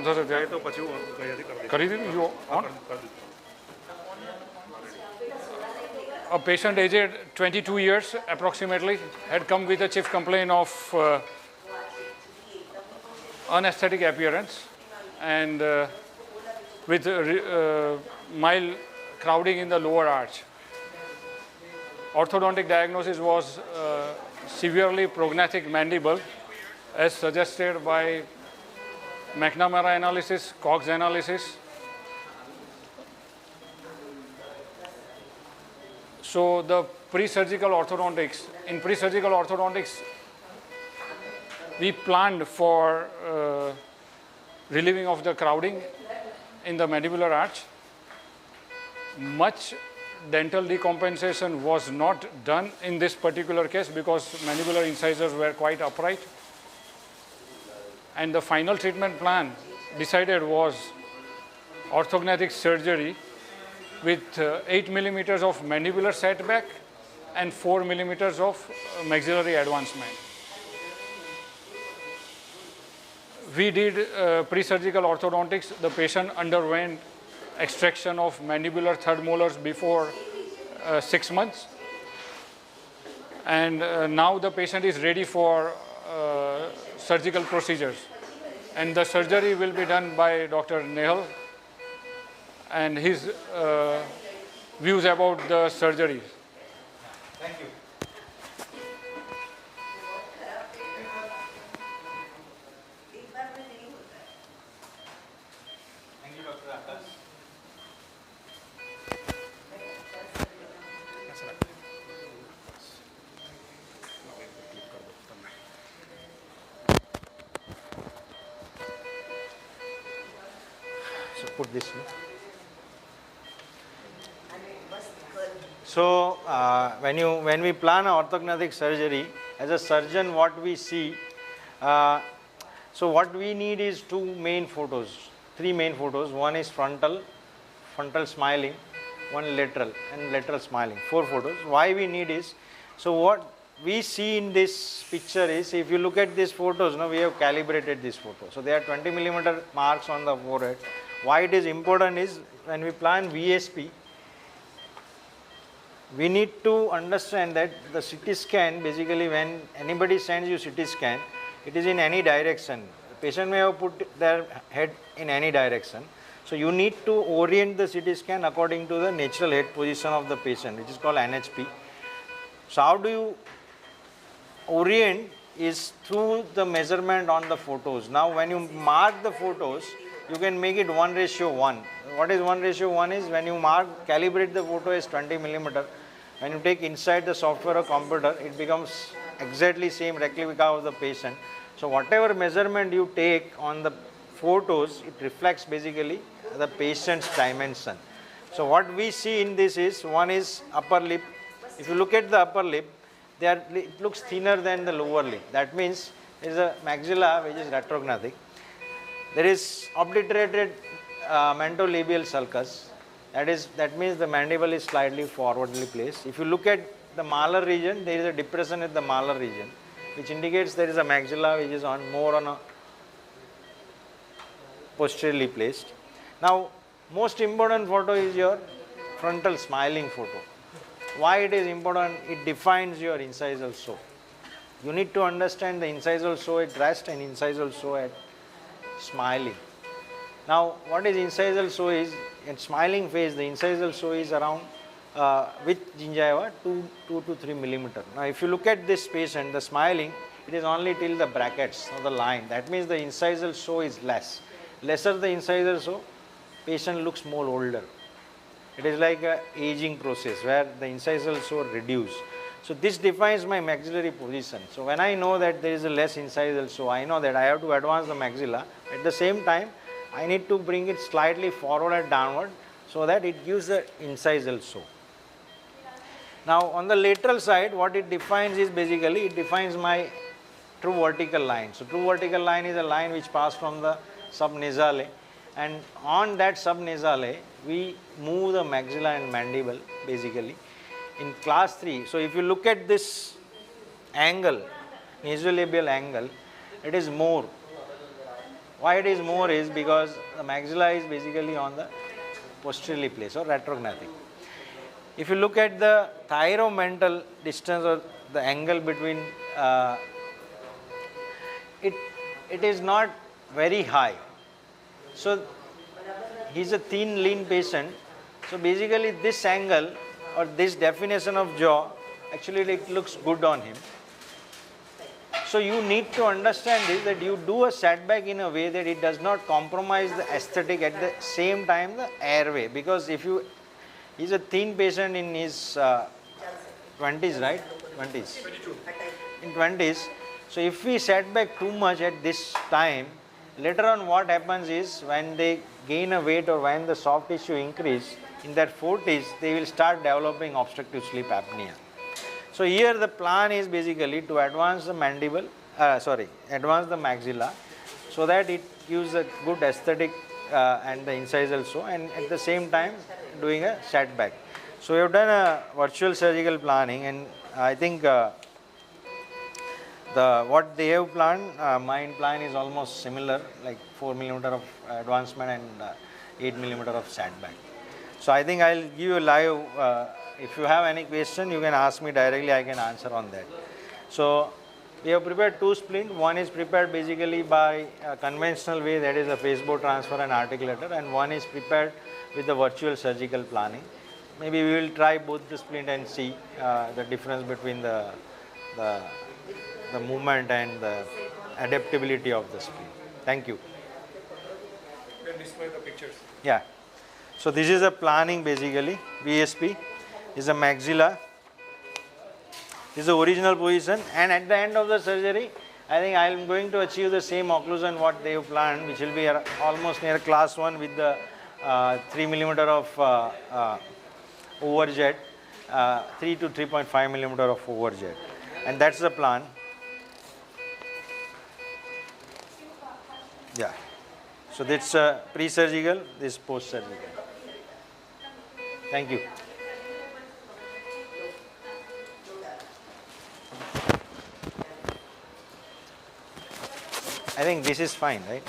થશે ત્યારે તો પછી હું તૈયારી કરી દીધું you on A patient aged 22 years approximately had come with a chief complaint of unaesthetic appearance and with mild crowding in the lower arch. Orthodontic diagnosis was severely prognathic mandible as suggested by McNamara analysis, Cox analysis. So the pre-surgical orthodontics, in pre-surgical orthodontics, we planned for relieving of the crowding in the mandibular arch. Much dental decompensation was not done in this particular case because mandibular incisors were quite upright. And the final treatment plan decided was orthognathic surgery with 8 millimeters of mandibular setback and 4 millimeters of maxillary advancement. We did pre-surgical orthodontics. The patient underwent extraction of mandibular third molars before 6 months. And now the patient is ready for surgical procedures. And the surgery will be done by Dr.Nehal and his views about the surgery. Thank you. Thank you, Dr. Akash. So put this here. So when we plan an orthognathic surgery, as a surgeon, what we see, so what we need is three main photos. One is frontal smiling, one lateral, and lateral smiling. 4 photos. Why we need is, so what we see in this picture is, if you look at these photos, now we have calibrated this photo. So there are 20 millimeter marks on the forehead. Why it is important is, when we plan VSP, we need to understand that the CT scan, basically when anybody sends you CT scan, it is in any direction. The patient may have put their head in any direction. So you need to orient the CT scan according to the natural head position of the patient, which is called NHP. So how do you orient is through the measurement on the photos. Now when you mark the photos, you can make it 1:1. What is 1:1 is, when you calibrate the photo as 20 millimeter, when you take inside the software or computer, it becomes exactly same replica of the patient. So whatever measurement you take on the photos, it reflects basically the patient's dimension. So what we see in this is, one is upper lip. If you look at the upper lip, it looks thinner than the lower lip. That means there is a maxilla which is retrognathic. There is obliterated mentolabial sulcus. That means the mandible is slightly forwardly placed. If you look at the malar region, there is a depression at the malar region, which indicates there is a maxilla which is more on a posteriorly placed. Now, most important photo is your frontal smiling photo. Why it is important? It defines your incisal saw. You need to understand the incisal saw at rest and incisal saw at smiling. Now, what is incisal saw is, in smiling phase, the incisal saw is around, with gingiva, 2 to 3 millimeter. Now, if you look at this patient, the smiling, it is only till the brackets of the line. That means the incisal saw is less. Lesser the incisal saw, patient looks more older. It is like an aging process where the incisal saw reduce. So this defines my maxillary position. So when I know that there is a less incisal saw, I know that I have to advance the maxilla. At the same time, I need to bring it slightly forward and downward so that it gives the incisal saw. Now on the lateral side, what it defines is, basically it defines my true vertical line. So true vertical line is a line which passes from the subnasale, and on that subnasale we move the maxilla and mandible basically in class 3. So if you look at this angle, nasolabial angle, it is more Why it is more is because the maxilla is basically on the posteriorly placed or retrognathic. If you look at the thyromental distance or the angle between, it is not very high. So he's a thin, lean patient. So basically this angle or this definition of jaw, actually it looks good on him. So you need to understand this, that you do a setback in a way that it does not compromise the aesthetic, at the same time the airway. Because if you, he's a thin patient in his 20s, right? 20s. 22. In 20s. So if we set back too much at this time, later on what happens is when they gain a weight or when the soft tissue increase, in their 40s, they will start developing obstructive sleep apnea. So here the plan is basically to advance the mandible, advance the maxilla, so that it gives a good aesthetic and the incisal also, and at the same time doing a setback. So we have done a virtual surgical planning, and I think what they have planned, my plan is almost similar, like 4 millimeter of advancement and 8 millimeter of setback. So I think I'll give you a live. If you have any question, you can ask me directly, I can answer on that. So we have prepared two splints. One is prepared basically by a conventional way, that is a facebow transfer and articulator, and one is prepared with the virtual surgical planning. Maybe we will try both the splint and see the difference between the movement and the adaptability of the splint. Thank you. You can display the pictures. Yeah. So this is a planning basically. VSP is a maxilla. This is the original position, and at the end of the surgery, I think I am going to achieve the same occlusion what they have planned, which will be almost near class 1 with the 3 millimeter of overjet, 3 to 3.5 millimeter of overjet, and that's the plan. Yeah. So that's pre-surgical, this post-surgical. Thank you. I think this is fine, right?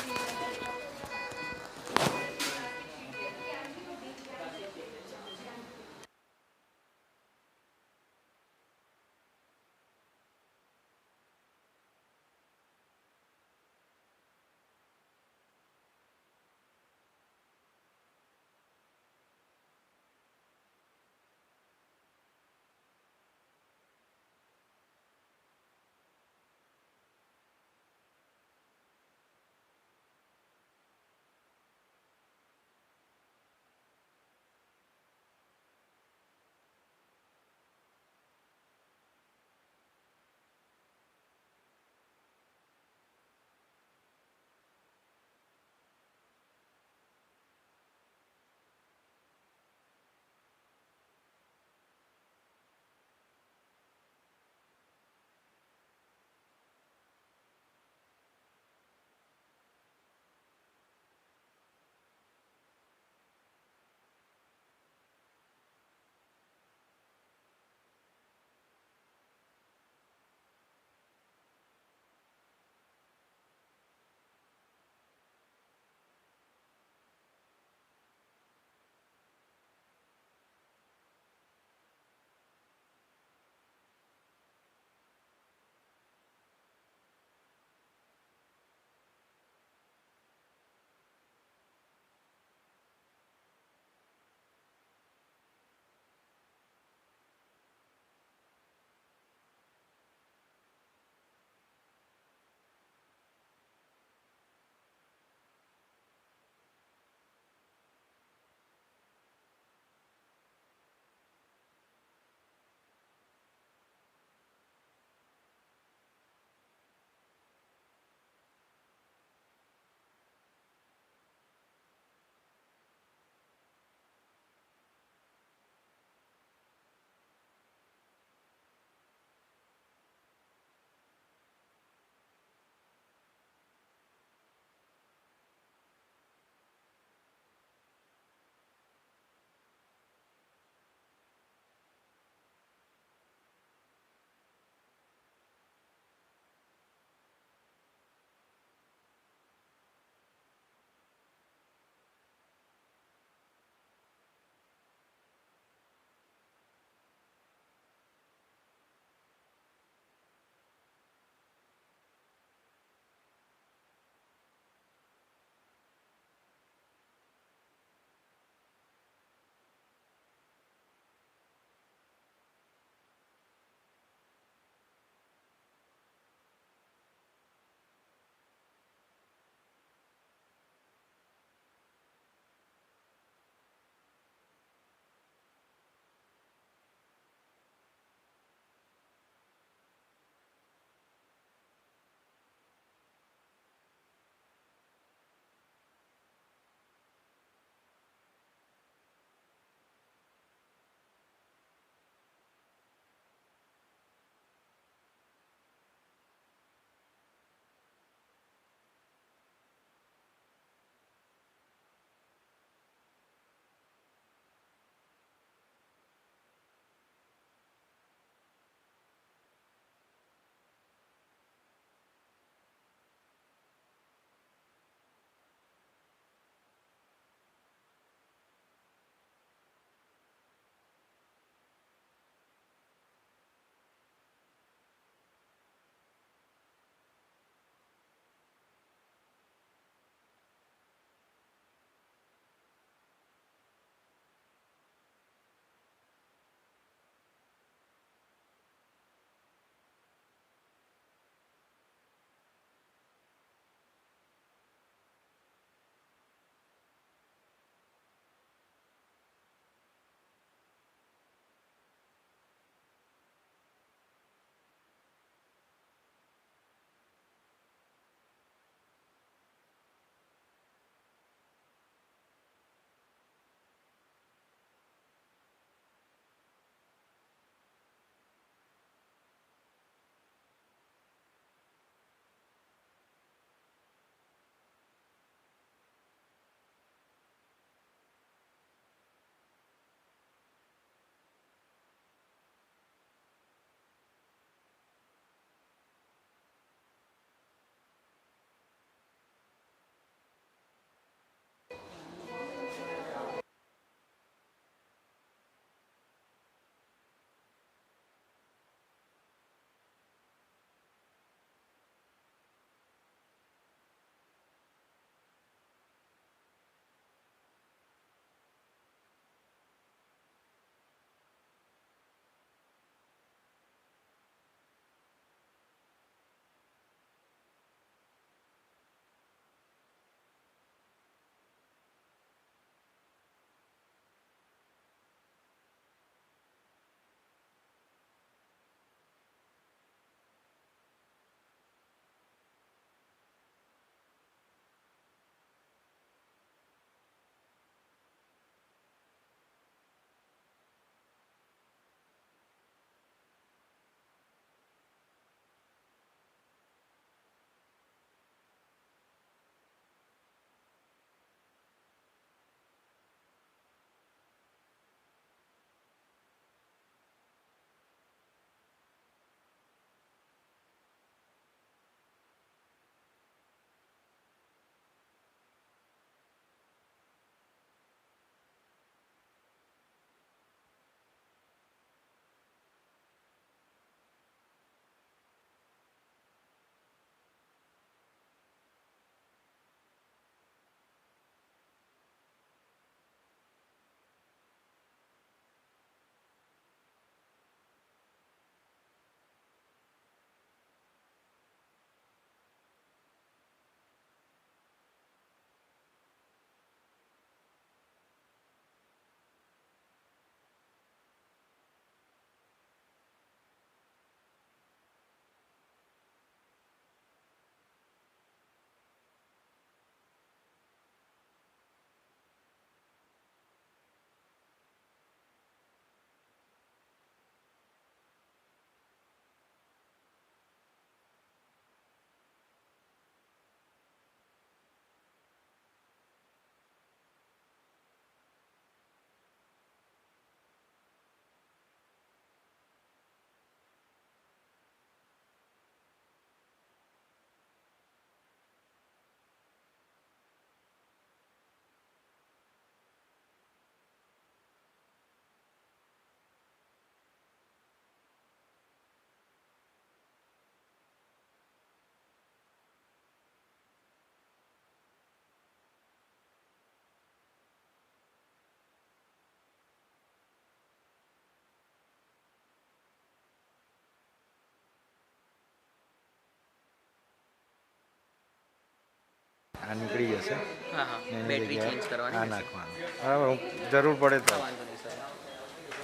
આ નીકળી જશે હા હા એની battery જગ્યાએ change કરવાની આ રહેશે. નાખવાનું બરાબર હું જરૂર પડે તો વાંધો નહીં સર.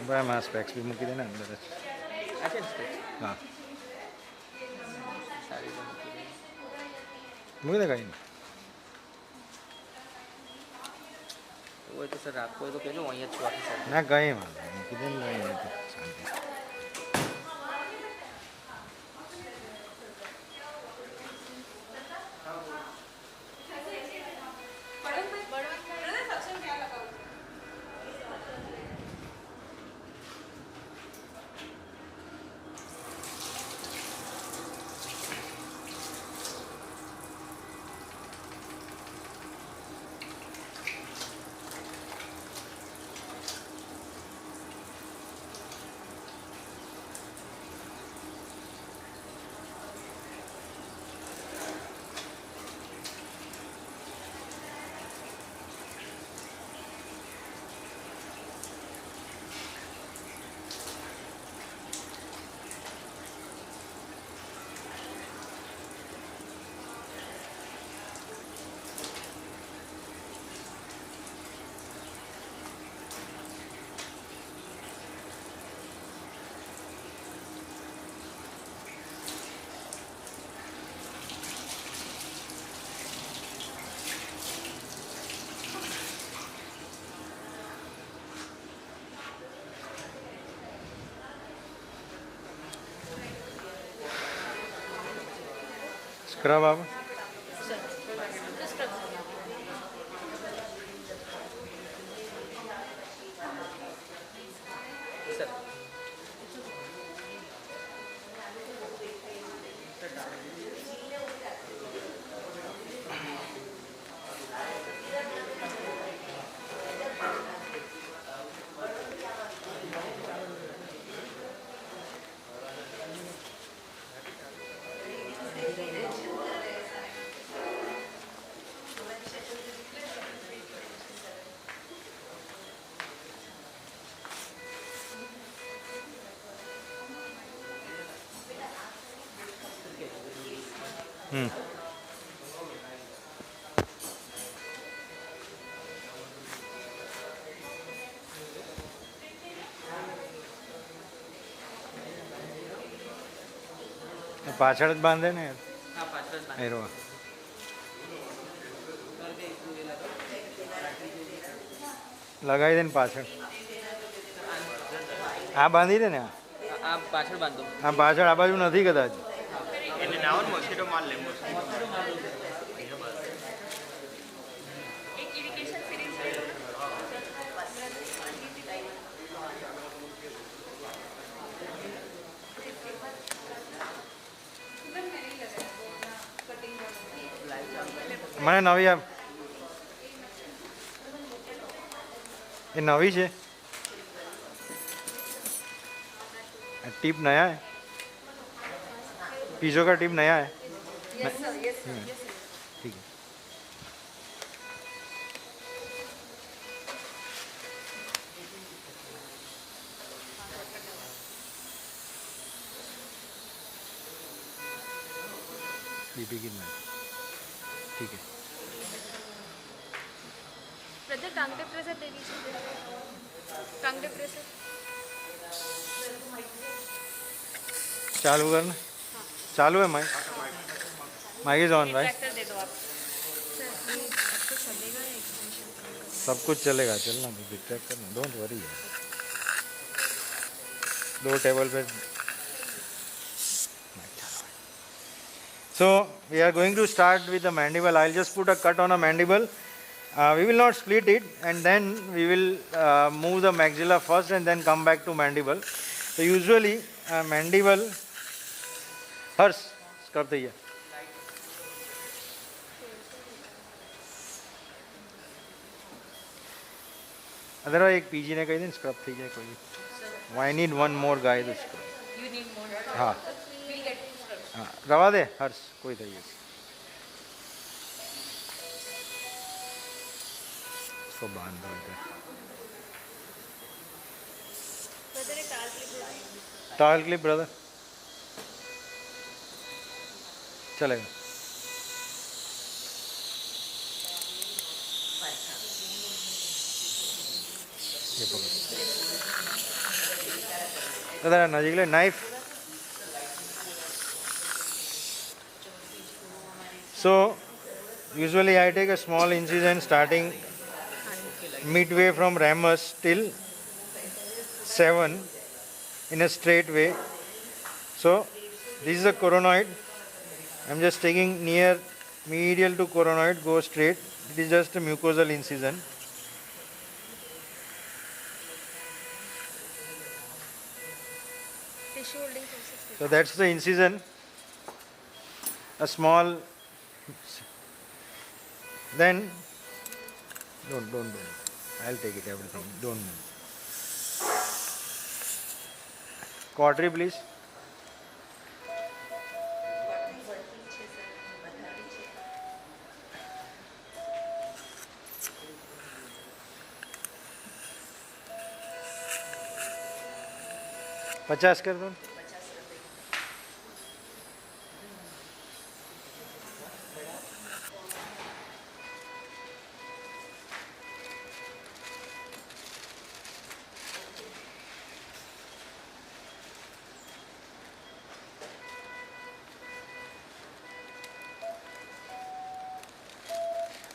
બરાબર આ સ્પેક્સ બી મૂકી દે ને અંદર જ આ છે ને સ્પેક્સ? હા સારી રીતે મૂકી દઈએ. મૂકી દે કંઈ નહીં એવું હોય તો સર રાખવું હોય તો કહેજો, હું અહીંયા જ છું આખી સાઈડ. ના કંઈ વાંધો નહીં. મૂકી દે ને કંઈ નહીં તો શાંતિ સ્ક્રબ આવે સર પાછળ જ બાંધે ને હા પાછળ જ બાંધી. એરો લગાવી દે ને પાછળ આ બાંધી દે ને આ પાછળ બાંધો. આ પાછળ આ બાજુ નથી કદાચ એને નાવન મોસ્કીટો માર લે. મને નવી આ ये नवी है टिप नया है पिज़ो का टिप नया है ठीक है बीपी की नहीं ठीक है ब्रदर टंग डिप्रेसर दे दीजिए टंग डिप्रेसर चालू करना चालू है माइक माइक इज ऑन भाई ट्रैक्टर दे दो आप सर ये आपको चलेगा या एक्सटेंशन सब कुछ चलेगा चलना डिस्ट्रैक्ट करना डोंट वरी दो टेबल पे So we are going to start with the mandible. I'll just put a cut on a mandible. We will not split it and then we will move the maxilla first and then come back to mandible. So usually mandible, hers, scrub the ear. Otherwise एक PG ने कही थी scrub थी जाए कोई. I need one more guy to scrub. You need more. हाँ We'll get scrubs. हाँ रवा दे हर्ष कोई चाहिए इसको बांध दो इधर ब्रदर एक टाल क्लिप लगाइए टाल क्लिप ब्रदर चलेगा दादा नजीक ले knife. So usually I take a small incision starting midway from ramus till 7 in a straight way. So this is the coronoid. I am just taking near medial to coronoid, go straight. It is just a mucosal incision. Tissue holding process. So that's the incision. A small. Then don't. I'll take it everything. Don't move. Cautery, please. पचास कर दो.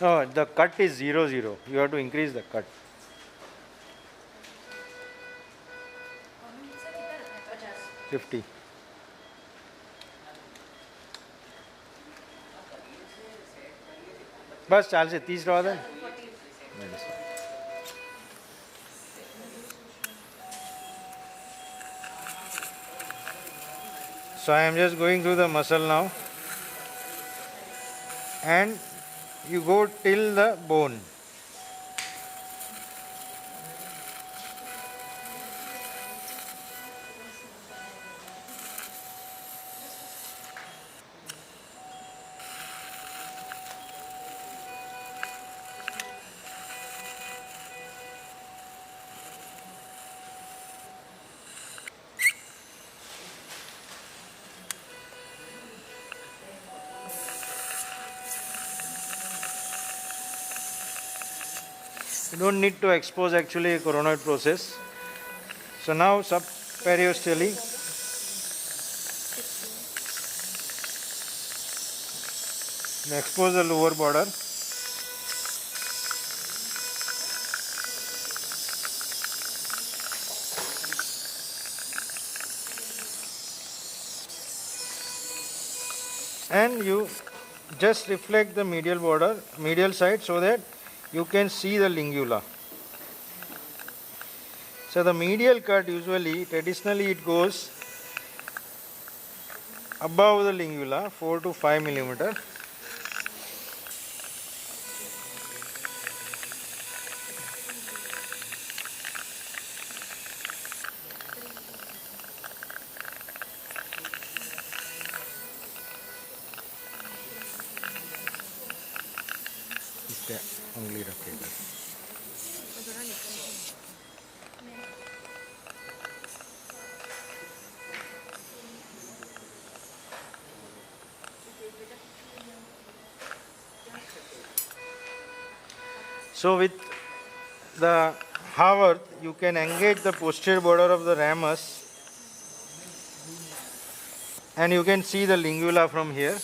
No, the cut is 0, 0. You have to increase the cut. $50. बस 40 से 30 रहा था. So I am just going through the muscle now, and you go till the bone. You don't need to expose actually a coronoid process. So now subperiosteally, expose the lower border. And you just reflect the medial border, medial side, so that you can see the lingula. So the medial cut usually, traditionally it goes above the lingula, 4 to 5 millimeter. उंगली रखेगा. So with the Haworth, you can engage the posterior border of the ramus, and you can see the lingula from here.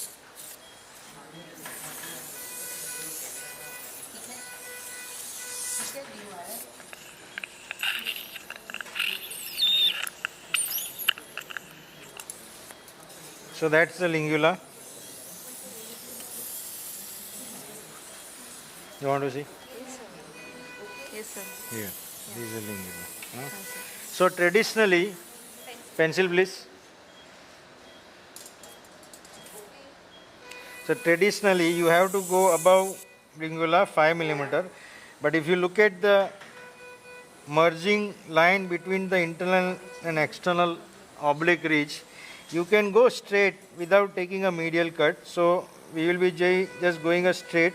So that's the lingula. You want to see? Yes, sir. Here, this is the lingula. Huh? So traditionally, pencil please. So traditionally, you have to go above lingula 5 millimeter. But if you look at the merging line between the internal and external oblique ridge, you can go straight without taking a medial cut. So we will be just going a straight.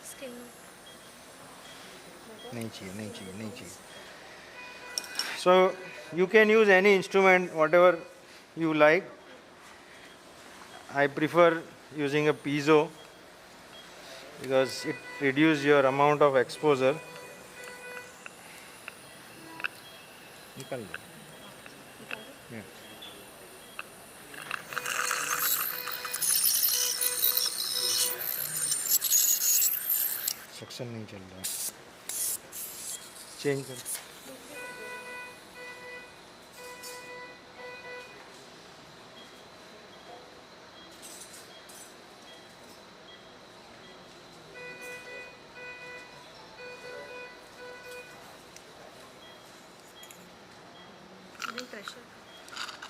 Skin. नहीं चाहिए. So you can use any instrument, whatever you like. I prefer using a piezo. because it reduces your amount of exposure. निकाल दो. Yeah. Suction नहीं चल रहा. Change कर.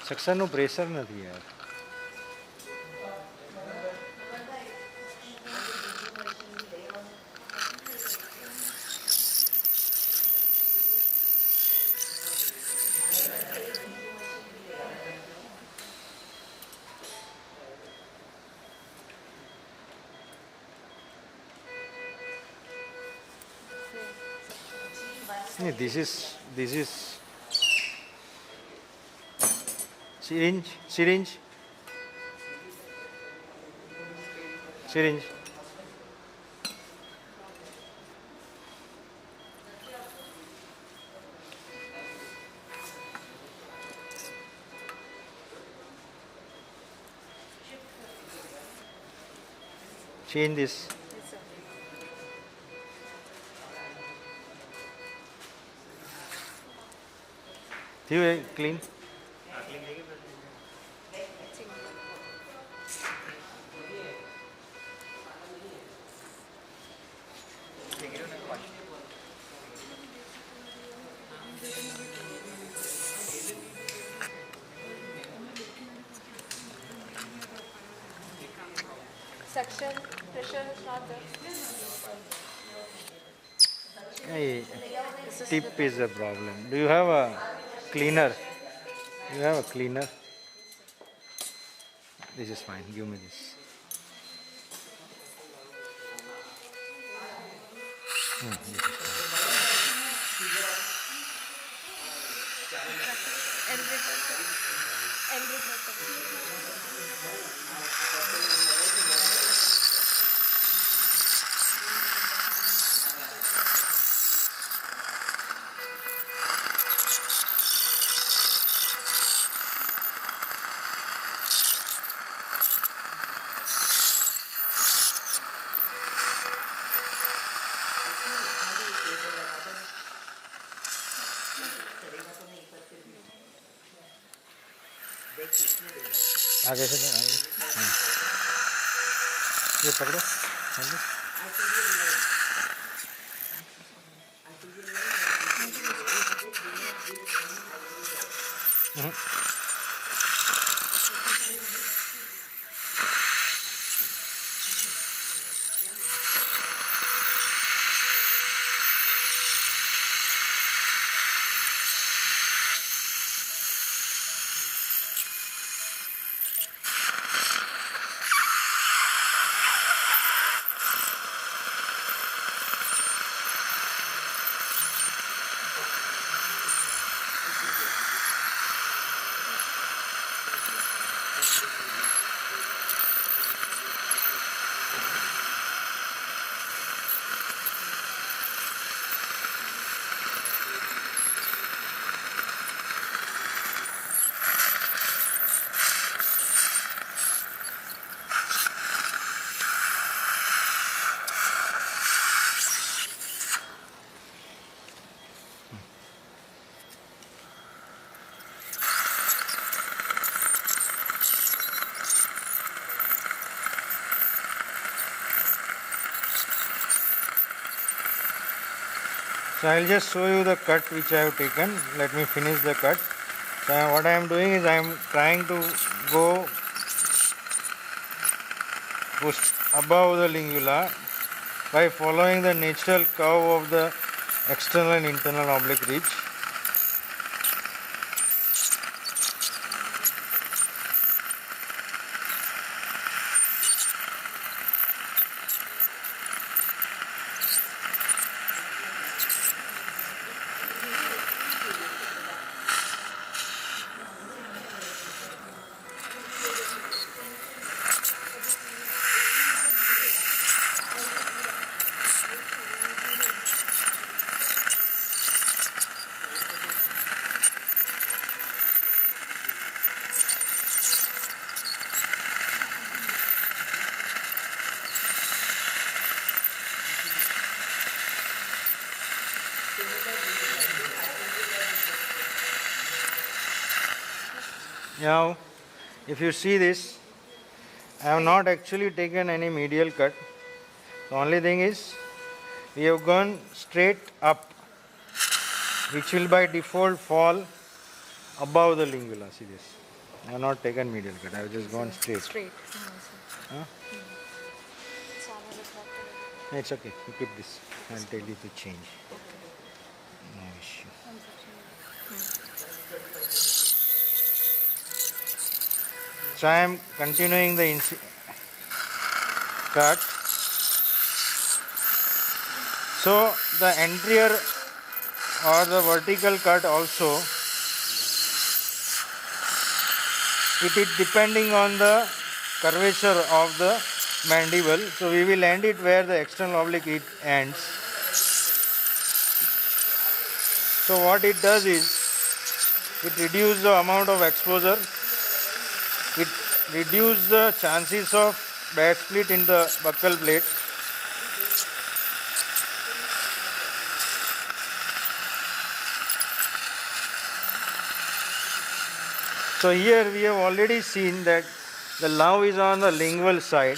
सक्शनનું pressure નથી યાર. This is syringe. Change this. Clean. Suction, pressure is not there. Hey, tip is a problem. Do you have a cleaner? You have a cleaner? This is fine. Give me this. This is fine. आगे से आगे. ये पकड़ो. So I will just show you the cut which I have taken. Let me finish the cut. So what I am doing is I am trying to go push above the lingula by following the natural curve of the external and internal oblique ridge. Now, if you see this, I have not actually taken any medial cut. The only thing is, we have gone straight up, which will by default fall above the lingula. See this. I have not taken medial cut, I have just gone straight. Straight. Huh? It's okay, you keep this. I'll tell you to change. No issue. So I am continuing the cut. So the anterior or the vertical cut also, it is depending on the curvature of the mandible. So we will end it where the external oblique it ends. So what it does is, it reduces the amount of exposure. It reduces the chances of bad split in the buccal plate. So here we have already seen that the lump is on the lingual side.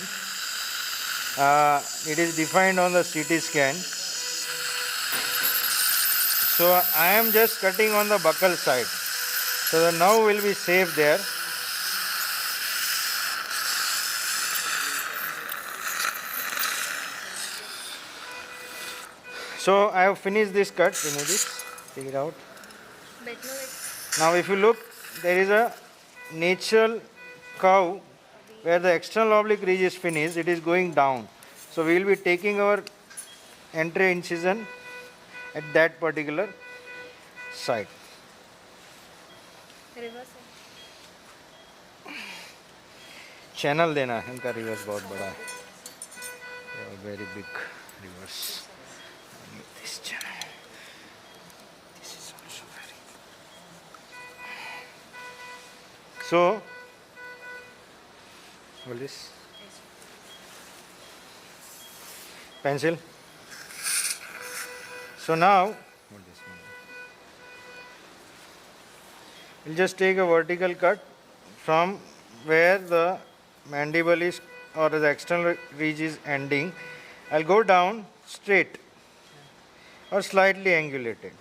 It is defined on the CT scan. So I am just cutting on the buccal side. So the nerve will be safe there. So I have finished this cut. Remove this. Take it out. Now if you look, there is a natural curve where the external oblique ridge is finished. It is going down. So we will be taking our entry incision at that particular side. Channel देना है, इनका reverse बहुत बड़ा है, very big reverse. I need this channel. This is also very. So, hold this. Pencil. So now, hold this one. We'll just take a vertical cut from where the mandible is or the external ridge is ending. I'll go down straight or slightly angulated.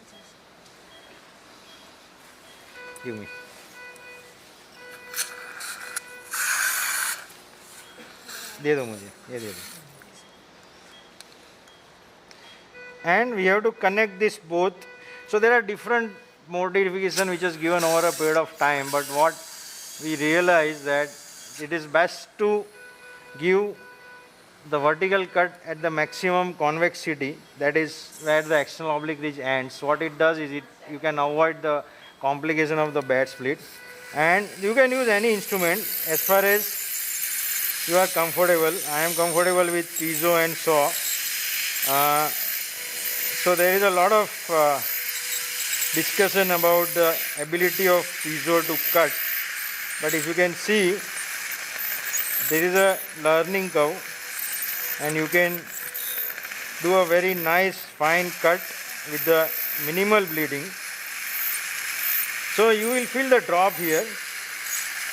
Give me. दे दो मुझे, ये दे दो. And we have to connect this both. So there are different modification which is given over a period of time, but what we realize that it is best to give the vertical cut at the maximum convexity, that is where the external oblique ridge ends. What it does is you can avoid the complication of the bad split, and you can use any instrument as far as you are comfortable. I am comfortable with piezo and saw. So there is a lot of discussion about the ability of piezo to cut, but if you can see, there is a learning curve and you can do a very nice fine cut with the minimal bleeding. So you will feel the drop here.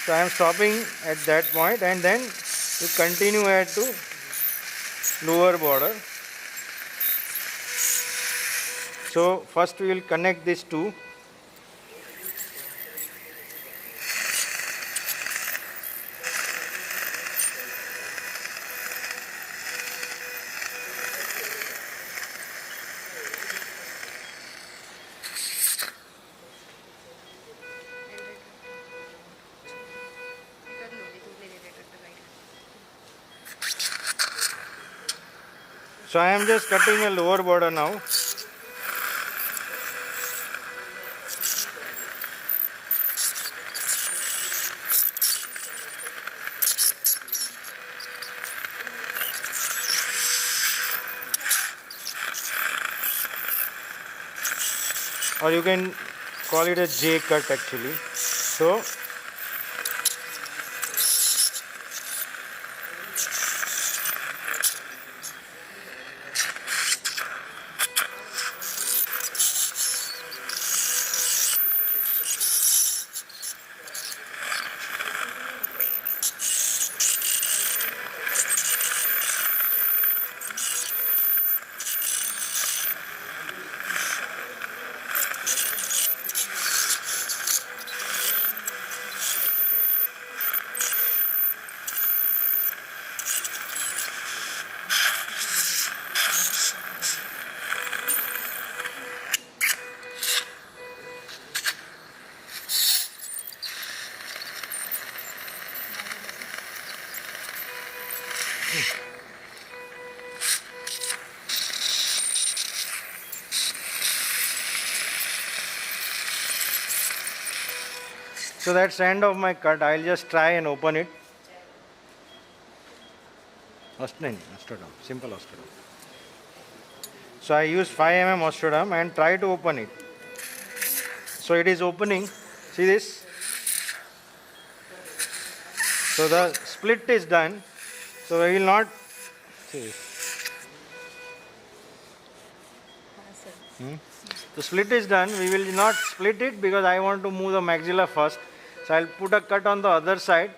So I am stopping at that point, and then you continue at to lower border. So first we will connect these two. So I am just cutting a lower border now. Or you can call it a J cut actually. So So that's the end of my cut. I'll just try and open it. Osteodome, simple osteodome. So I use 5 mm osteodome and try to open it. So it is opening. See this? So the split is done. So we will not see this. The split is done. We will not split it because I want to move the maxilla first. So I'll put a cut on the other side.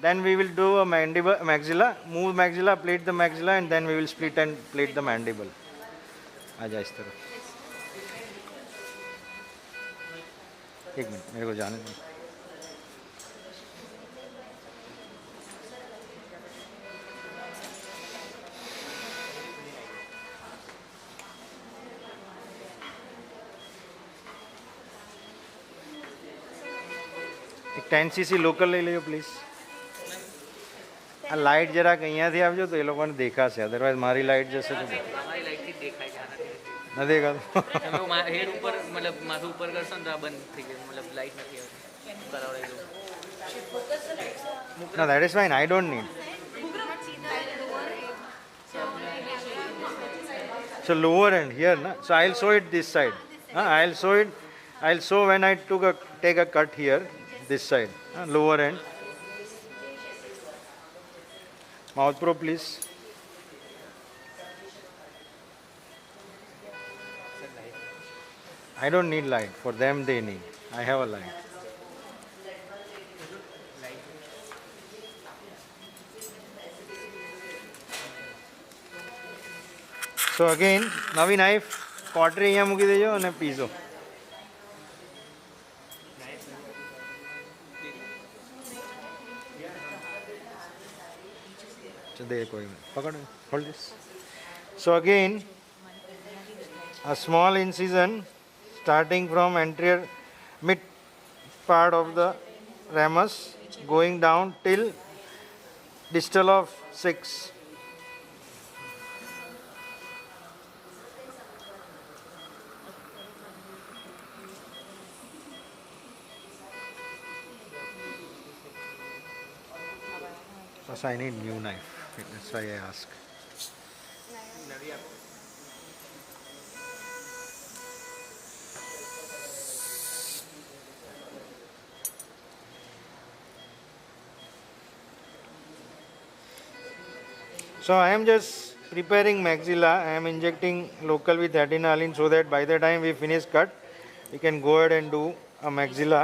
Then we will do a maxilla, move maxilla, plate the maxilla, and then we will split and plate the mandible. आजा इस तरफ. एक minute मेरे को जाने दो. એક 10 cc local લઈ લેજો પ્લીઝ. આ લાઇટ જરાક અહીંયાથી આવજો તો એ લોકોને દેખાશે, અધરવાઇઝ મારી લાઇટ જશે તો નથી દેખાતું. હેડ ઉપર મતલબ માથું ઉપર કરશો ને તો આ બંધ થઈ જાય, મતલબ લાઈટ નથી આવતી. કરાવડાવી દો. No, that is fine. I don't need. So lower end here, na? So I'll show it this side. I'll show it. I'll show when I take a cut here, this side, lower end. Mouth probe, please. I don't need light. For them, they need. I have a light. So again, નવી knife cautery અહીંયા મૂકી દેજો અને piezo. Hold this. So again, a small incision starting from anterior mid part of the ramus going down till distal of 6. So I need new knife. That's why I ask. So I am just preparing maxilla. I am injecting local with adrenaline so that by the time we finish cut, we can go ahead and do a maxilla.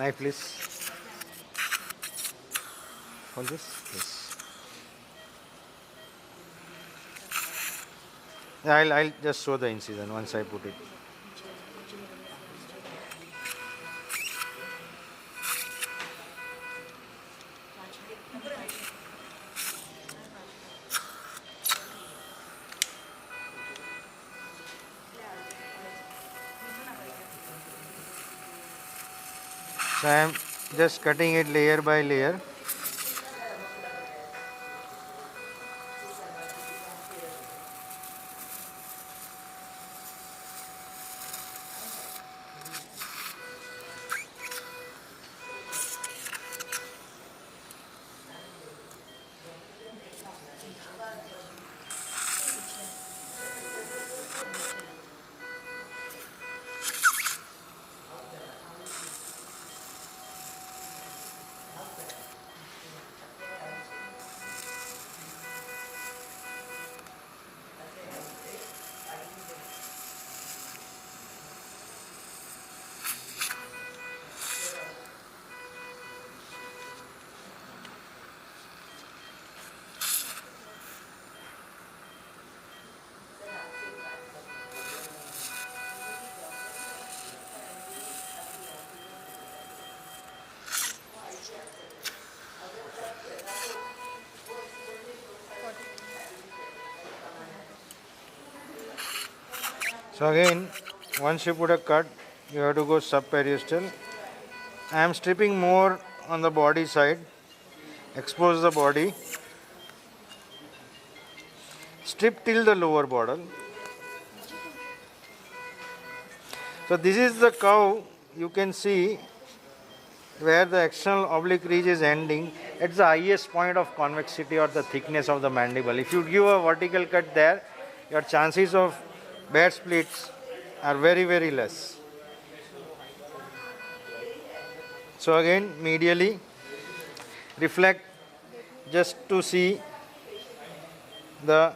Knife, please. Hold this. Yes. I'll just show the incision once I put it. So I am just cutting it layer by layer. So again, once you put a cut, you have to go subperiosteal. I am stripping more on the body side, expose the body, strip till the lower border. So this is the curve you can see where the external oblique ridge is ending. It's the highest point of convexity or the thickness of the mandible. If you give a vertical cut there, your chances of bad splits are very, very less. So again, medially reflect just to see the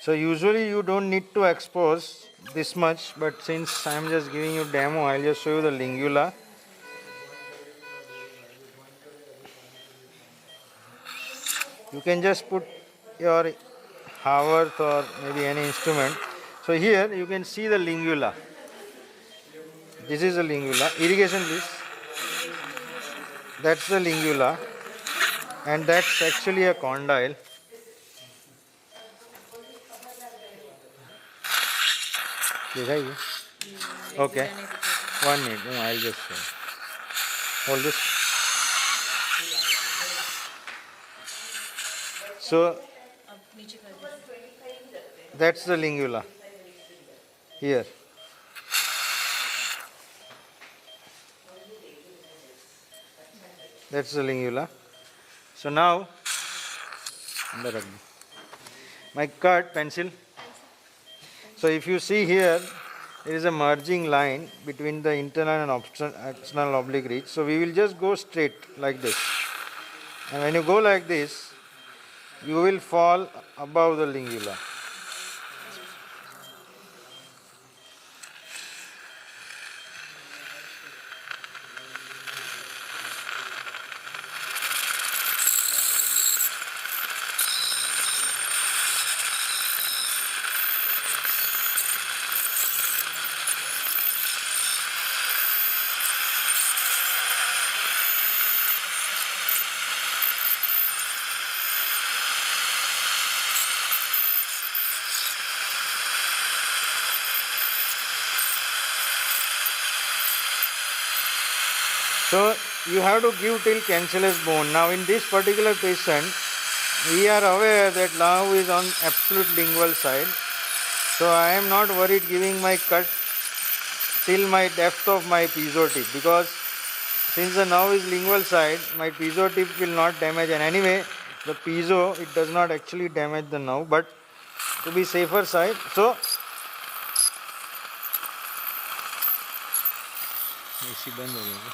So usually you don't need to expose this much, but since I am just giving you demo, I'll just show you the lingula. You can just put your Haworth or maybe any instrument. So here you can see the lingula. This is the lingula. Irrigation please. That's the lingula, and that's actually a condyle. Okay, 1 minute, no, I'll just hold this. So that's the lingula here. That's the lingula. So now my cut pencil. So if you see here, there is a merging line between the internal and external oblique ridge. So we will just go straight like this. And when you go like this, you will fall above the lingula. So you have to give till cancellous bone. Now in this particular patient, we are aware that now is on absolute lingual side. So I am not worried giving my cut till my depth of my piezo tip, because since the nerve is lingual side, my piezo tip will not damage, and anyway the piezo, it does not actually damage the nerve, but to be safer side, so AC बंद हो गया.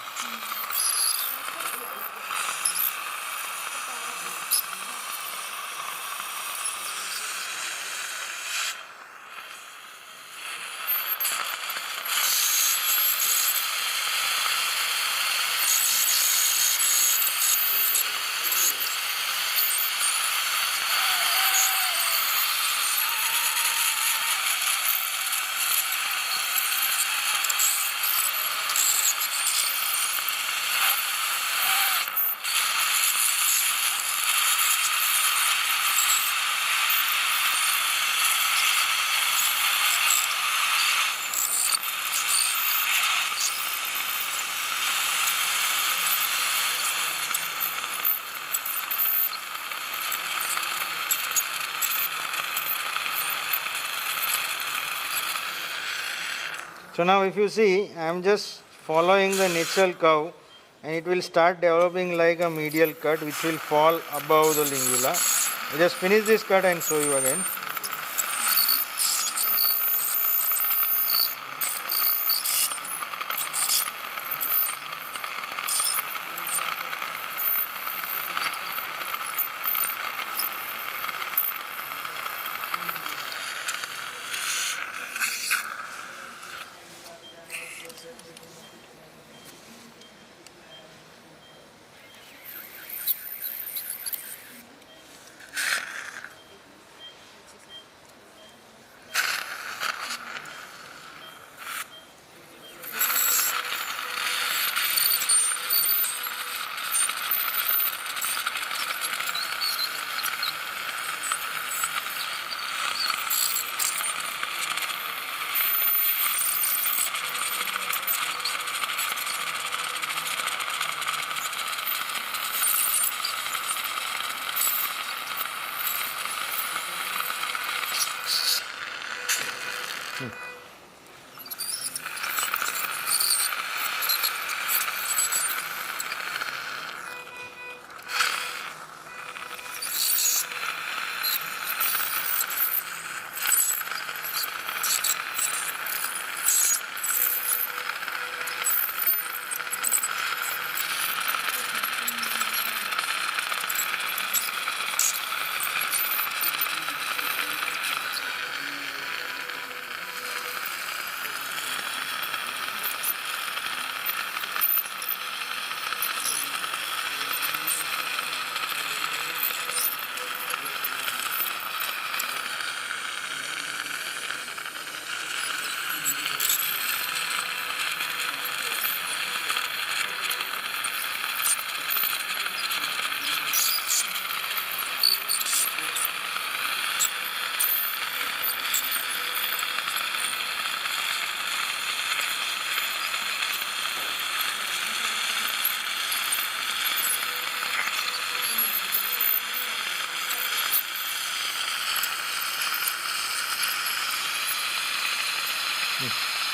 So now if you see, I am just following the natural curve, and it will start developing like a medial cut which will fall above the lingula. I'll just finish this cut and show you again.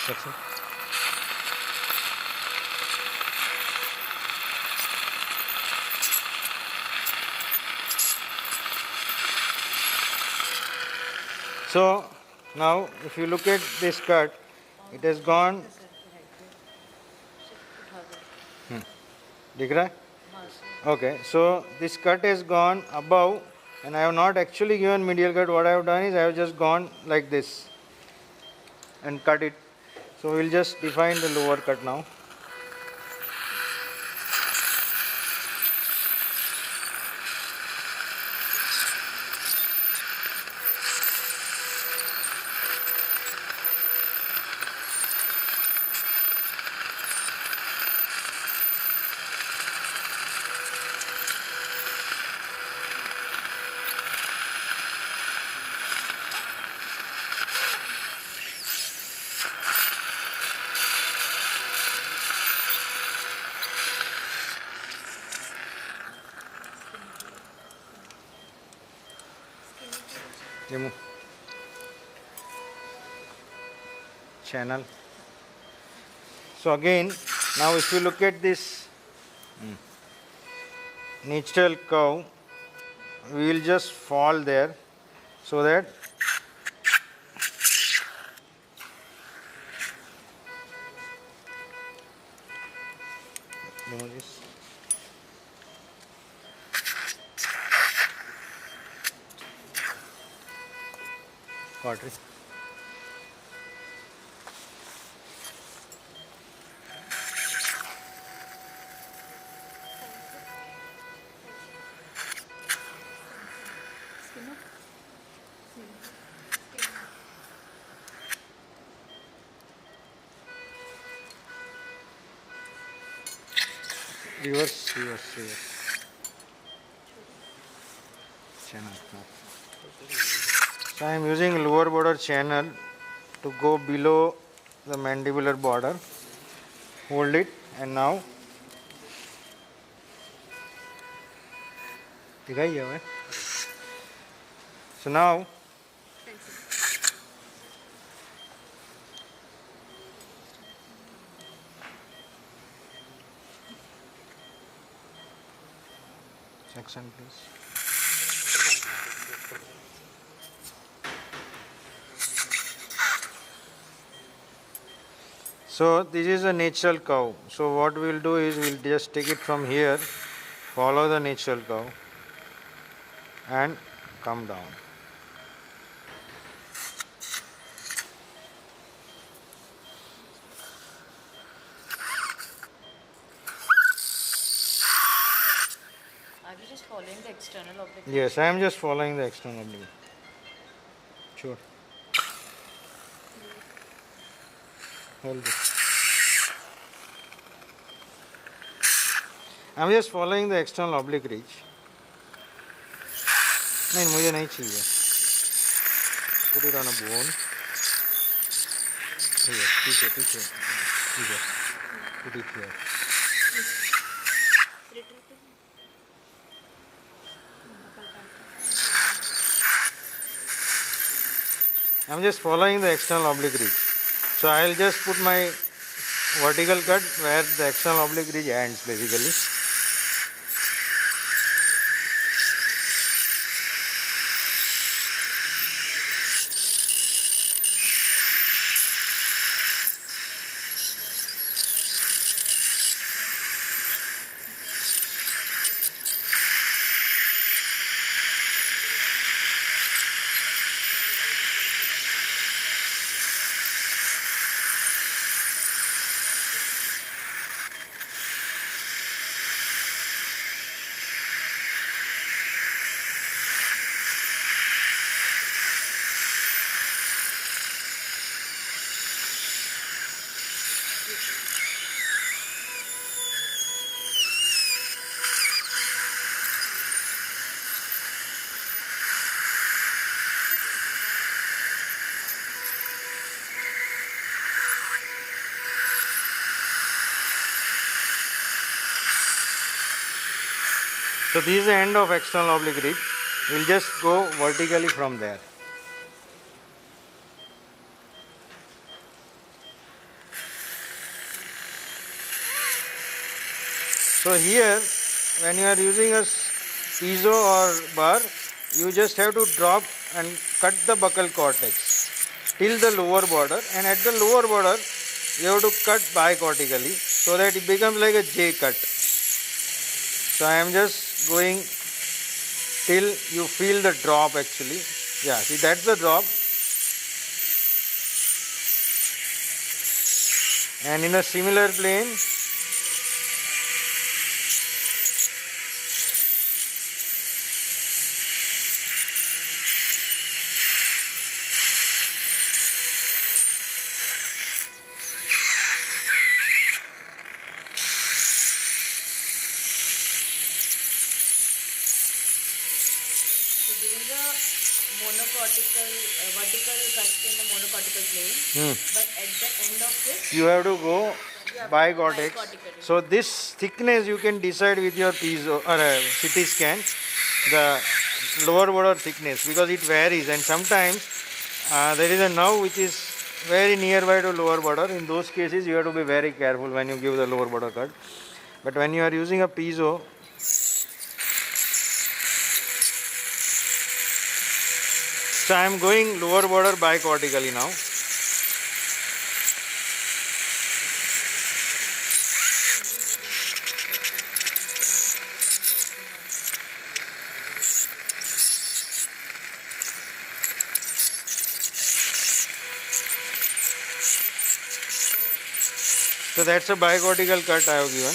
That's it. So now if you look at this cut, it has gone. दिख रहा है? Okay, so this cut has gone above, and I have not actually given medial cut. What I have done is I have just gone like this and cut it. So we will just define the lower cut now. Remove channel. So again, now if you look at this natural curve, we will just fall there so that remove this. Quarter. Reverse. Channel. So I am using lower border channel to go below the mandibular border. Hold it, and now दिखाइए हमें. So now Section please. So this is a natural curve. So what we will do is we will just take it from here, follow the natural curve and come down. Are you just following the external oblique? Yes, I am just following the external oblique. Sure. Hold it. I am just following the external oblique ridge. नहीं मुझे नहीं चाहिए. Put it on a bone. Here, पीछे पीछे. Here. Put it here. I am just following the external oblique ridge. So I will just put my vertical cut where the external oblique ridge ends basically. So this is the end of external oblique ridge. We will just go vertically from there. So here when you are using a piezo or bar, you just have to drop and cut the buccal cortex till the lower border, and at the lower border you have to cut bicortically so that it becomes like a J cut. So I am just going till you feel the drop actually. Yeah, see that's the drop. And in a similar plane, monocortical, vertical cut in the monocortical plane, but at the end of this, you have to go bicortex. bicortically. So this thickness you can decide with your piezo or CT scan, the lower border thickness, because it varies, and sometimes there is a nerve which is very nearby to lower border. In those cases you have to be very careful when you give the lower border cut. But when you are using a piezo, so I am going lower border bicortically now. So that's a bicortical cut I have given,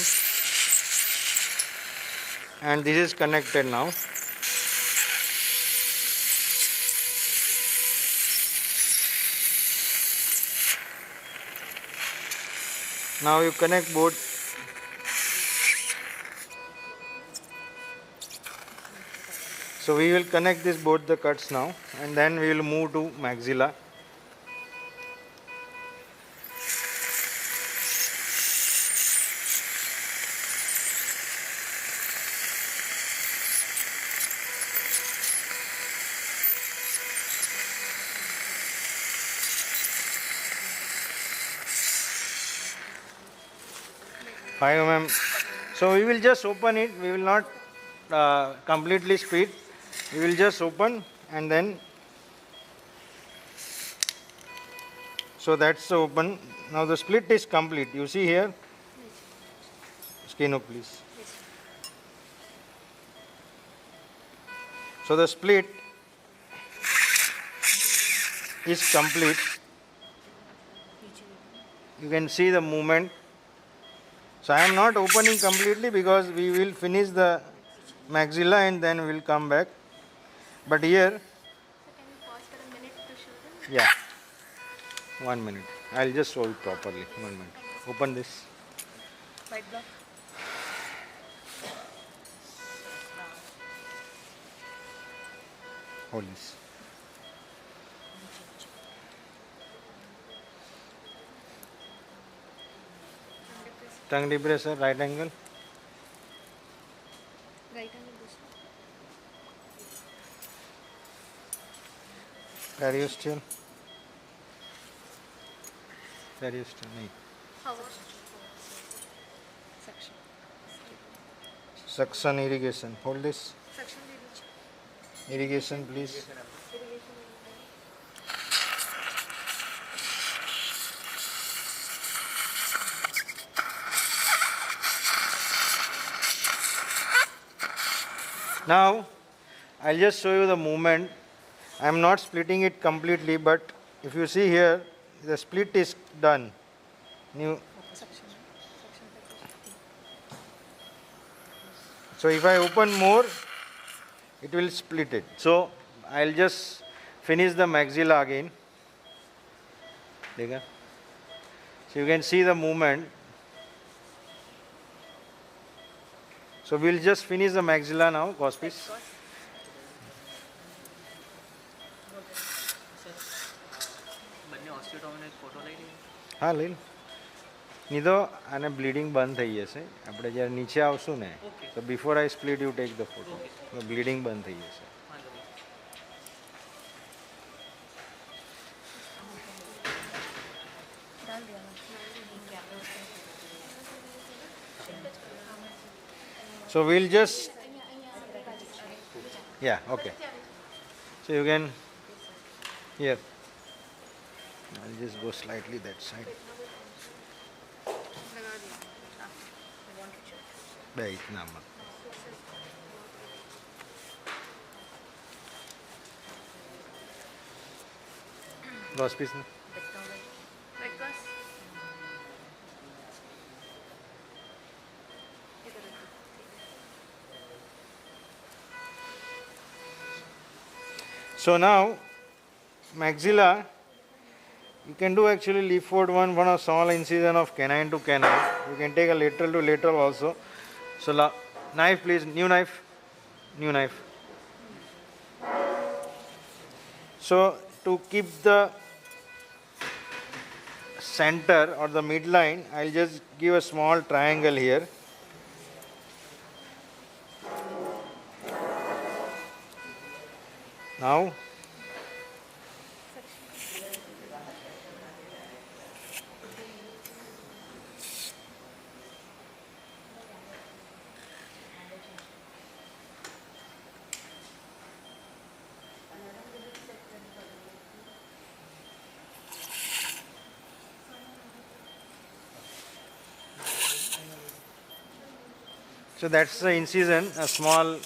and this is connected now. Now you connect both. So we will connect this both the cuts now, and then we will move to maxilla. So we will just open it, we will not completely split. You will just open and then, so that's the open. Now the split is complete. You see here, skin up please. So the split is complete. You can see the movement. So I am not opening completely because we will finish the maxilla and then we will come back. But here, So can you pause for a minute to show them? yeah, 1 minute. I will just show it properly. 1 minute. Open this. White block. Hold this. Tongue depressor, right angle. Right angle this. Periosteal. Periosteal, nahi. How? Section. Suction irrigation. Hold this. Section did Irrigation, please. Now, I'll just show you the movement. I am not splitting it completely, but if you see here, the split is done. New. So if I open more, it will split it. So I'll just finish the maxilla again. देखा? So you can see the movement. So we'll just finish the maxilla now, Gospis. બંને ઓસ્ટિયોટોમીનો એક photo લઈ લઈએ. હા લઈ લો. નહીં તો આને બ્લીડિંગ બંધ થઈ જશે. આપણે જ્યારે નીચે આવશું ને તો before I split you take the photo. Bleeding બંધ થઈ જશે. વાંધો નહીં. डाल दिया ना So we'll just, yeah, okay. So you can, here, I'll just go slightly that side. બે ઇતના મત. Gospis ને. Right cross. So now, maxilla, you can do actually leaf forward one a small incision of canine to canine. You can take a lateral to lateral also. So knife please, new knife, new knife. So to keep the center or the midline, I'll just give a small triangle here. Now, so that's the incision, a small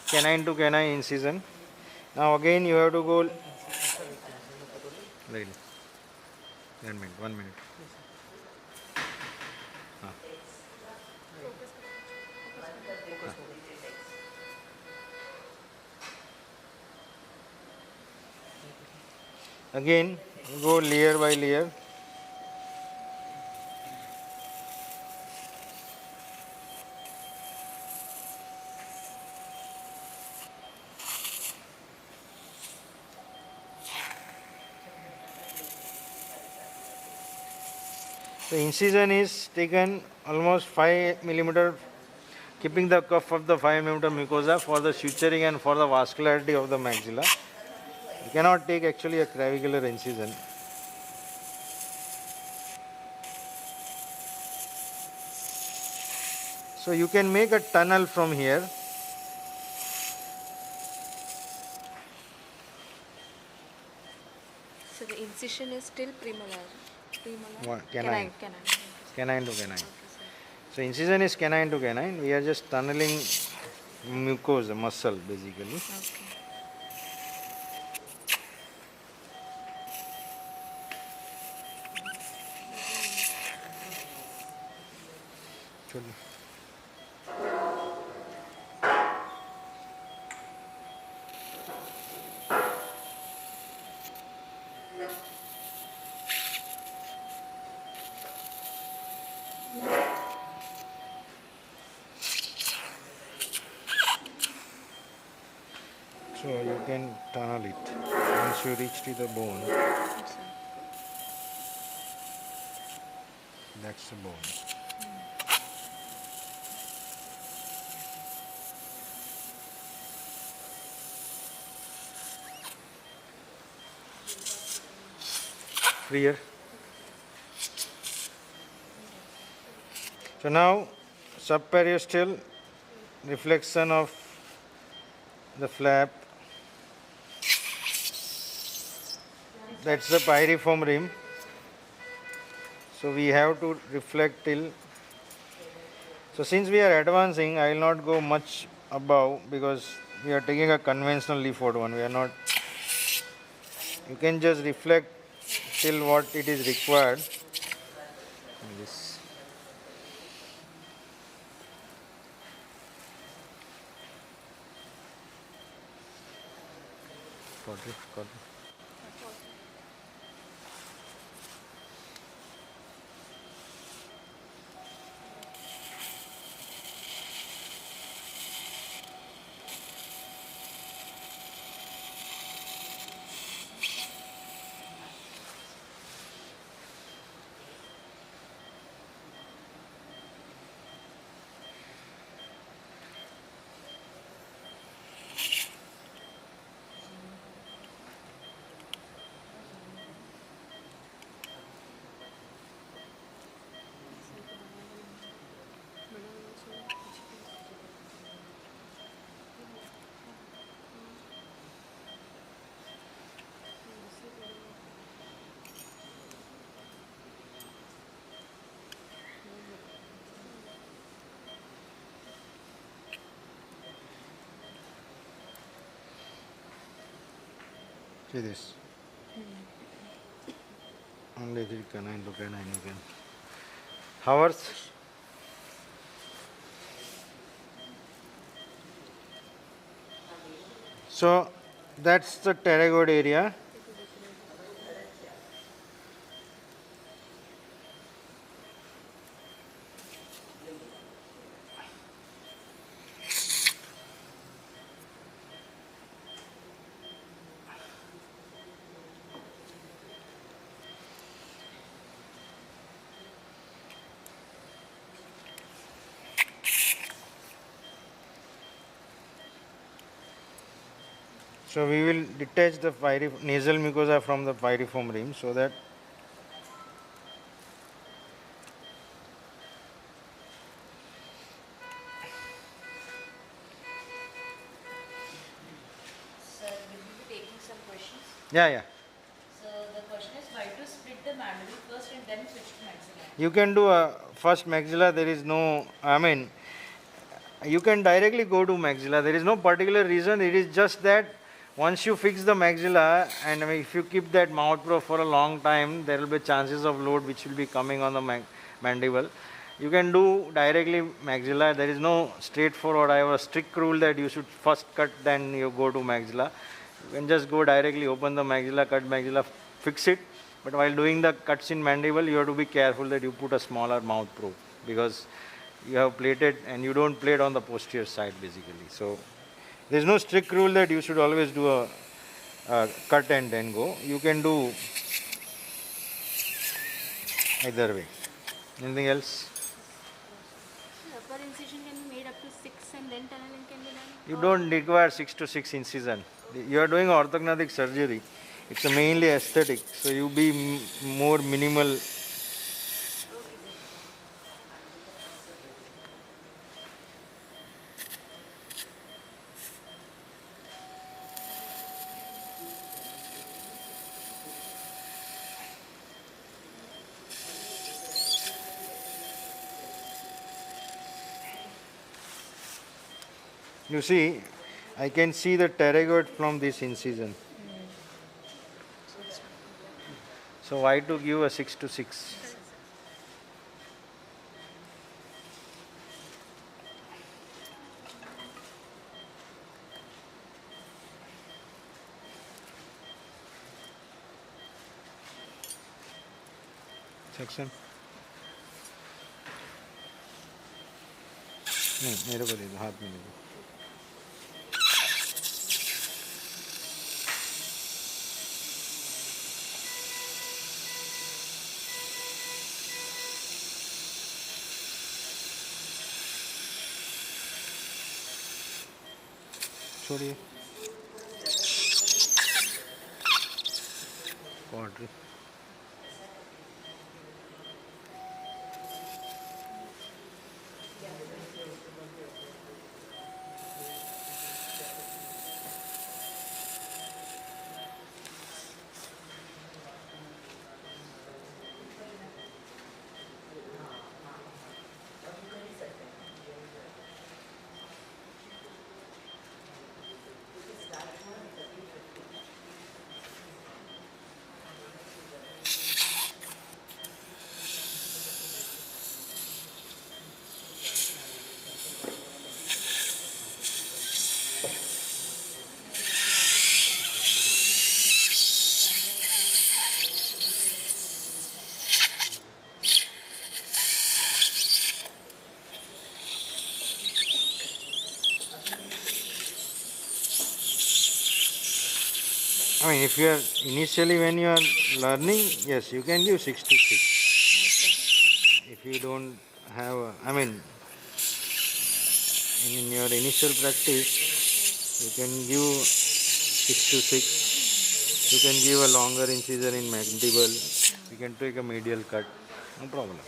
canine to canine incision. Now again you have to go. Wait. 1 minute. Again go layer by layer. The incision is taken almost 5 millimeter, keeping the cuff of the 5 millimeter mucosa for the suturing and for the vascularity of the maxilla. You cannot take actually a clavicular incision. So you can make a tunnel from here. incision is still premolar. Premolar? What? Canine. Canine. Canine to canine. Okay, sir. So incision is canine to canine. We are just tunneling mucosa, muscle basically. Okay. So you can tunnel it once you reach to the bone. Yes, sir. That's the bone. Clear? So now subperiosteal reflection of the flap. That's the pyriform rim. So we have to reflect till. So since we are advancing, I will not go much above because we are taking a conventional leaf out one. We are not. You can just reflect till what it is required. This. Got it, got it. See this. Only the canine to canine you can. Hours. So that's the pterygoid area. So we will detach the nasal mucosa from the pyriform rim so that Sir, will you be taking some questions? yeah. So the question is why to split the mandible first and then switch to maxillary? You can do a first maxilla. There is no, I mean, you can directly go to maxilla. There is no particular reason. It is just that once you fix the maxilla and if you keep that mouth probe for a long time, there will be chances of load which will be coming on the mandible. You can do directly maxilla. There is no straightforward. I have a strict rule that you should first cut, then you go to maxilla. You can just go directly, open the maxilla, cut maxilla, fix it. But while doing the cuts in mandible, you have to be careful that you put a smaller mouth probe because you have plated and you don't plate on the posterior side basically. So there is no strict rule that you should always do a cut and then go. You can do either way. Anything else? Upper incision can be made up to 6 and then tunneling can be done? You don't require 6 to 6 incision. You are doing orthognathic surgery. It's a mainly aesthetic. So you be more minimal. You see, I can see the pterygoid from this incision. So why to give a 6 to 6? Section नहीं मेरे को दे दो हाथ में दे दो छोड़िए pottery I mean, if you are initially when you are learning, yes, you can give 6 to 6. If you don't have, I mean, in your initial practice, you can give 6 to 6. You can give a longer incision in mandible. You can take a medial cut, no problem.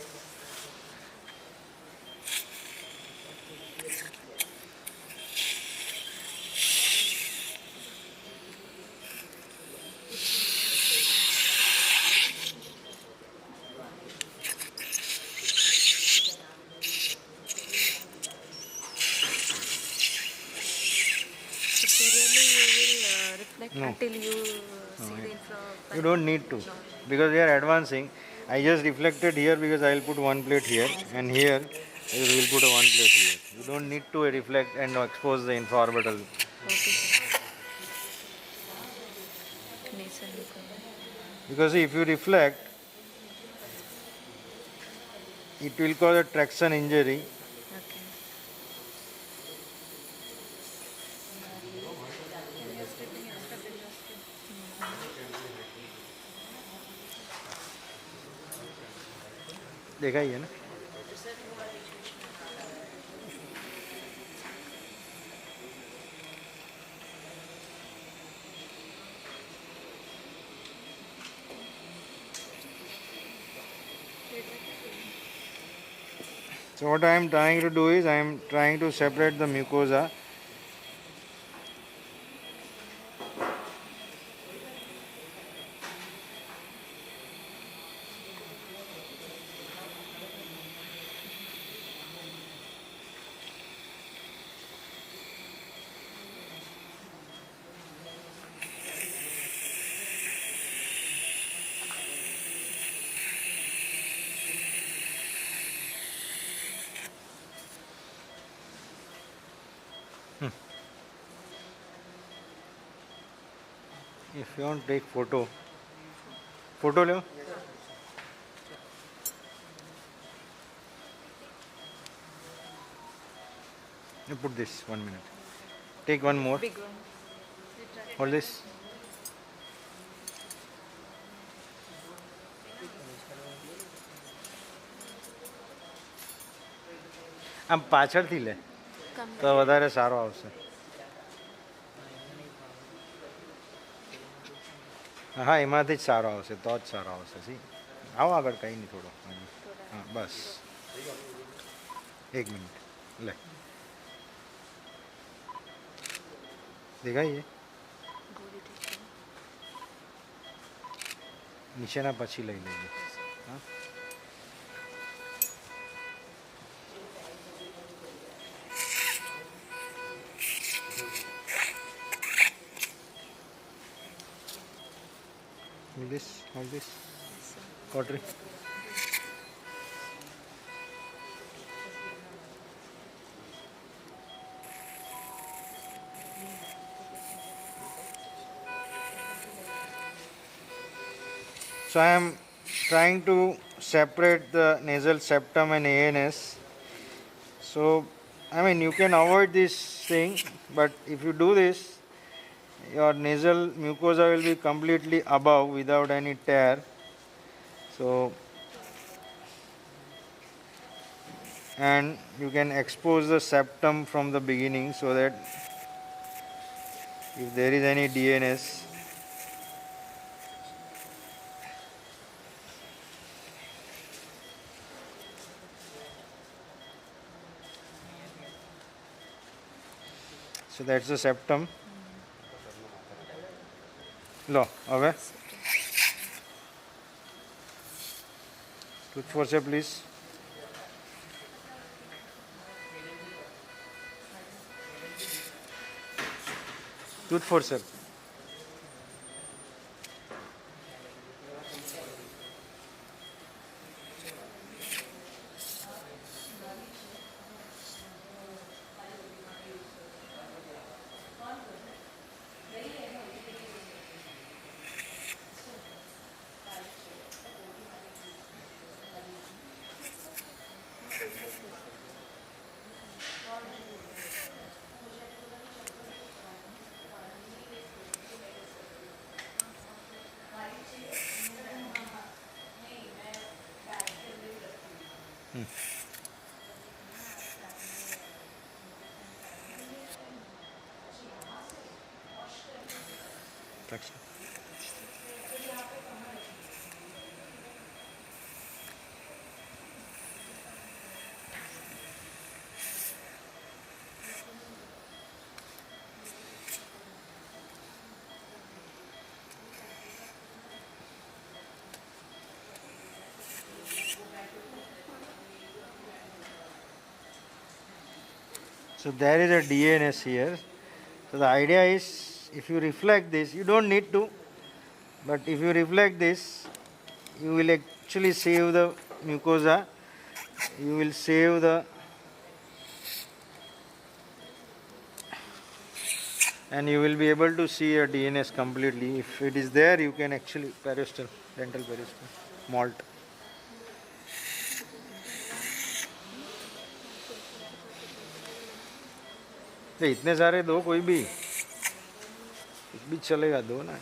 No. Until you see the infra. You don't need to, because we are advancing. I just reflected here because I will put one plate here, and here I will put a one plate here. You don't need to reflect and expose the infraorbital. Because if you reflect, it will cause a traction injury. देखा ही है ना So what I am trying to do is I am trying to separate the mucosa. If you want to take photo ले You put this 1 minute. Take one more. Big one. Hold this. આમ પાછળથી લે તો વધારે સારો આવશે હા એમાંથી જ સારો આવશે તો જ સારો આવશે સી આવો આગળ કંઈ નહીં થોડો હા બસ 1 મિનિટ લે દેખાય નીચેના પછી લઈ લેજો હા hold this, cautery. So I am trying to separate the nasal septum and ANS. So I mean you can avoid this thing, but if you do this, your nasal mucosa will be completely above without any tear. So and you can expose the septum from the beginning so that if there is any DNS, so that's the septum. Lo, okay. Tooth forceps, please. Tooth forceps. Flexion. So there is a DNS here. So the idea is if you reflect this, you don't need to, but if you reflect this, you will actually save the mucosa, you will save the, and you will be able to see a DNS completely. If it is there, you can actually periosteal, dental periosteal, malt. इतने सारे दो, कोई भी एक भी चलेगा, दो ना.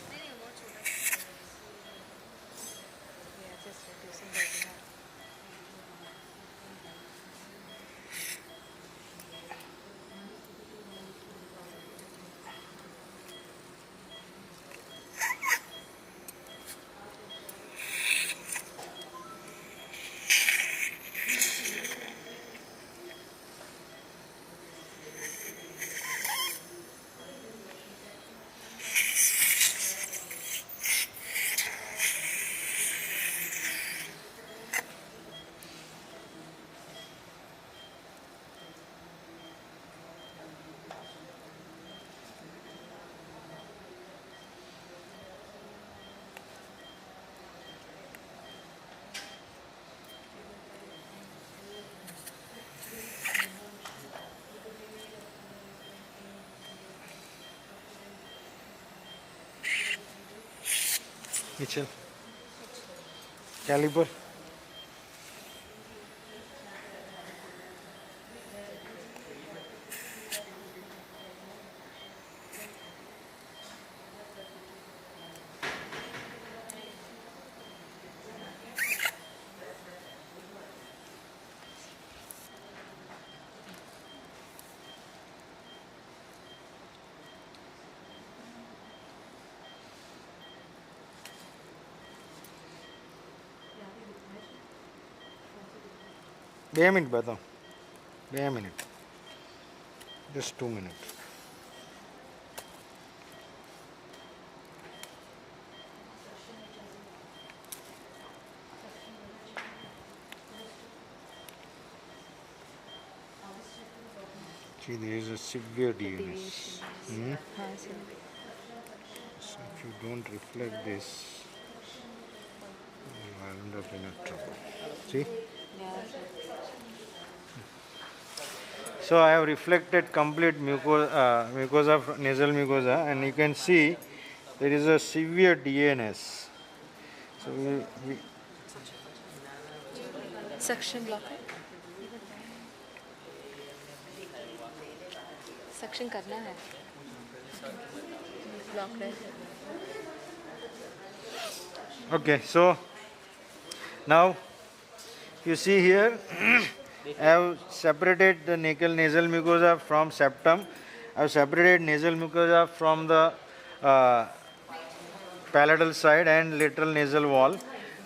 Mitchell. Caliper. Wait a minute, बताओ. Wait a minute. Just 2 minutes. See, there is a severe DNS. So if you don't reflect this, end up in a trouble. See? So I have reflected complete mucosa, nasal mucosa, and you can see there is a severe DNS. So we Suction block है suction करना है block है okay, so now you see here I have separated the nasal mucosa from septum. I have separated nasal mucosa from the palatal side and lateral nasal wall.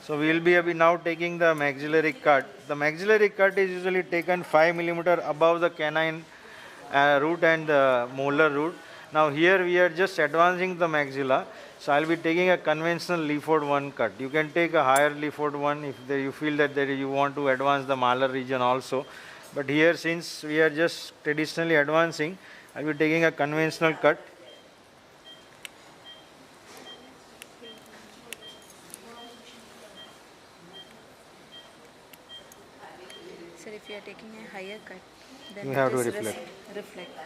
So we will be now taking the maxillary cut. The maxillary cut is usually taken 5 mm above the canine root and the molar root. Now here we are just advancing the maxilla. So I will be taking a conventional Leaford 1 cut. You can take a higher Leaford 1 if you feel that you want to advance the malar region also. But here, since we are just traditionally advancing, I will be taking a conventional cut. Sir, if you are taking a higher cut, then You have it to is reflect. Reflect.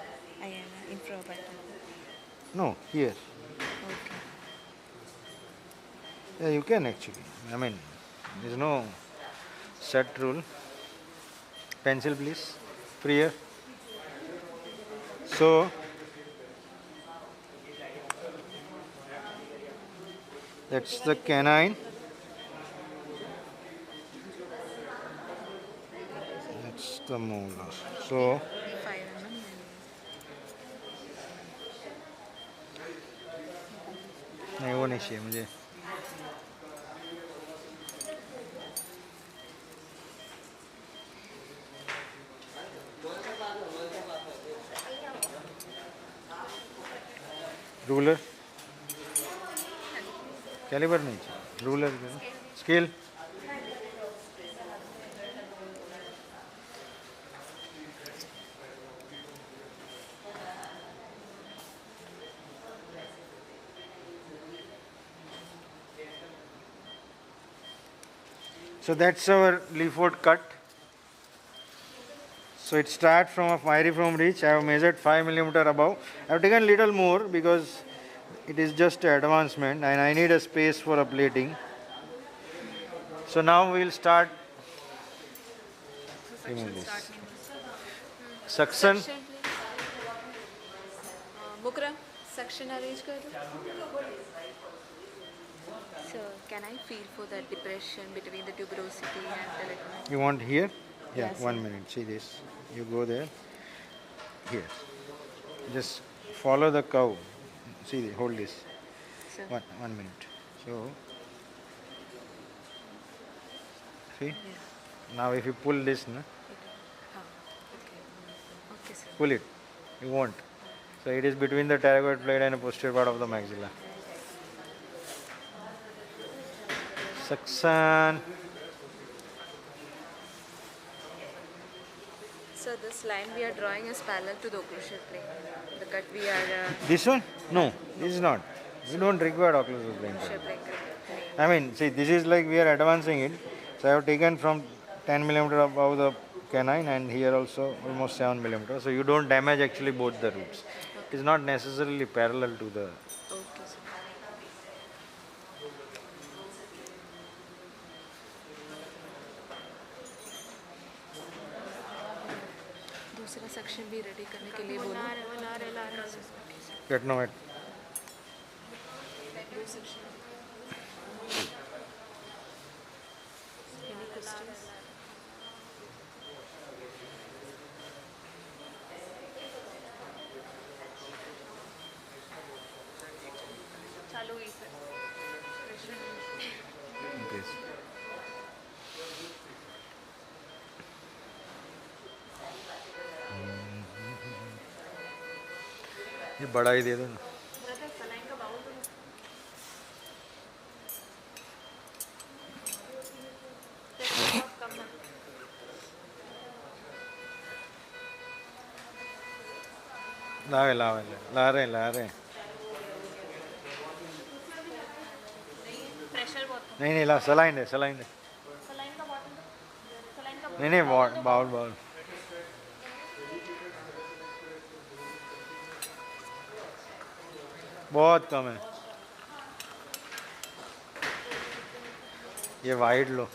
I am infraorbital. No, here. Okay. Yeah, you can actually. I mean, there is no set rule. Pencil, please. Priya. So, that's the canine. That's the molar. So, 5 mm. नहीं वो नहीं चाहिए मुझे. Ruler calibre नहीं चाहिए ruler scale So that's our Leaford cut. So it starts from a pyriform reach. I have measured 5 mm above. I have taken little more because it is just an advancement and I need a space for a plating. So now we will start. Remove this. Suction. Bukra, suction arrange कर दो. So can I feel for that depression between the tuberosity and the ligament? You want here? Yeah, Yes, 1 minute. See this. You go there. Here. Just follow the curve. See, hold this. So, 1 minute. So, see? yeah. Now if you pull this, na, Okay. Okay, sir. pull it. You won't. So it is between the pterygoid plate and the posterior part of the maxilla. Suction. So this line we are drawing is parallel to the occlusal plane. The cut we are This one? No, this is not. We don't require occlusal plane. occlusal plane. I mean, see, this is like we are advancing it. So I have taken from 10 mm above the canine and here also almost 7 mm. So you don't damage actually both the roots. It is not necessarily parallel to the. Okay, sir. दूसरा section भी ready करने के लिए बोला Get no it. Any questions? चालू हुई sir Please. ये बड़ा ही दे दो ना. ला रहे प्रेशर बहुत नहीं ला सलाइन दे नहीं बाउल बाउल बहुत कम है. ये वाइड लो,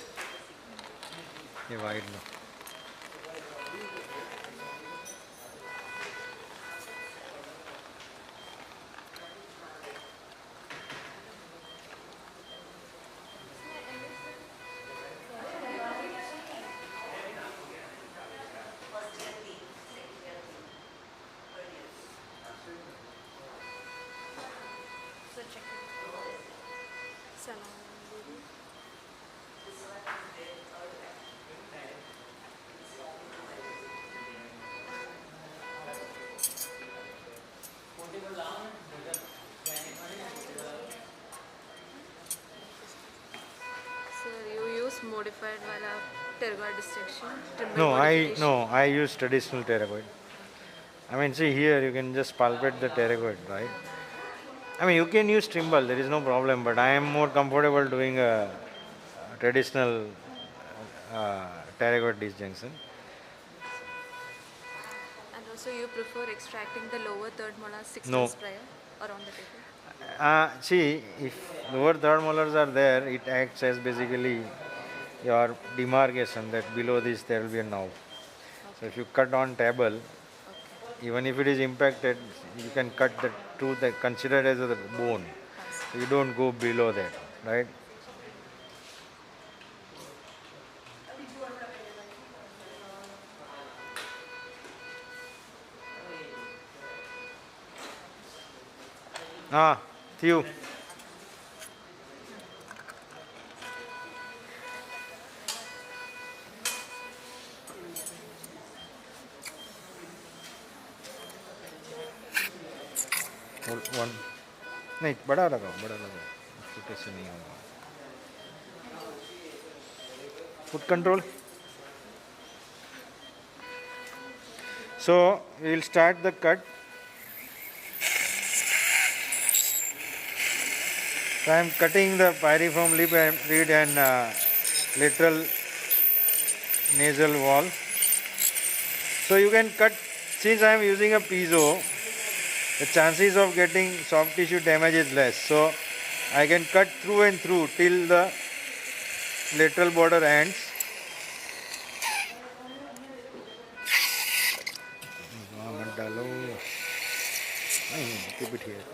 ये wide low. So check it. Salam. So you use modified wala pterygoid dissection? No, I use traditional pterygoid. I mean, see here you can just palpate the pterygoid, right? I mean, you can use Trimble, there is no problem, but I am more comfortable doing a traditional pterygoid disjunction. And also you prefer extracting the lower third molar 6 No. months prior or on the table? See, if lower third molars are there, it acts as basically your demarcation that below this there will be a knob. So if you cut on table, even if it is impacted, you can cut the tooth that considered as a bone. So you don't go below that, right? Few. One. नहीं बड़ा लगाओ छोटे से नहीं होगा. Foot control. So we will start the cut. So I am cutting the pyriform lip and reed and lateral nasal wall. So you can cut, since I am using a piezo, the chances of getting soft tissue damage is less. So I can cut through and through till the lateral border ends. Keep it here.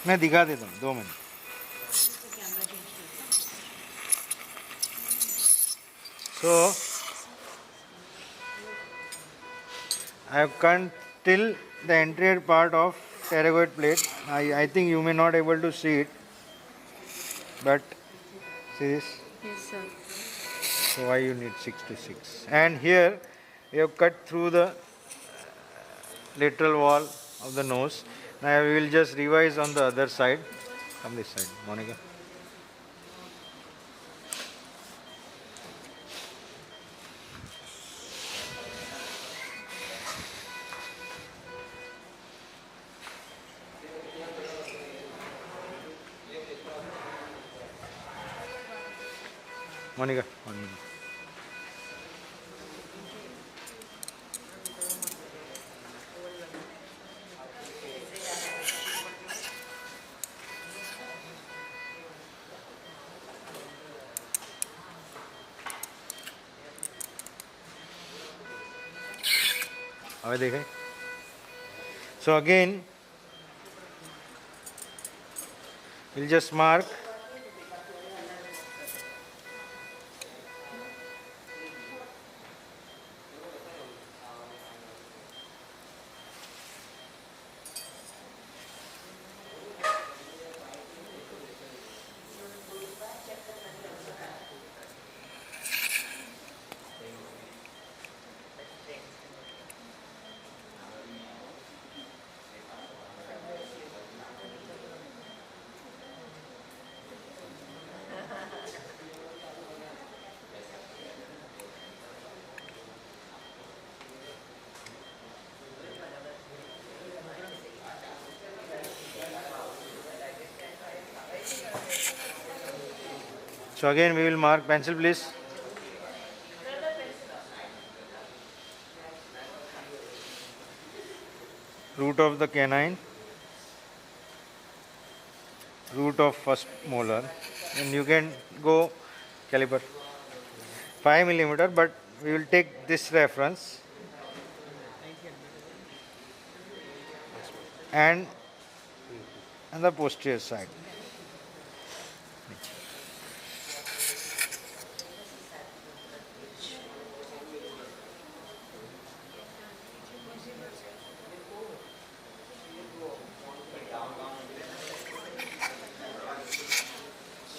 मैं दिखा देता हूँ 2 minute. So I have cut till the anterior part of pterygoid plate. I think you may not able to see it, but see this. Yes, sir. So why you need 6 to 6? And here we have cut through the lateral wall of the nose. Now we will just revise on the other side. Come this side, Monica. Monica, 1 minute. હવે દેખાય? So again, we'll just mark. So again we will mark, pencil please. Root of the canine, root of first molar, and you can go caliper 5 millimeter, but we will take this reference and on the posterior side.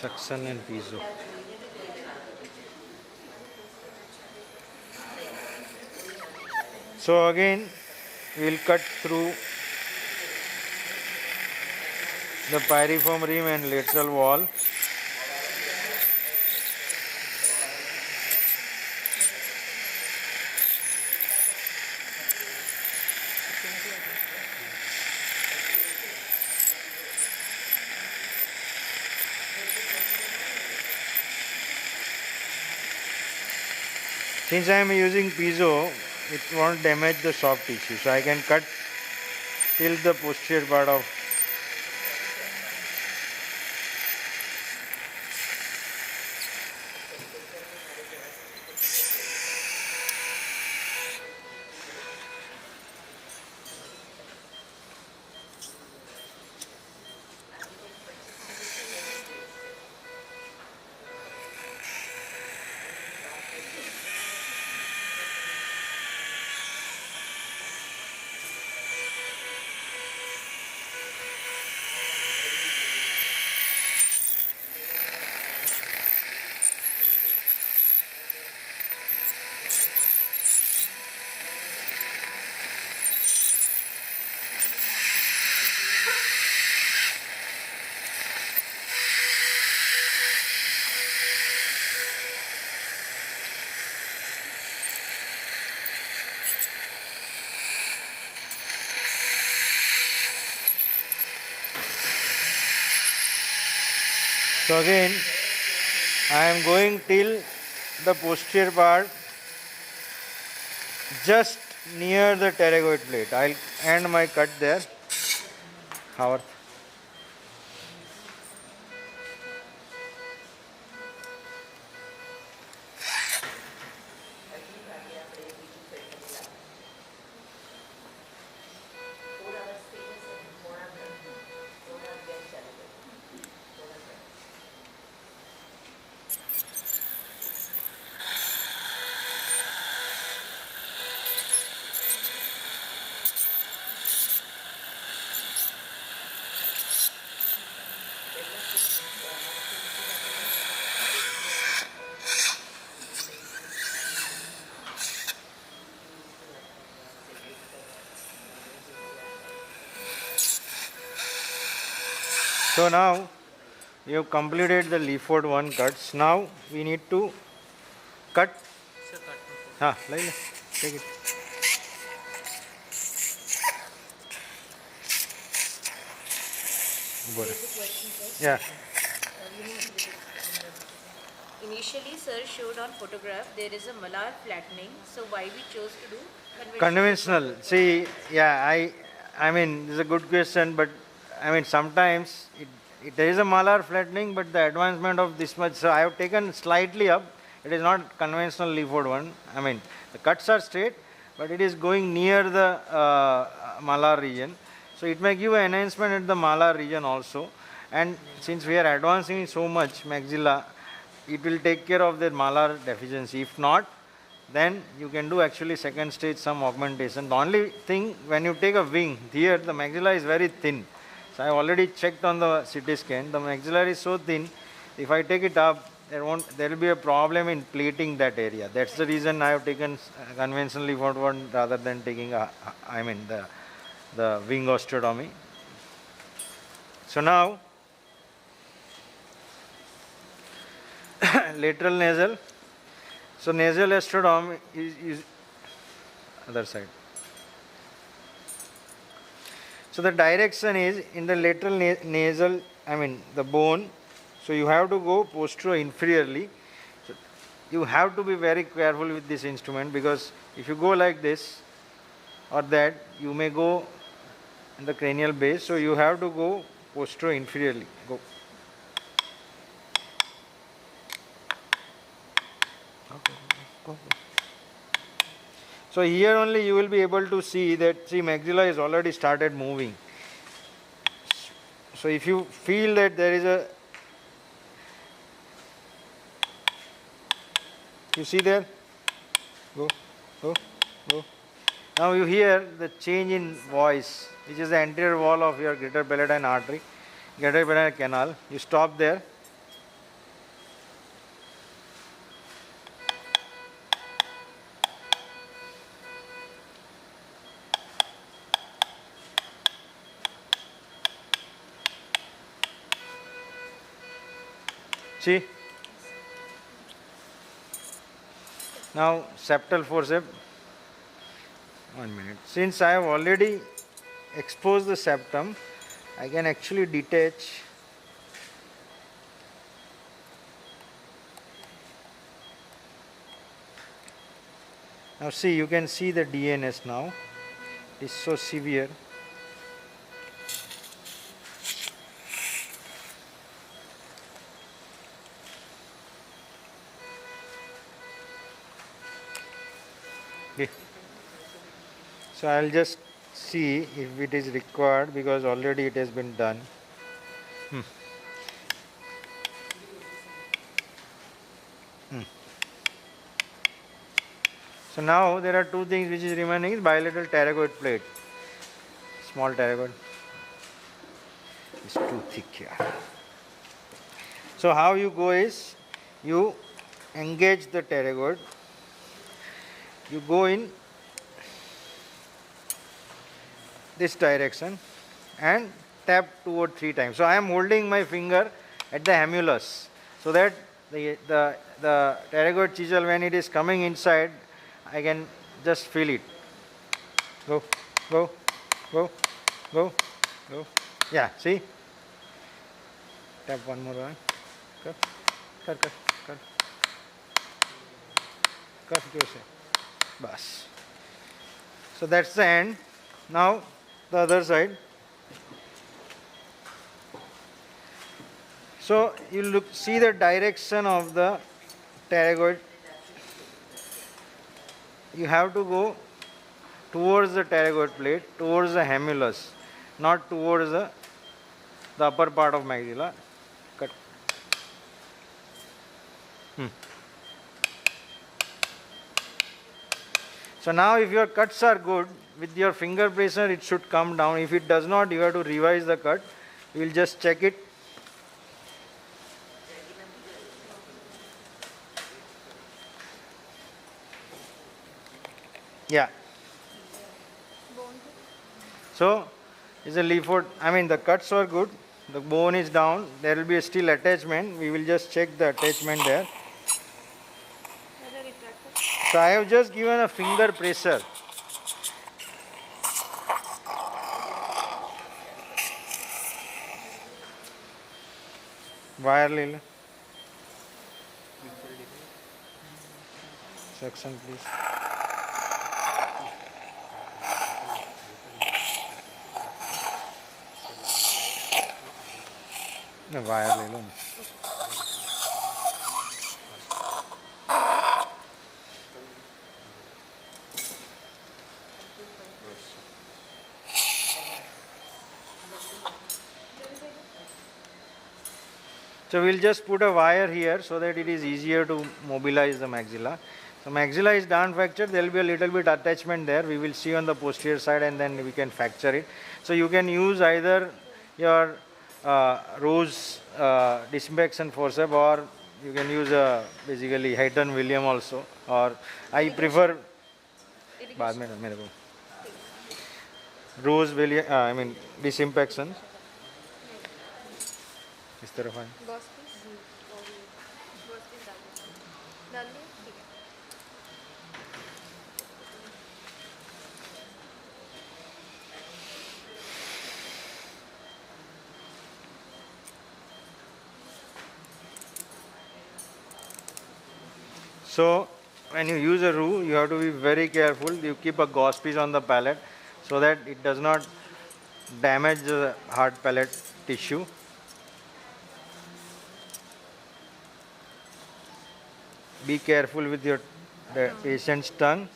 Suction and piezo. So again we will cut through the pyriform rim and lateral wall. Since I am using piezo, it won't damage the soft tissue, so I can cut till the posterior part of. So again I am going till the posterior part, just near the pterygoid plate. I will end my cut there. Howard. So now we have completed the leaford 1 cuts. Now we need to cut. Sir, cut. Ha, like take it. Yeah. Initially, sir showed on photograph there is a malar flattening. So why we chose to do Conventional. See, yeah, I mean, this is a good question, but I mean, sometimes there is a malar flattening, but the advancement of this much, so I have taken slightly up. It is not conventional leaford one. I mean, the cuts are straight, but it is going near the malar region. So it may give an enhancement at the malar region also, and since we are advancing so much maxilla, it will take care of the malar deficiency. If not, then you can do actually second stage some augmentation. The only thing, when you take a wing, here the maxilla is very thin. So I have already checked on the CT scan, the maxillary is so thin, if I take it up, there will be a problem in plating that area. That's the reason I have taken conventionally for one rather than taking the wing osteotomy. So now lateral nasal. So nasal osteotomy is other side. So the direction is in the lateral nasal, the bone. So you have to go posterior inferiorly. So you have to be very careful with this instrument, because if you go like this or that, you may go in the cranial base. So you have to go posterior inferiorly. Go. Go. So here only you will be able to see that, see, maxilla is already started moving. So if you feel that there is a, you see there, go, go, go. Now you hear the change in voice, which is the anterior wall of your greater palatine artery, greater palatine canal. You stop there. See? Now septal forceps. 1 minute. Since I have already exposed the septum, I can actually detach . Now see, you can see the DNS now. It is so severe. Okay. So I will just see if it is required, because already it has been done. So now there are two things which is remaining: bilateral pterygoid plate, small pterygoid. It's too thick here. So how you go is, you engage the pterygoid, you go in this direction and tap 2 or 3 times. So I am holding my finger at the hamulus, so that the pterygoid chisel, when it is coming inside, I can just feel it. Go, go, go, go, go. Yeah, see? Tap one more one. Cut, cut, cut, cut. Cut yourself. Bas. So that's the end. Now the other side. So you look, see the direction of the pterygoid. You have to go towards the pterygoid plate, towards the hamulus, not towards the upper part of maxilla. Cut. So now if your cuts are good, with your finger pressure it should come down. If it does not, you have to revise the cut. You will just check it. Yeah. So it's a leaford. I mean, the cuts are good. The bone is down. There will be a still attachment. We will just check the attachment there. So I have just given a finger pressure. Wire le. Section please. Wire ले लो. So we'll just put a wire here so that it is easier to mobilize the maxilla. So maxilla is done fractured, there will be a little bit attachment there, we will see on the posterior side and then we can fracture it. So you can use either your Rose disinfection forceps, or you can use basically Hayton William also, or I prefer बाद में मेरे को Rose William I mean disinfection इस तरफ आए boss piece डाल दिए ठीक है So when you use a roux, you have to be very careful. You keep a gauze piece on the palate so that it does not damage the hard palate tissue. Be careful with your the patient's tongue.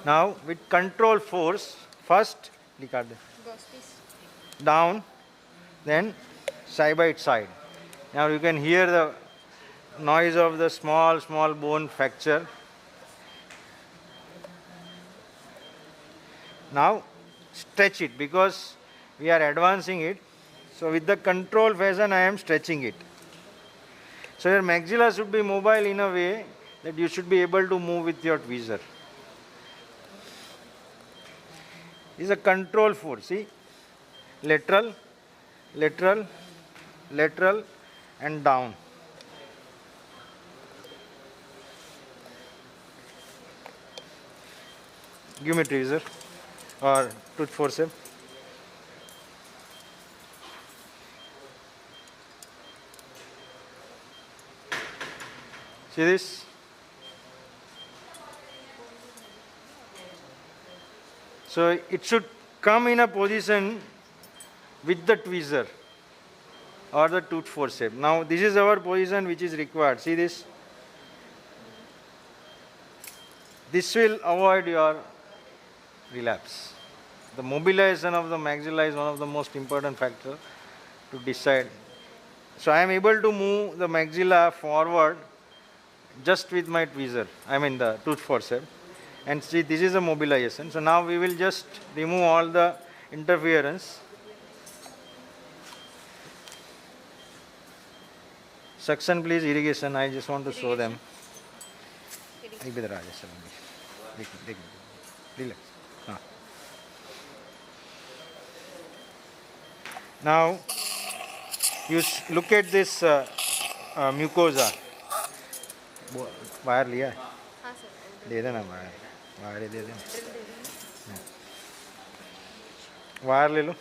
Now with control force, first boss piece down, then side by side. Now you can hear the noise of the small bone fracture. Now stretch it because we are advancing it. So with the control fashion I am stretching it. So your maxilla should be mobile in a way that you should be able to move with your tweezer. This is a control force. See? Lateral, lateral, lateral and down. Give me tweezer or tooth forceps. See this? So it should come in a position with the tweezer or the tooth forceps. Now this is our position which is required. See this? This will avoid your relapse. The mobilization of the maxilla is one of the most important factors to decide. So I am able to move the maxilla forward just with my tweezer, I mean the tooth forceps. And see, this is a mobilization. So now we will just remove all the interference. Suction please, irrigation, I just want to show them. Relax. Now you look at this mucosa. Wire लिया है? हाँ sir दे देना wire दे देना wire ले लो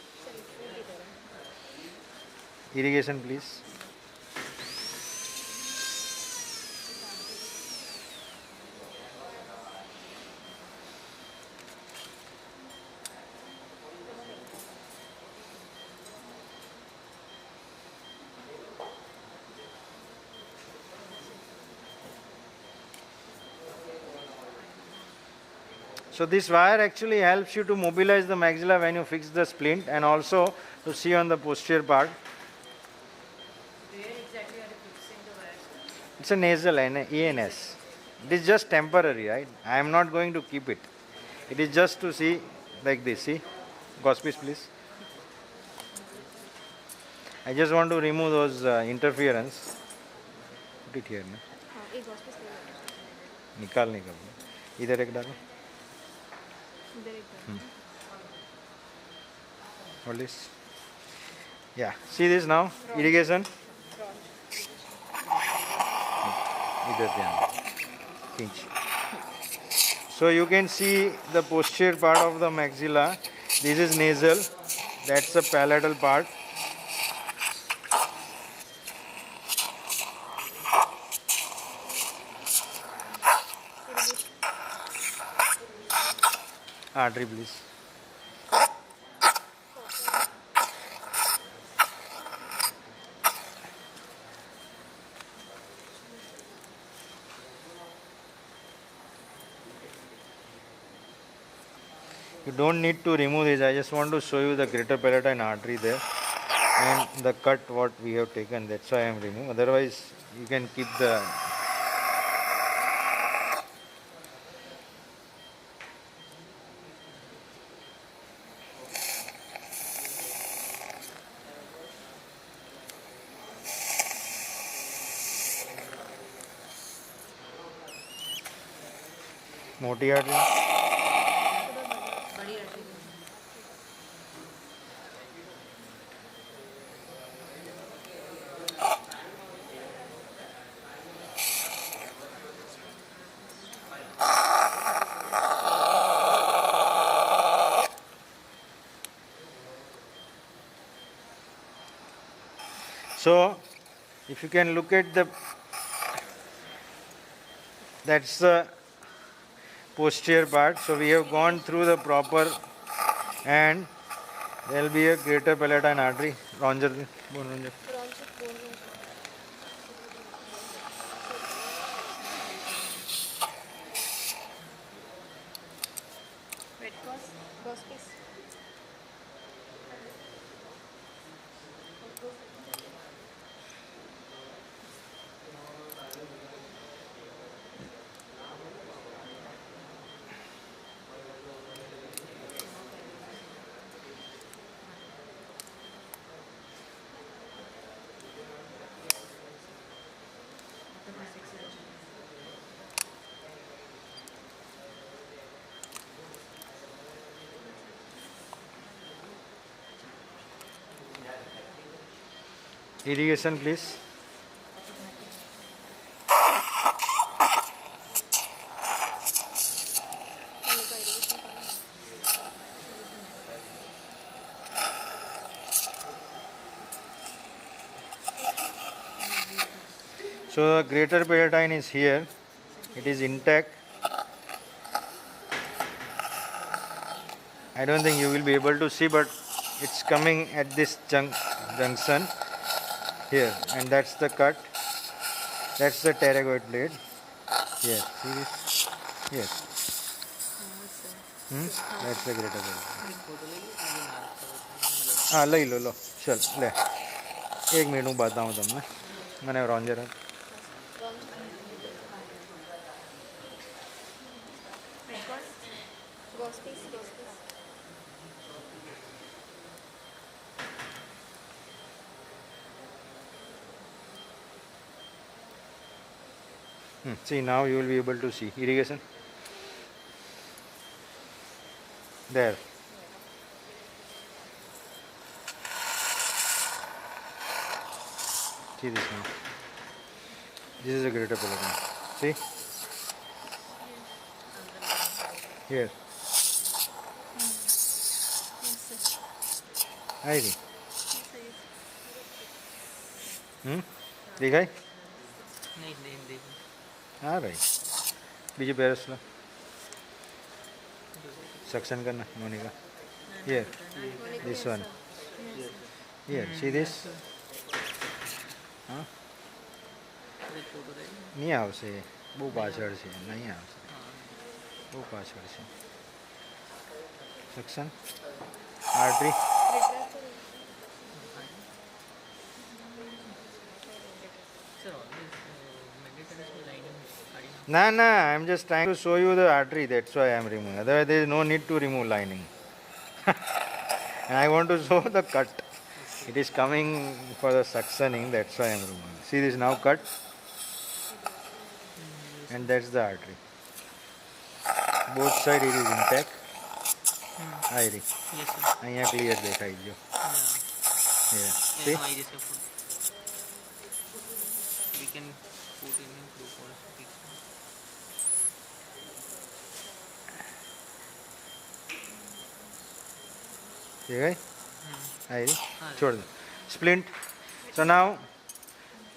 irrigation please. So this wire actually helps you to mobilize the maxilla when you fix the splint and also to see on the posterior part. Where exactly are you fixing the wires? It's a nasal ENS. It is just temporary, right? I am not going to keep it. It is just to see like this. See, gauze piece please. I just want to remove those interference. Put it here. Na? हाँ एक boss piece निकाल इधर एक डालो. इधर एक Hold this. Yeah, see this now, irrigation. Either pinch. So you can see the posterior part of the maxilla. This is nasal, that's the palatal part. Artery please. You don't need to remove this. I just want to show you the greater palatine artery there and the cut what we have taken. That's why I am removing. Otherwise, you can keep the. मोटी artery बड़ी artery So, if you can look at the, that's the posterior part. So, we have gone through the proper, and there will be a greater palatine artery. Ronger, bone ronger. Red cross, cross piece. Irrigation, please. So, the greater palatine is here. It is intact. I don't think you will be able to see, but it's coming at this junction here, and that's the cut. That's the pterygoid blade. Yes, see this? Yes. That's the greater palatine. हाँ लई लो चल ले एक minute हूँ बताऊँ तुमने मैंने रॉन्जर है Cross piece, cross piece. See, now you will be able to see irrigation there. See this now. This is a greater palatine. See here. आई रही दिखाई नहीं देख हाँ भाई बीजे पैरस लो सक्शन करना Monika here this one here see this हाँ नहीं આવશે બહુ પાછળ છે નહીં આવશે બહુ પાછળ છે section artery nah, I'm just trying to show you the artery, that's why I am removing. Otherwise there is no need to remove lining. And I want to show the cut. It is coming for the suctioning, that's why I am removing. See this now cut? And that's the artery. Both sides it is intact. Irie. Yes, sir. અહીંયા clear દેખાઈ ગયો. Yeah. See? We can put in group or fix. देखाई? Irie. छोड़ दो. Splint. So now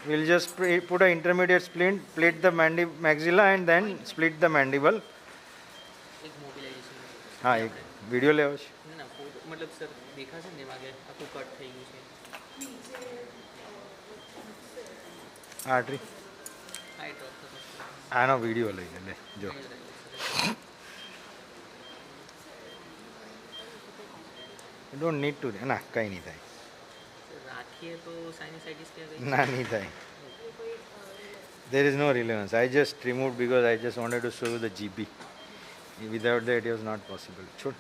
we'll just put an intermediate splint, plate the maxilla and then split the mandible. એક mobilisation હા એક video લેવો છે ના ફોટો મતલબ સર દેખાશે ને એમાં કે આખું કટ થઈ ગયું છે આર્ટરી હાઈ ડ્રોપ થતો આનો વિડિયો લઈ લે જો You don't need to. ના કંઈ નહીં થાય. રાખીએ તો સાઇનસાઇટિસ કે ના નહીં થાય. There is no relevance. I just removed because I just wanted to show you the GB. Without that, it was not possible. Should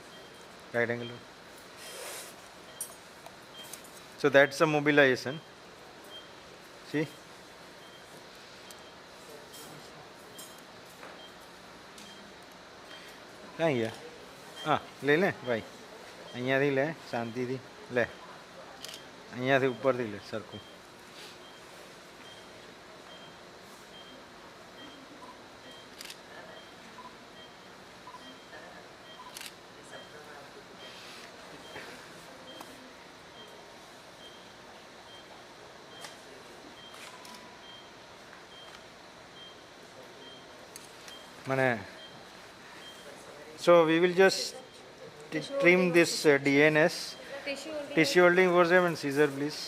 right angle. So that's a mobilization. See? ક્યાં ગયા? હા લઈ લે ભાઈ, અહીંયાથી લે શાંતિથી લે, અહીંયાથી ઉપરથી લે સરખું. મને so we will just trim this DNS. Tissue holding for them and scissor please.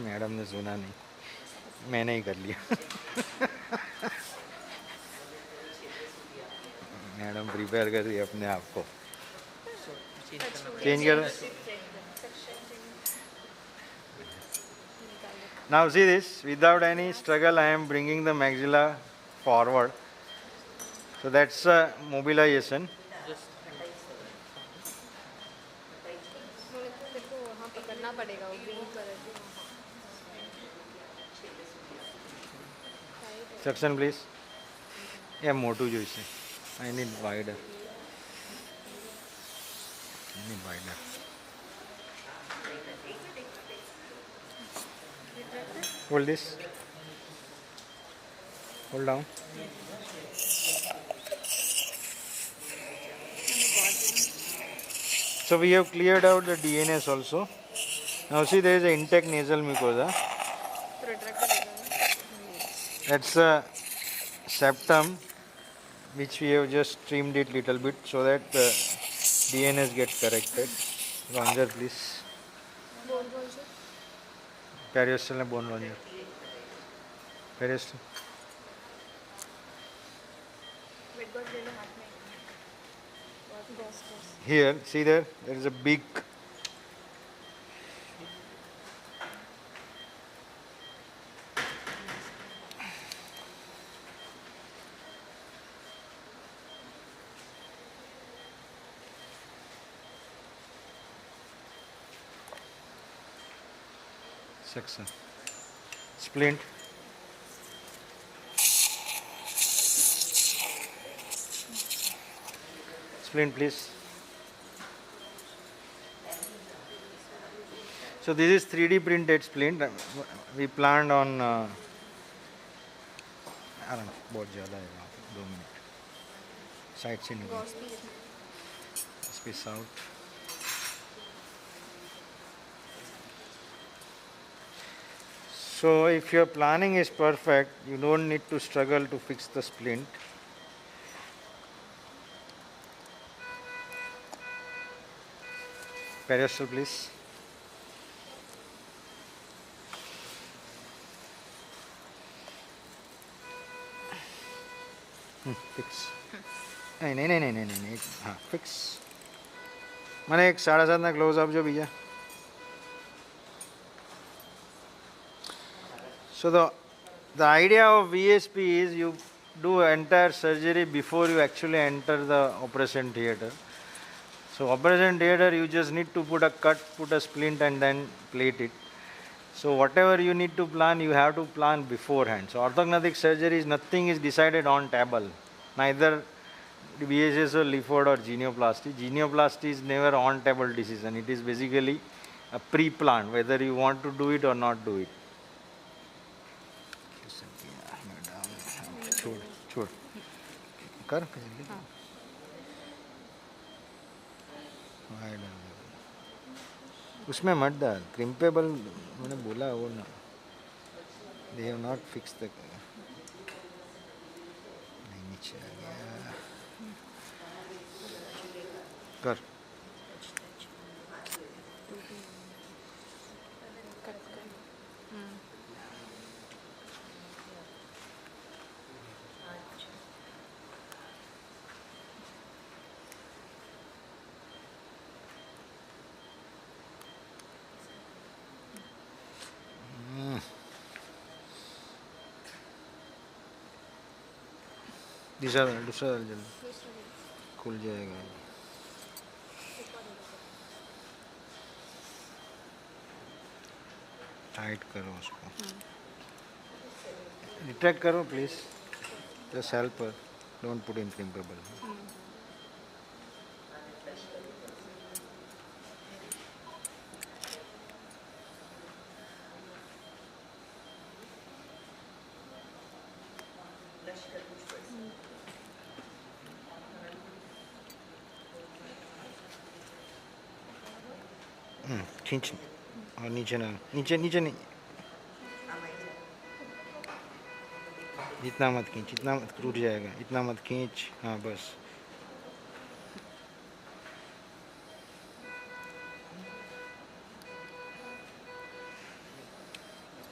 Madam ने सुना नहीं, मैंने ही कर लिया. मैडम प्रिपेयर कर रही है अपने आप को. चेंज कर. Now see this, without any struggle I am bringing the maxilla forward. So that's a mobilization. वहाँ पकड़ना पड़ेगा वो ग्रीन कलर की. Section please. Yeah, motu joise. I need wider. I need wider. Hold this. Hold down. So we have cleared out the DNS also. Now see, there is an intact nasal mucosa. That's a septum which we have just trimmed it little bit so that the DNS gets corrected. Longer please. Bone roger. Periostal and bone longer. Periostal. Wet gauze ले लो हाथ में. बहुत gauze. Here, see there is a big section. Splint. Splint please. So this is 3D printed splint. We planned on I don't know, बहुत ज़्यादा है वहाँ पे 2 minute. Side से निकाल. Space out. So if your planning is perfect, you don't need to struggle to fix the splint. Periostal please. Fix. नहीं हाँ fix. मैंने एक 7.5 ना क्लोज अप जो भैया. So the idea of VSP is you do entire surgery before you actually enter the operation theater. So operation theater you just need to put a cut, put a splint and then plate it. So whatever you need to plan, you have to plan beforehand. So orthognathic surgery is nothing is decided on table. Neither BHS or Leaford or genioplasty. Genioplasty is never on table decision. It is basically a pre-planned whether you want to do it or not do it. छोड़ कर उसमें मत डाल. क्रिम्पेबल मैंने बोला वो ना. They have not fixed the. नहीं नीचे आ गया. कर. दूसरा जल्दी खुल जाएगा. टाइट करो उसको. रिट्रैक्ट करो please. Just help her. Don't put in thinkable. खींच और नीचे ना नीचे नीचे नहीं. इतना मत खींच. इतना मत टूट जाएगा. इतना मत खींच. हाँ बस.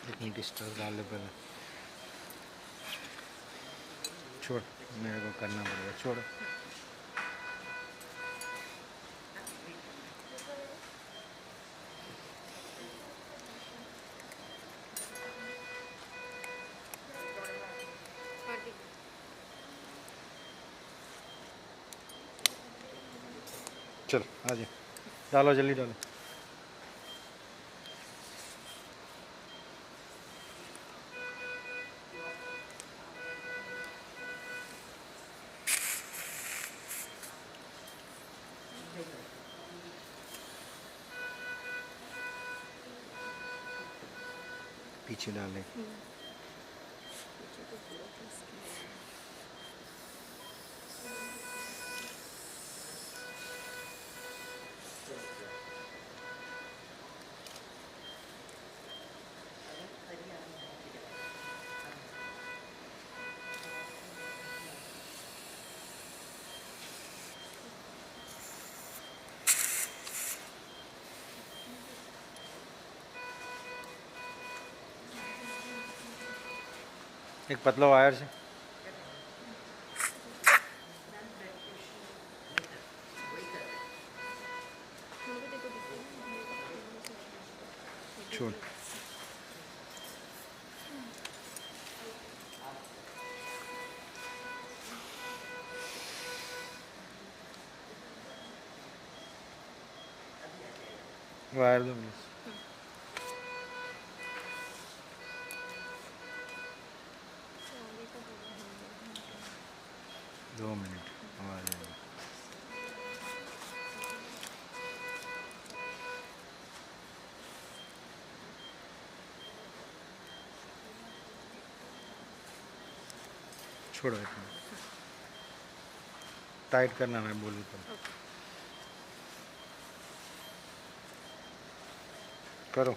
इतनी डिस्टर्ब डालने पर छोड़. मेरे को करना पड़ेगा. छोड़. चलो आ जाओ. डालो जल्दी डालो. पीछे डाले. एक पतला वायर से. छोड़. वायर दो प्लीज. 2 मिनट आ जाएगा. छोड़ो. इतना टाइट करना मैं बोलूँ तो. करो.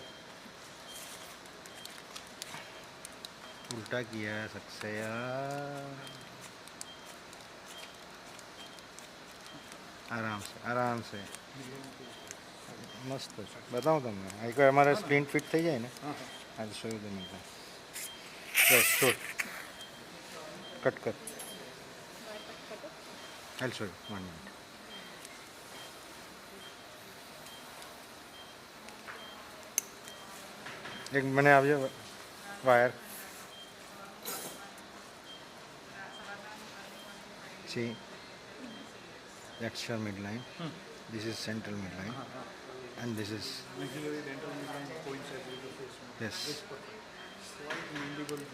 उल्टा किया है सबसे यार. आराम से मस्त. बताऊँ તમને एक વાર અમારે સ્પ્લિન્ટ ફિટ થઈ જાય ને આજે શરૂ થઈ જાય. બસ છોડ. કટ કર. I'll show you. 1 minute. एक मैंने आप जो wire. See, that's your midline. This is central midline, and this is. Maxillary dental midline coincides with the face. Yes. Slight mandible is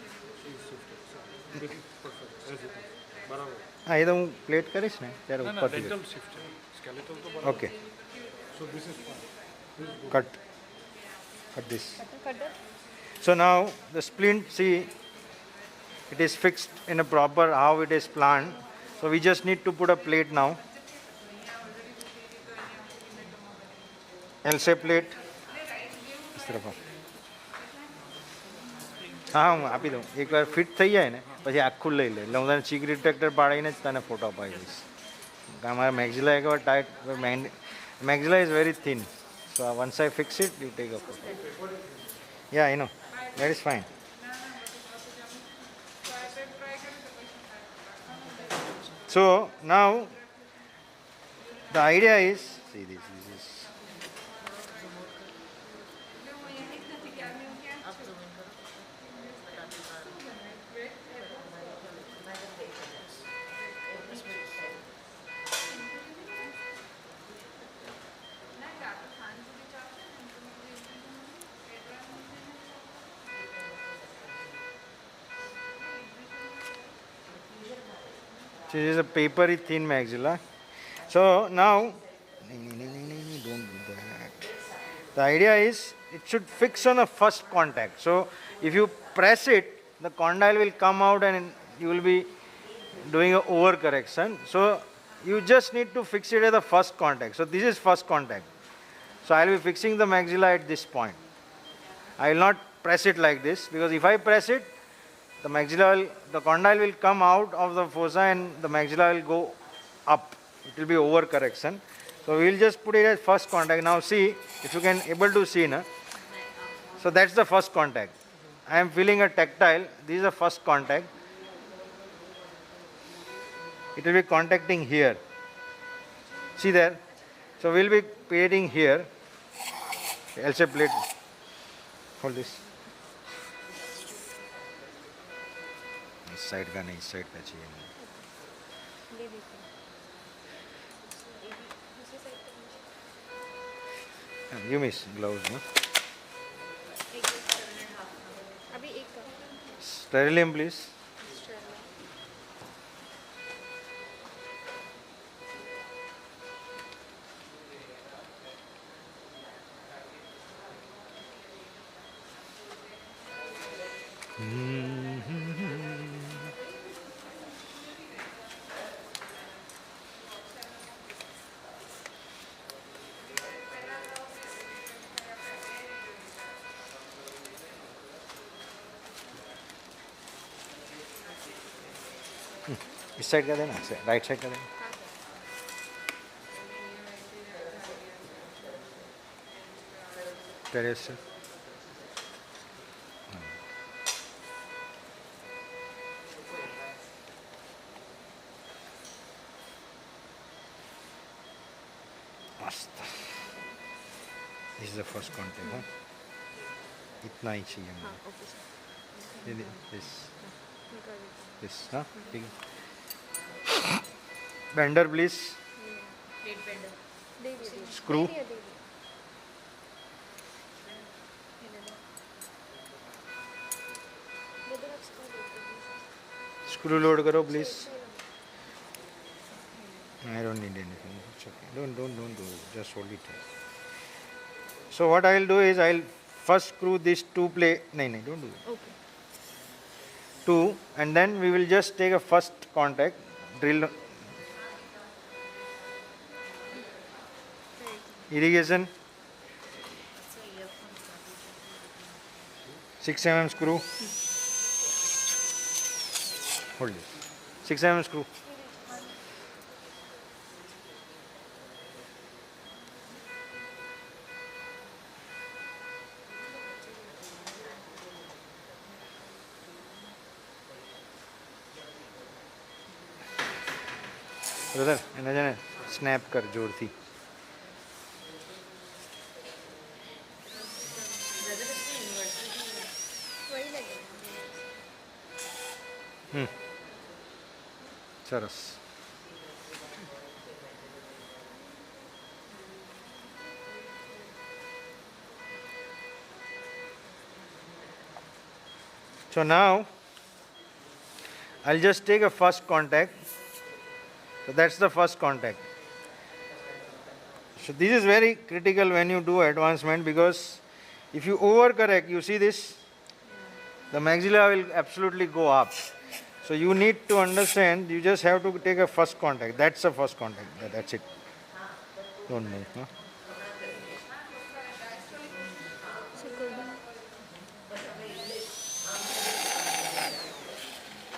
shifted. So this is perfect as it is. બરાબર. હા એ તો હું plate કરીશ ને ત્યારે ના ઉપર. dental shift છે. Skeletal તો બરાબર. Okay. So this is fine. This is good. Cut this. So now the splint, see, it is fixed in a proper how it is planned. So we just need to put a plate now. L-shape plate. इस तरफ आओ. હા હું આપી દઉં એકવાર fit થઈ જાય ને પછી આખું લઈ લે એટલે હું તને ચીક ડિટેક્ટર પાડીને જ તને ફોટો અપાવી દઈશ અમારા મેક્ઝિલા એકવાર tight maxilla is very thin so once I fix it you take a photo યા I know that is fine so now the idea is see this is This is a papery thin maxilla. So now, don't do that. The idea is it should fix on the first contact. So if you press it, the condyle will come out and you will be doing a overcorrection. So you just need to fix it at the first contact. So this is first contact. So I will be fixing the maxilla at this point. I will not press it like this because if I press it, the maxilla will, the condyle will come out of the fossa and the maxilla will go up. It will be overcorrection. So we will just put it as first contact. Now see, if you can able to see, na? So that's the first contact. I am feeling a tactile. This is the first contact. It will be contacting here. See there? So we will be creating here. L shape plate. Hold this. इस side का नहीं, इस side का चाहिए मुझे. You miss gloves, no? अभी एक का Sterilium, please. इस साइड का देना, राइट साइड का देना. टेरेस से मस्त. This is the first contact. हाँ इतना ही चाहिए मुझे. दिस हाँ ठीक है. Bender please. Screw. Screw load करो please. I don't need anything. It's okay. Don't do it. Just hold it. So what I will do is I will first screw these two plate. No, don't do it. Okay. Two, and then we will just take a first contact, drill. Irrigation. 6 mm screw. Hold it. 6 mm screw. Brother એને છે ને snap કર જોરથી. સરસ. So now I'll just take a first contact. So that's the first contact. So this is very critical when you do advancement because if you overcorrect, you see this, the maxilla will absolutely go up. So you need to understand, you just have to take a first contact. That's the first contact. That's it. Don't move. Huh?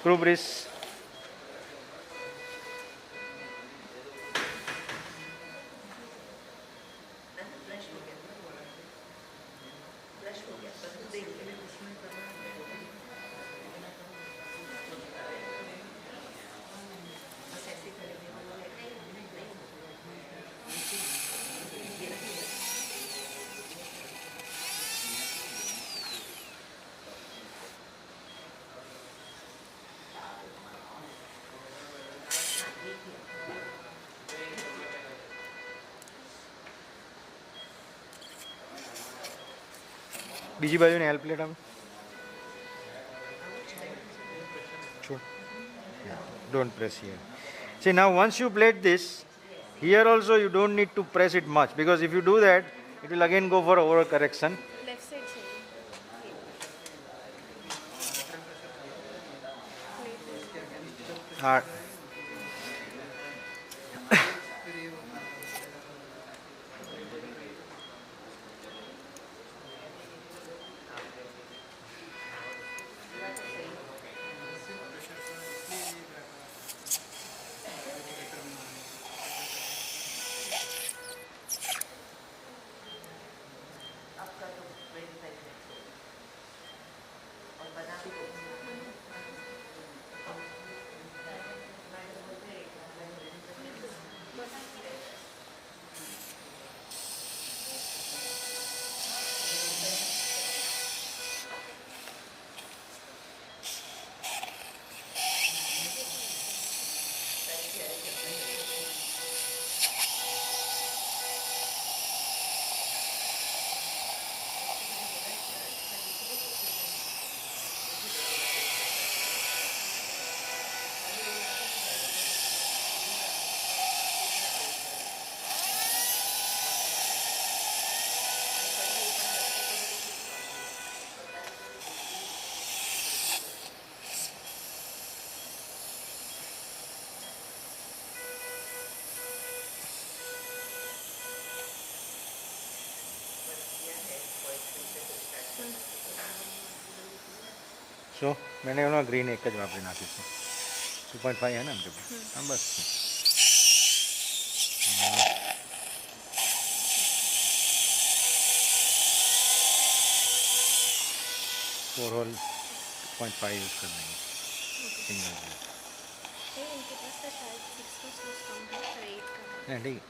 Screw breeze. બીજી બાજુની help plate આમ don't press here. See, now once you plate this, here also you don't need to press it much, because if you do that, it will again go for over correction. Left side से So, मैंने उन्होंने green एक જ વાપરી નાખીશું 2.5 है ना हमके पास हाँ बस 4 होल 2.5 यूज़ कर देंगे सिंगल इनके पास तो शायद 6 का सोर्स कम है और 8 का है। ठीक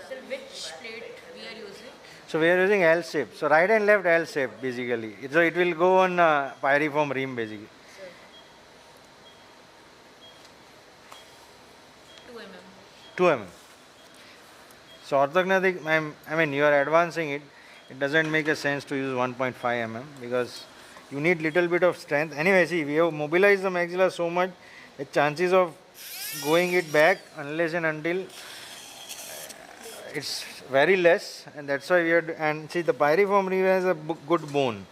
Sir, which plate we are using? So we are using L shape. So right and left L shape basically. So it will go on pyriform rim basically. 2 mm. 2 mm. So orthognathic, I mean you are advancing it. It doesn't make a sense to use 1.5 mm because you need little bit of strength. Anyway, see, we have mobilized the maxilla so much, the chances of going it back unless and until it's very less, and that's why we are. And see, the pyriform rim has a good bone.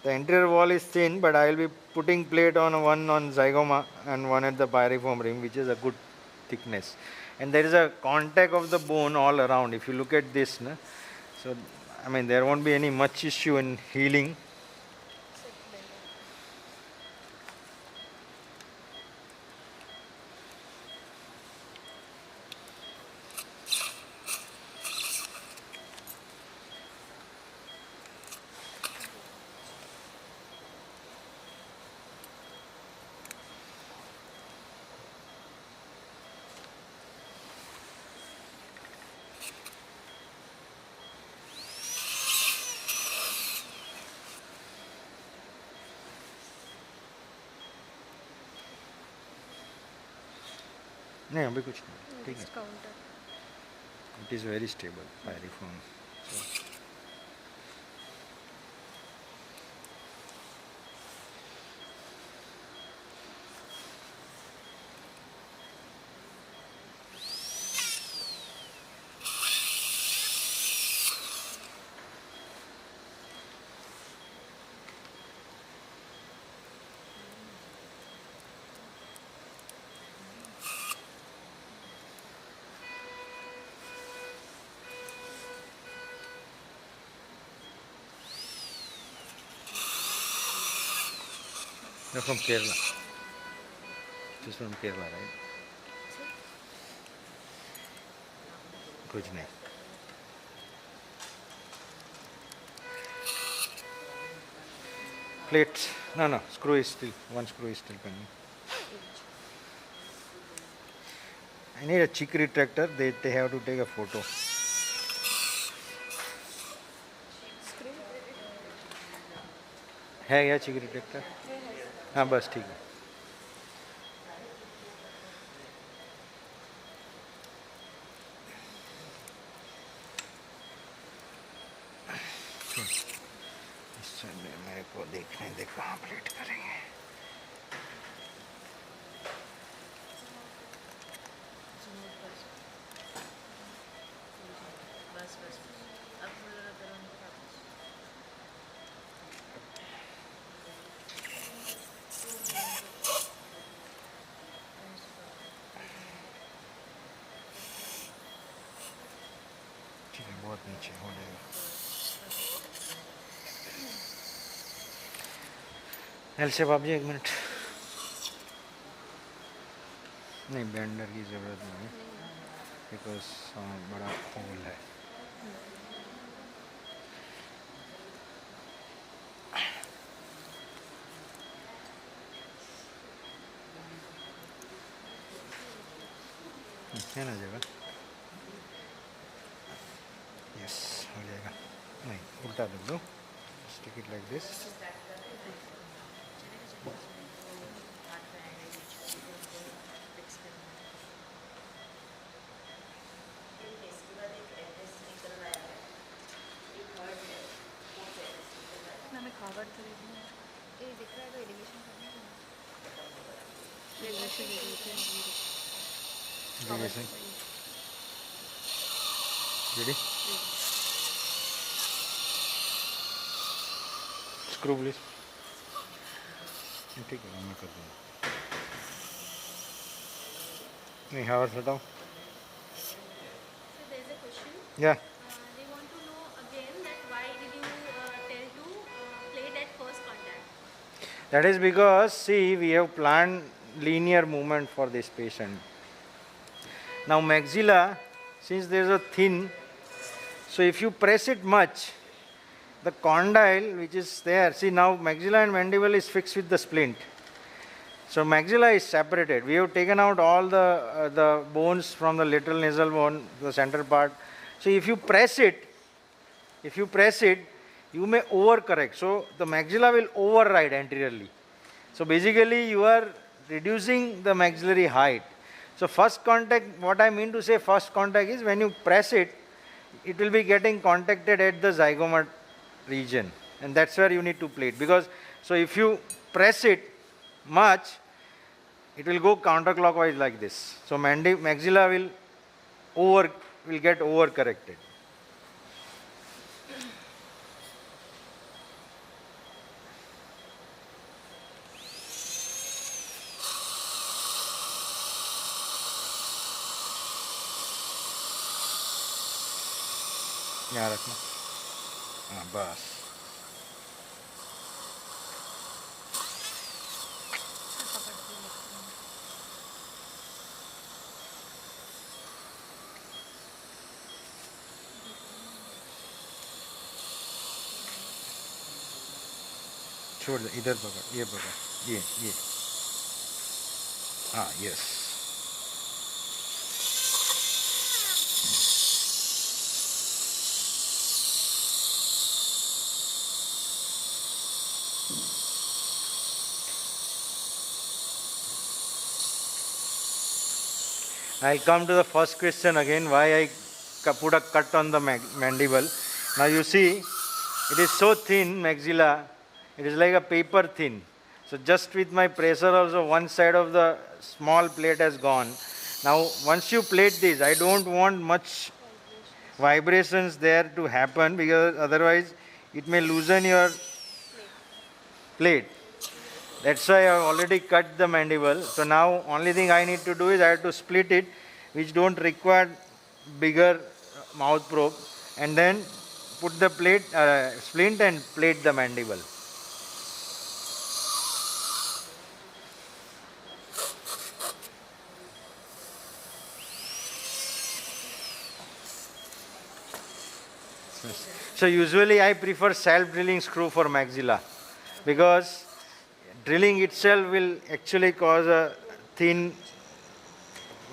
The interior wall is thin, but I will be putting plate on one on zygoma and one at the pyriform rim, which is a good thickness. And there is a contact of the bone all around. If you look at this, na, so I mean there won't be any much issue in healing. नहीं अभी कुछ नहीं ठीक है counter it is very stable pyriform so You're from Kerala. She's from Kerala, right? कुछ नहीं. Plates. No, screw is still, one screw is still pending. I need a cheek retractor. They have to take a photo. है या cheek retractor? हाँ बस ठीक है. इस समय मेरे को देखने दे कहाँ प्लेट करेंगे. ठीक है, बहुत नीचे हो जाएगा. एल से बाप जी 1 मिनट. नहीं ब्लेंडर की ज़रूरत नहीं है बिकॉज बड़ा होल है. है ना जगह. यस हो जाएगा. नहीं उल्टा दो. Stick it like this. मैंने खावर खरीदी है. ये दिख रहा है तो एलिवेशन करने का. Ready? Screw please. ठीक है मैं कर दूँगा. नहीं हावर हटाओ. So there's a question. या They want to know again that why did you tell to plate at first contact? that is because see we have planned linear movement for this patient. Now maxilla, since there is a thin, so if you press it much, the condyle which is there, see now maxilla and mandible is fixed with the splint. So maxilla is separated. We have taken out all the bones from the lateral nasal bone, the center part. So if you press it, you may overcorrect. So the maxilla will override anteriorly. So basically you are reducing the maxillary height. So first contact, what I mean to say first contact is when you press it, it will be getting contacted at the zygoma region, and that's where you need to plate. Because so if you press it much, it will go counterclockwise like this. So maxilla will get over corrected. यहाँ रखना. हाँ बस. छोड़ दे. इधर पकड़. ये पकड़. ये. हाँ yes. I'll come to the first question again, why I put a cut on the mandible. Now you see, it is so thin, maxilla, it is like a paper thin. So just with my pressure also, one side of the small plate has gone. Now once you plate this, I don't want much vibrations there to happen, because otherwise it may loosen your plate. That's why I have already cut the mandible. So now only thing I need to do is I have to split it, which don't require bigger mouth probe, and then put the plate, splint and plate the mandible. Yes. So usually I prefer self-drilling screw for maxilla because drilling itself will actually cause a thin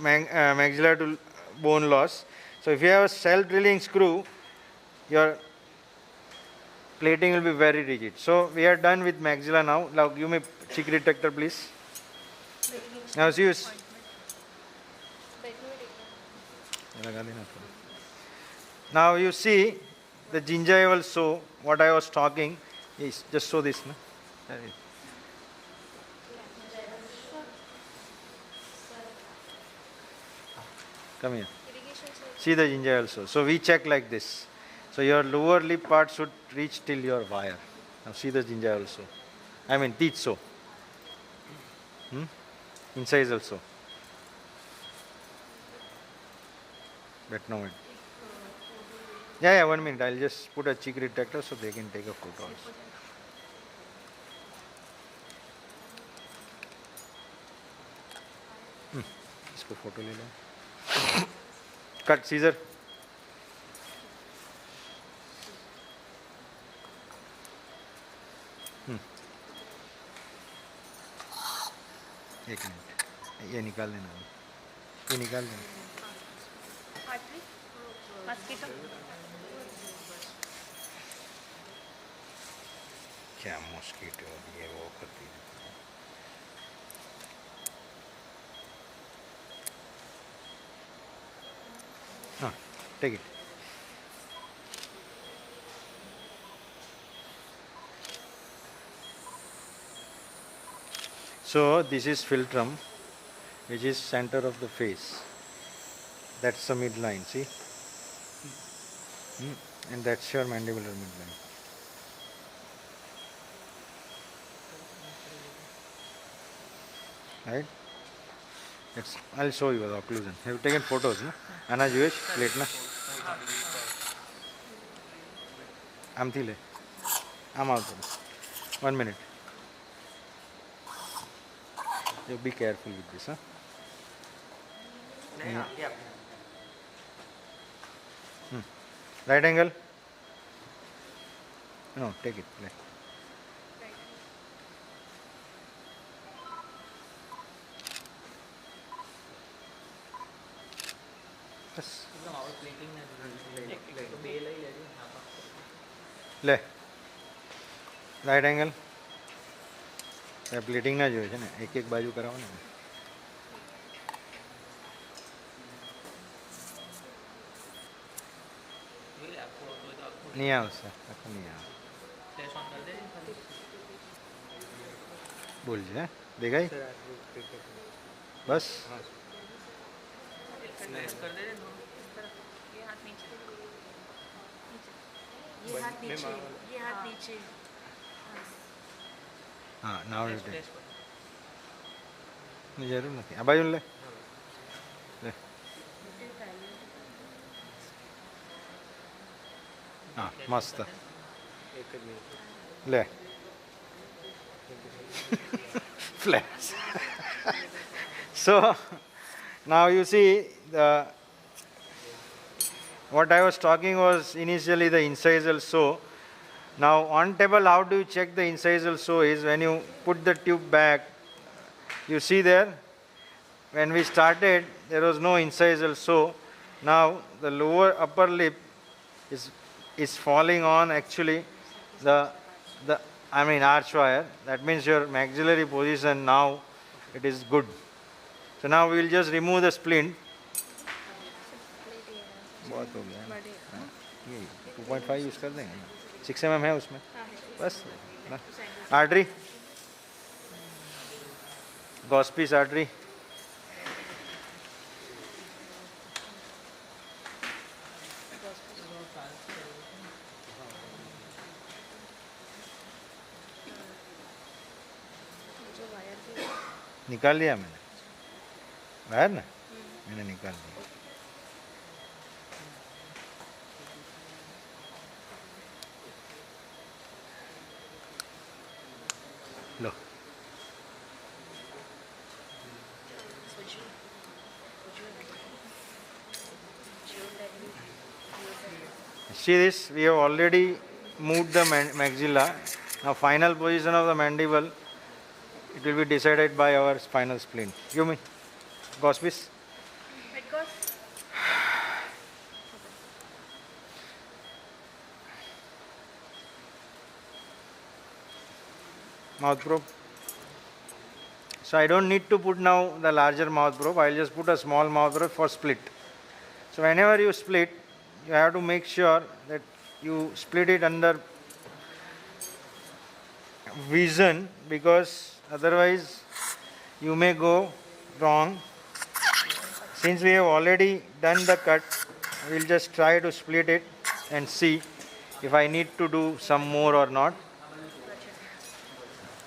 maxilla to bone loss. So if you have a self-drilling screw, your plating will be very rigid. So we are done with maxilla now. Now give me cheek detector please. Now see you. Now you see the gingival saw, what I was talking is just show this. No? Come here. See the gingival saw. So we check like this. So your lower lip part should reach till your wire. Now see the gingival saw. I mean teeth saw. Incisal saw. But no it. Yeah, 1 minute. I'll just put a cheek detector so they can take a photo also. इसको photo ले लो. Cut Caesar. एक minute ये निकाल देना. ये निकाल देना. क्या मॉस्किटो ये वो करती है. हाँ, take it. So this is philtrum, which is center of the face. That's the midline, see? And that's your mandibular midline. Right? I'll show you the occlusion. Have you taken photos, no? Anna Jewish, plate na? I'm Thile. I'm out. 1 minute. You be careful with this, huh? Yeah. Right angle? No, take it. Play. Yes. ले right angle plating ना જોઈએ છે ને એક એક બાજુ કરાવો ને नहीं આવશે આખું नहीं આવે બોલ છે દેખાય બસ ये हाथ नीचे हाँ नाउ जरूर नहीं आ बाजू ले हाँ मस्त ले flash. So now you see the what I was talking was initially the incisal saw. Now on table, how do you check the incisal saw is when you put the tube back, you see there, when we started, there was no incisal saw. Now the lower upper lip is falling on actually the arch wire. That means your maxillary position now it is good. So now we will just remove the splint. बहुत हो गया ये 2.5 use कर देंगे 6 mm है उसमें बस artery गॉस्पिस artery निकाल लिया मैंने बाहर ना मैंने निकाल लिया लो see this, we have already moved the maxilla. Now final position of the mandible, it will be decided by our spinal splint. Give me, Gospis. Because Mouth probe. So I don't need to put now the larger mouth probe, I will just put a small mouth probe for split. So whenever you split, you have to make sure that you split it under vision, because otherwise you may go wrong. Since we have already done the cut, we will just try to split it and see if I need to do some more or not.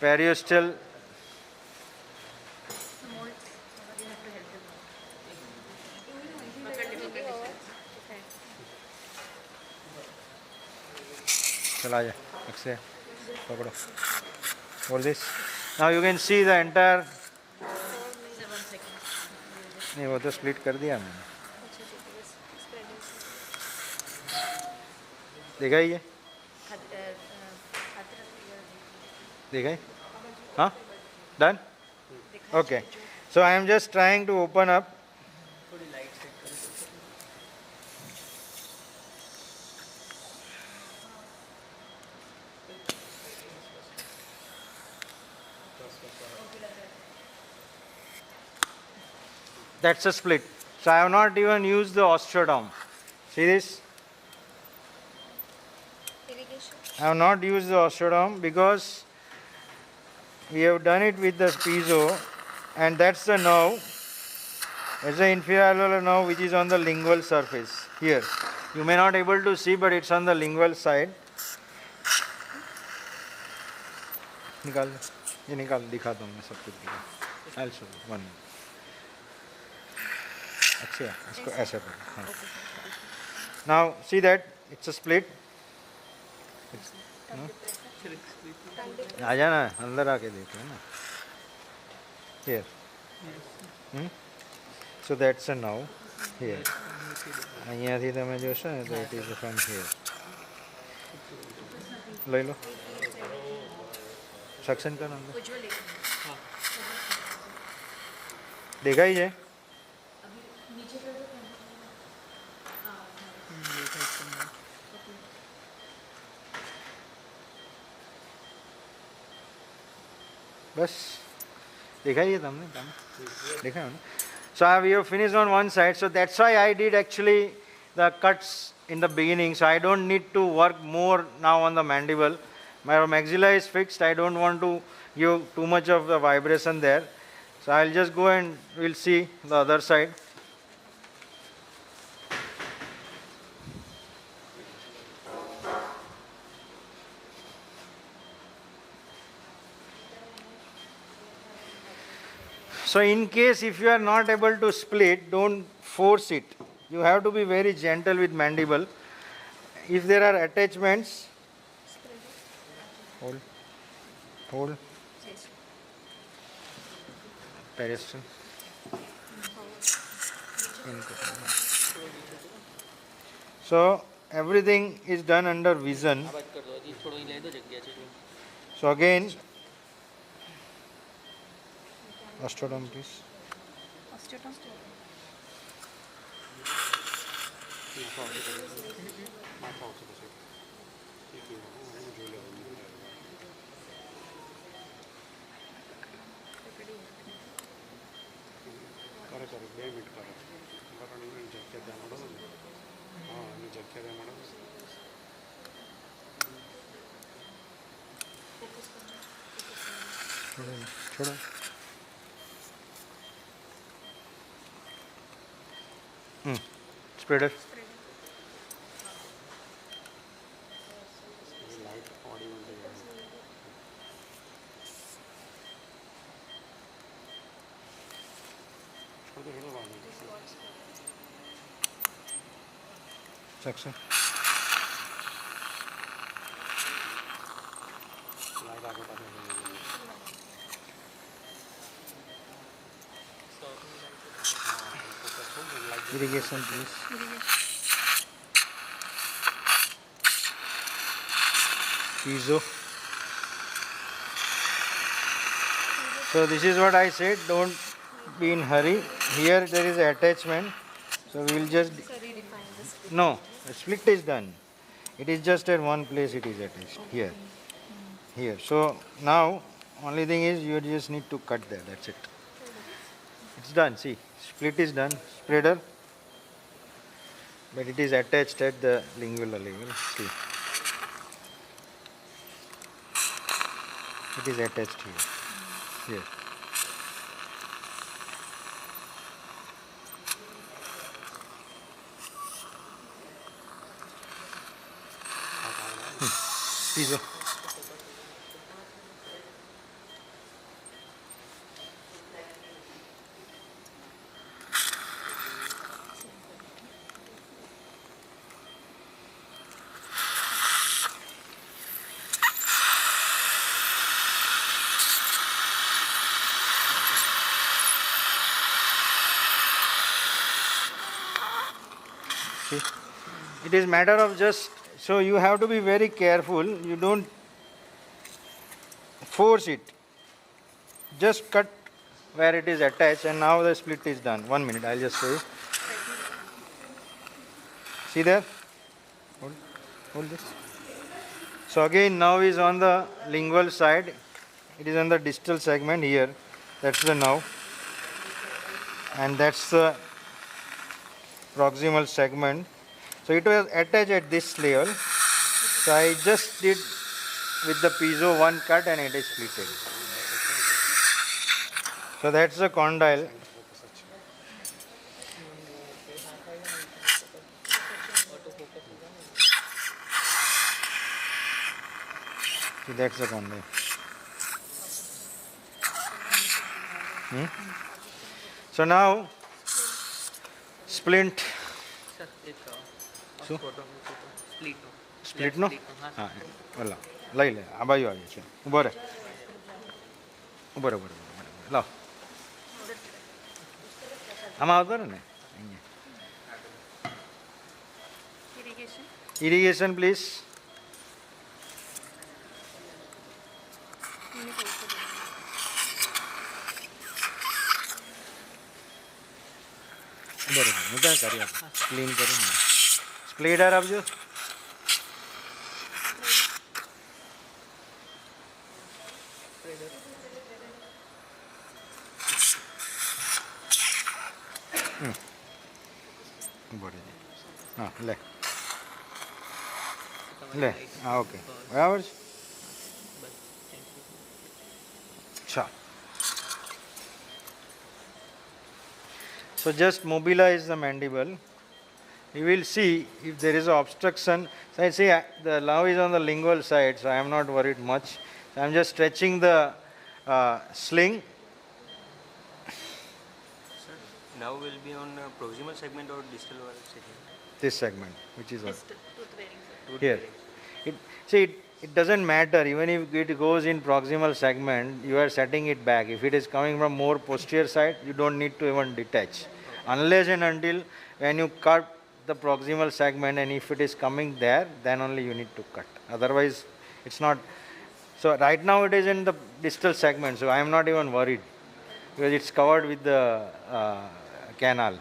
Periosteal, चला जा अक्षय पकड़ो और this. Now you can see the entire, नहीं वो तो split कर दिया मैंने, देखा ही ये, देखा ही, हाँ, done? Okay. So I am just trying to open up. That's a split. So I have not even used the osteoderm. See this? I have not used the osteoderm because we have done it with the piezo, and that's the nerve. It's the inferior alveolar nerve which is on the lingual surface here. You may not able to see, but it's on the lingual side. निकाल ये निकाल दिखाता हूँ मैं सब कुछ दिखा. I'll show you one. अच्छा इसको ऐसे करो. Now see that it's a split. आ जाना अंदर आके देखो ना. Here. So that's a nerve here. અહીંયાથી તમે જોશો ને તો it is from here. લઈ લો. सक्शन कर अंदर. देखा ही है. बस देखा ही है तुमने देखा है ना. So we have finished on one side, so that's why I did actually the cuts in the beginning, so I don't need to work more now on the mandible. My maxilla is fixed, I don't want to give too much of the vibration there, so I'll just go and we'll see the other side. So in case if you are not able to split, don't force it. You have to be very gentle with mandible. If there are attachments, hold, periosteal. So everything is done under vision. So again, osteoderm please. छोड़ो. Spreader. Section. Irrigation please. piezo. So this is what I said, don't be in hurry. Here there is attachment, so we will just, So redefine the split. no, the split is done. It is just at one place it is attached, here. Here. So now only thing is you just need to cut there, that's it. It's done, see, split is done, spreader, but it is attached at the lingual level, see. It is attached here, here. Piezo. See, it is matter of just, so you have to be very careful, you don't force it, just cut where it is attached, and now the split is done. 1 minute, I'll just show you. See there? Hold this. So again now is on the lingual side, it is on the distal segment here, that's the now, and that's the proximal segment. So it was attached at this level. So I just did with the piezo one cut and it is splitted. So that's the condyle. So that's the condyle. So now splint. Sir एक શું? Photo split split નો હા ઓલા લઈ લે આ બાજુ આવી છે ઉભો રહે ઉભો રહે લાવ આમાં આવતો ને અહીંયા Irrigation. ઇરિગેશન પ્લીઝ બરોબર હું ત્યાં કરી આપું ક્લીન કરું ને સ્પ્લેડર આપજો બરોબર હા લે લે હા ઓકે બરાબર છે ચાલો. So just mobilize the mandible. You will see if there is an obstruction. So I see the now is on the lingual side, so I am not worried much. So I am just stretching the sling. Sir, now will be on proximal segment or distal segment? This segment, which is Tooth bearing. here. It doesn't matter. Even if it goes in proximal segment, you are setting it back. If it is coming from more posterior side, you don't need to even detach. Unless and until when you cut the proximal segment, and if it is coming there, then only you need to cut. Otherwise, it's not. So right now it is in the distal segment, so I am not even worried because it's covered with the canal.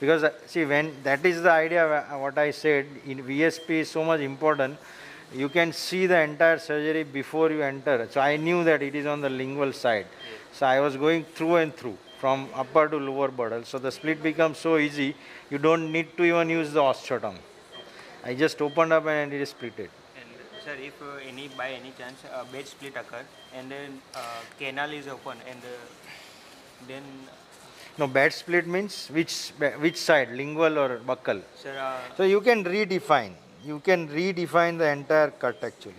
Because see, when that is the idea, what I said in VSP is so much important. You can see the entire surgery before you enter. So I knew that it is on the lingual side. So I was going through and through from upper to lower bordal. So the split becomes so easy. You don't need to even use the osteotomy. I just opened up and it is splitted. And sir, if by any chance bed split occur and then canal is open and then No, bad split means which side, lingual or buccal. sir, So you can redefine. You can redefine the entire cut actually.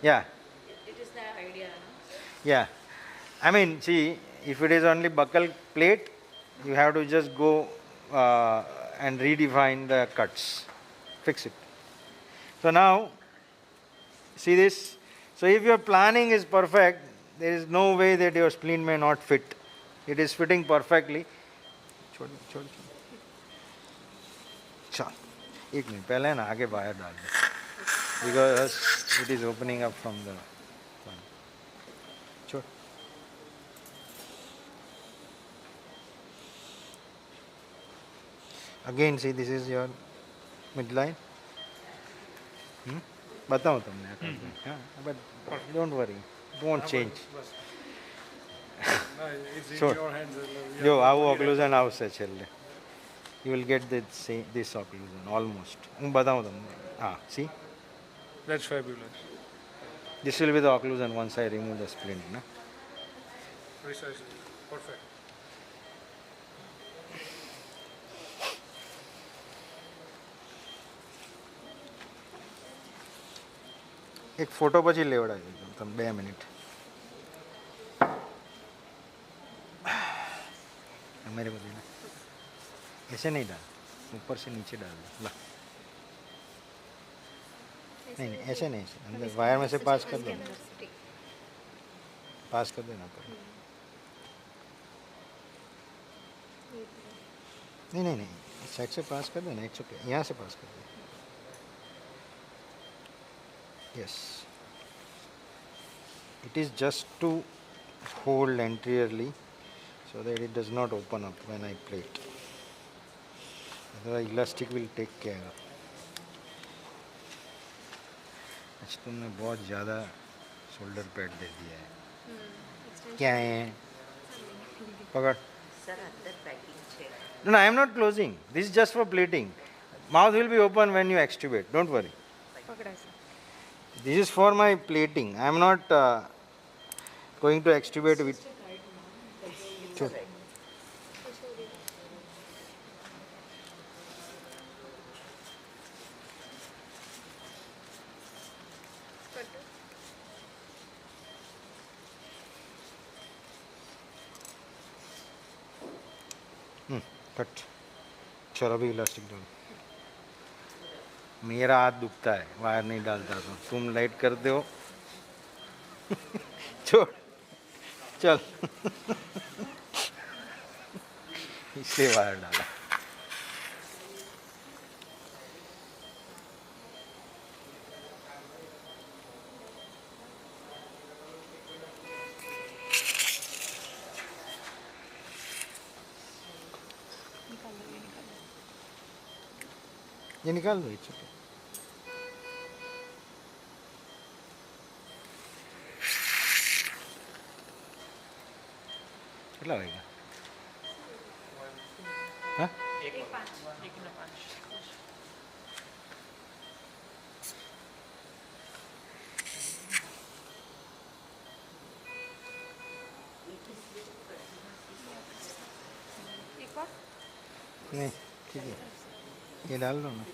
Yeah. It is the idea, no? Yeah. I mean, see, if it is only buccal plate, you have to just go and redefine the cuts. Fix it. So now, see this? So if your planning is perfect, there is no way that your spleen may not fit. It is fitting perfectly. चल एक minute पहले ना आगे बाहर डाल दे because it is opening up from the one. Sure. Again, see, this is your midline. बताओ तुमने हाँ, but don't worry, it won't change. Sure. જો આવું ઓક્લુઝન આવશે છેલ્લે. You will get this occlusion almost. હું બતાવું તમને. હા, see? That's fabulous. This will be the occlusion once I remove the splint. No? Precisely. Perfect. એક ફોટો પછી લેવડાવી દો તમે 2 મિનિટ. मेरे को देना. ऐसे नहीं डाल, ऊपर से नीचे डाल दो. ला, नहीं नहीं ऐसे नहीं, ऐसे अंदर वायर में से पास कर दो, पास कर देना पर. नहीं नहीं नहीं, इस साइड से पास कर देना. 100 यहाँ से पास कर दो. Yes, it is just to hold anteriorly so that it does not open up when I plate. Otherwise elastic will take care. अच्छा तुमने बहुत ज़्यादा शोल्डर पैड दे दिया है. क्या है पकड़. સર અંદર પેકિંગ છે. No, I am not closing. This is just for plating. Mouth will be open when you extubate. Don't worry. પકડાય sir. This is for my plating. I am not going to extubate with. Sure. Cut. चलो अभी elastic डालो. मेरा हाथ दुखता है, wire नहीं डालता तो तुम लाइट करते हो. छोड़. चल. इसलिए वायर डाला. ये निकाल दो. It's okay. કેટલા વાગ્યા? હા, 1:05. नहीं ठीक है, ये डाल दो ना.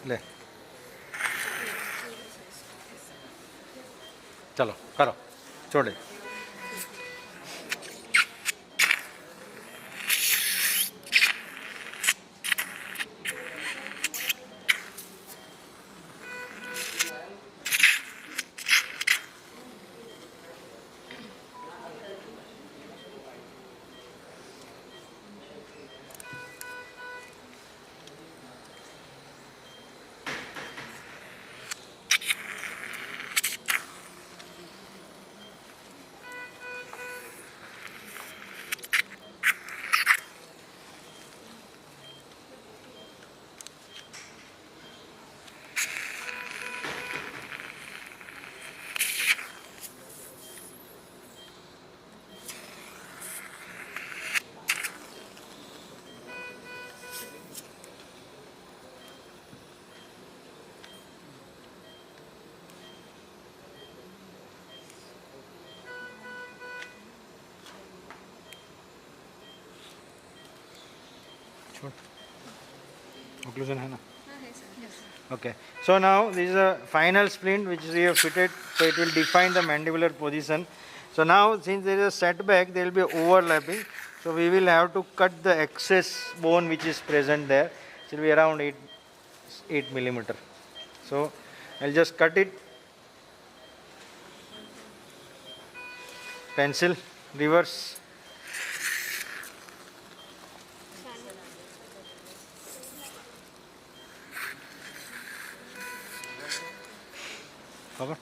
ले चलो करो. छोड़े. Occlusion है ना? Okay. So now this is a final splint which we have fitted, so it will define the mandibular position. So now since there is a setback, there will be overlapping. So we will have to cut the excess bone which is present there. It will be around 8 millimeter. So I'll just cut it. Pencil, reverse. Okay.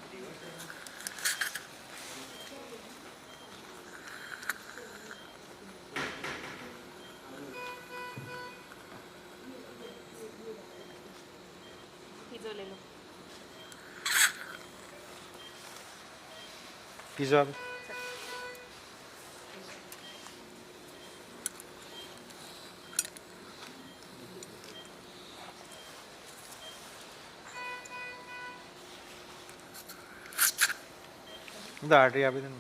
Pizza ले लो. Pizza. The artery अभी then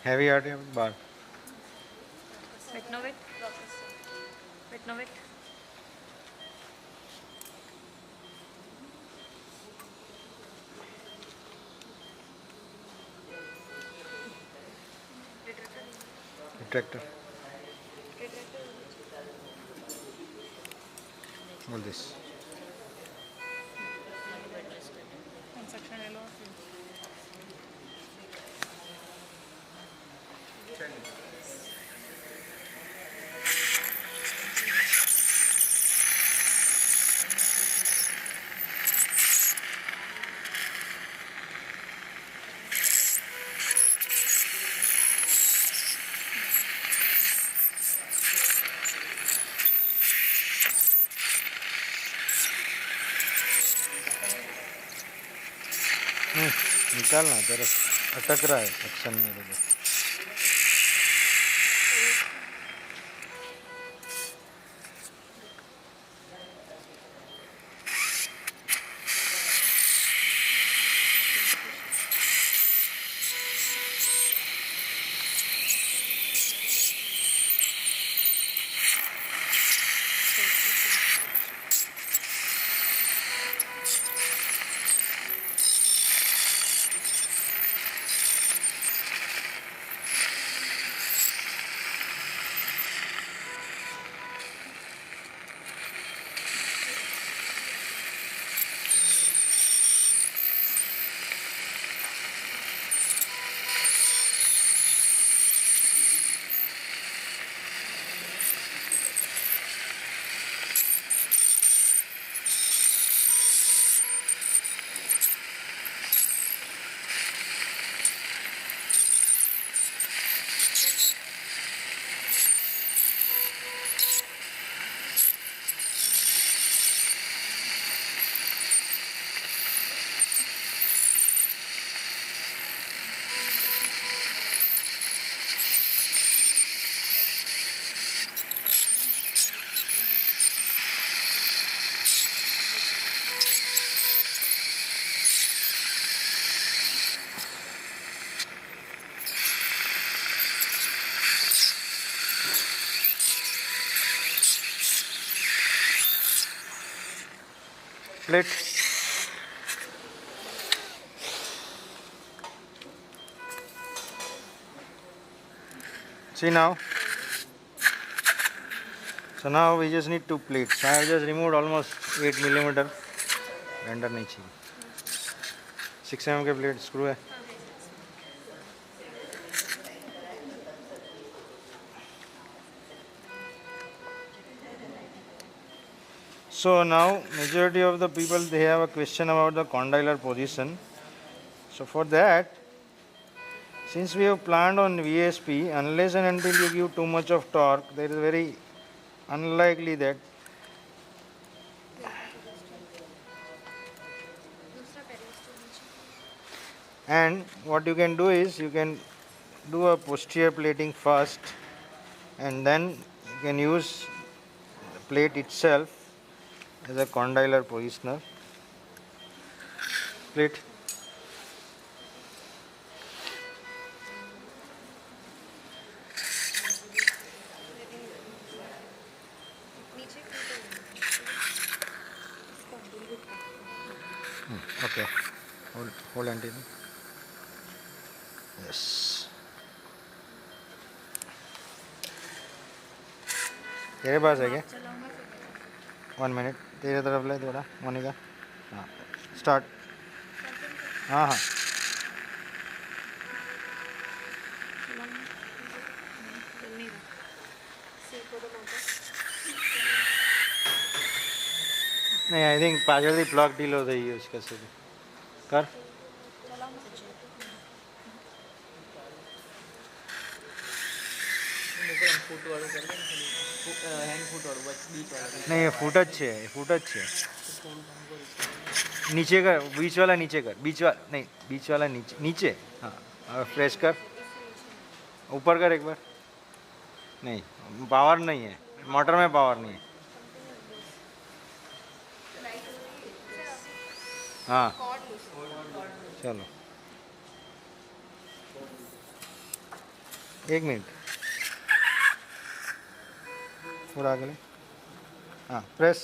heavy artery bar. Wait, no wait. Wait, no wait. Retractor. All this. निकालना तेरा अटक रहा है action मेरे को. Plate. See now. So now we just need 2 plates. I have just removed almost 8 millimeter. Render नहीं चाहिए. 6 mm के plate screw है. So now majority of the people, they have a question about the condylar position. So for that, since we have planned on VSP, unless and until you give too much of torque, there is very unlikely that and what you can do is you can do a posterior plating first and then you can use the plate itself as a condylar positioner. Plate. Okay. Hold until. Yes. तेरे पास है क्या? 1 minute. तेरे तरफ ले थोड़ा मोनिका. हाँ. start. हाँ हाँ नहीं I think partially block deal हो रही है उसका से कर ફૂટ વાળું કરી દે ને હેન્ડ ફૂટ વાળું બસ બીચ વાળું नहीं ये फुट જ છે नीचे कर बीच वाला नीचे कर बीच वाला नहीं बीच वाला नीचे नीचे हाँ अब फ्रेश कर ऊपर कर एक बार नहीं पावर नहीं है मोटर में पावर नहीं है हाँ चलो एक मिनट थोड़ा आगे ले हाँ प्रेस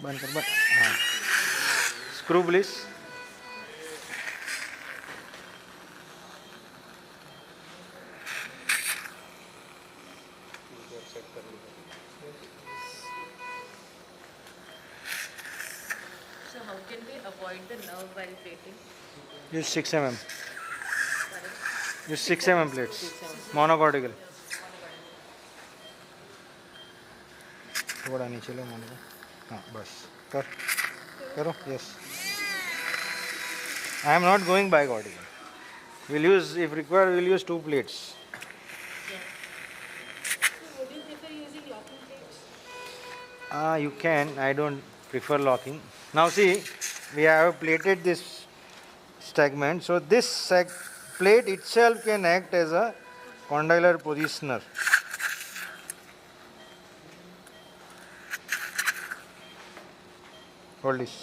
बंद कर बंद हाँ screw please So how can we avoid the nerve while plating? use 6 mm use 6 mm plates monocortical थोड़ा नीचे लो मोनो हाँ बस कर करो yes I am not going by cortical. We'll use if required we'll use 2 plates. Would you prefer using locking plates? You can. I don't prefer locking. Now see, we have plated this segment. So this plate itself can act as a condylar positioner. Hold this.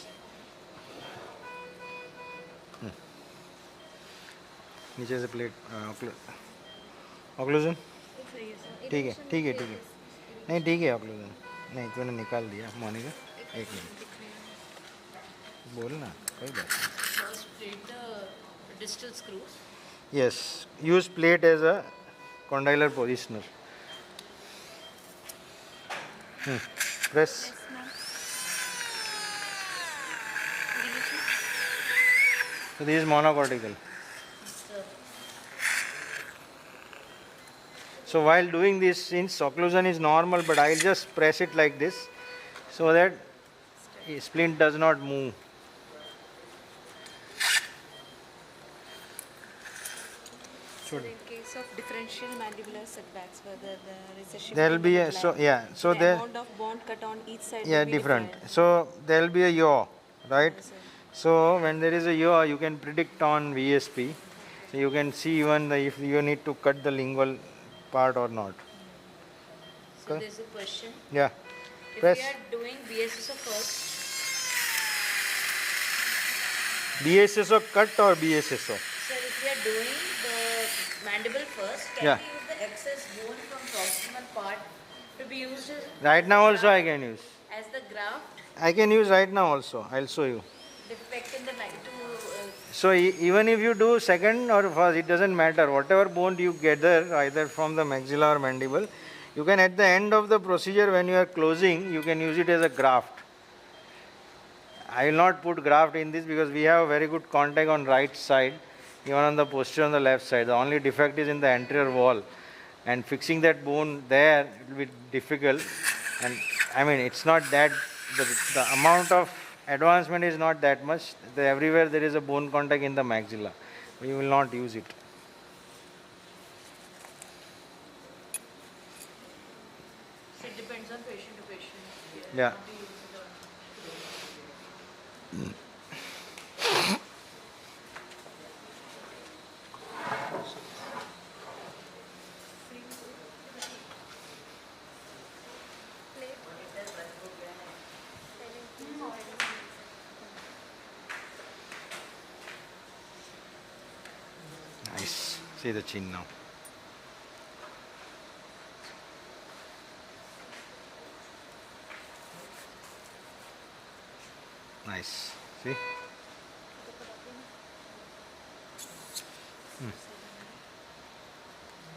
नीचे से plate occlusion ठीक है ठीक है ठीक है नहीं ठीक है ऑक्लूजन नहीं तूने निकाल दिया मोनिका एक मिनट बोल ना कोई बात First plate the distal screws. नहीं yes use plate as a condylar positioner press so this is monocortical. So while doing this, since occlusion is normal, but I'll just press it like this so that splint does not move. So in case of differential mandibular setbacks, whether the recession There will be a so yeah so the there amount of bond cut on each side yeah will be different. different. So there will be a yaw, right? Yes, sir. So when there is a yaw, you can predict on VSP. So you can see even if you need to cut the lingual part or not. So Okay. there's a question. Yeah. If Press. we are doing BSSO first, BSSO cut or BSSO? so if we are doing the mandible first, can Yeah. we use the excess bone from proximal part to be used Right now also I can use. as the graft I can use right now also. I'll show you. defect in the So even if you do second or first, it doesn't matter. Whatever bone you gather, either from the maxilla or mandible, you can at the end of the procedure when you are closing, you can use it as a graft. I will not put graft in this because we have a very good contact on right side, even on the posterior on the left side. The only defect is in the anterior wall, and fixing that bone there it will be difficult. And I mean, it's not that the amount of advancement is not that much. Everywhere there is a bone contact in the maxilla. We will not use it. So it depends on patient to patient. Yeah. Nice. See the chin now. Nice. See?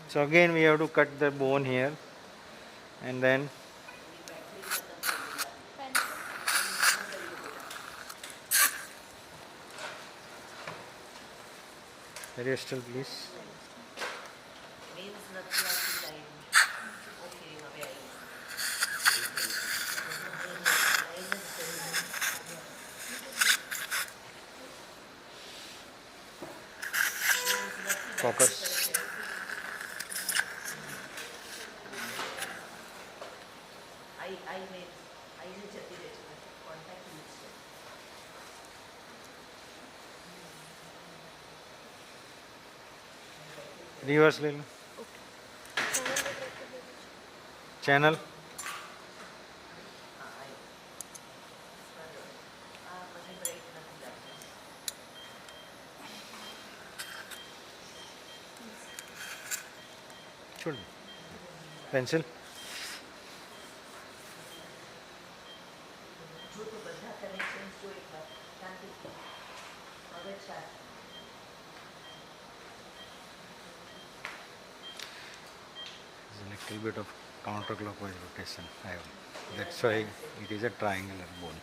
So again we have to cut the bone here and then Very still, please. Means નથી આવતી line. Okay હવે આવી. Focus. આઈને જતી રહે છે contact use છે. Reverse ले लो. Channel. મને બ્રેક નથી લાગતો. छोड़ दो. Pencil. જો તો બધા કનેક્શન્સ જો એકવાર શાંતિથી હવે ચાર. There's a little bit of counterclockwise rotation. That's why it is a triangular bone.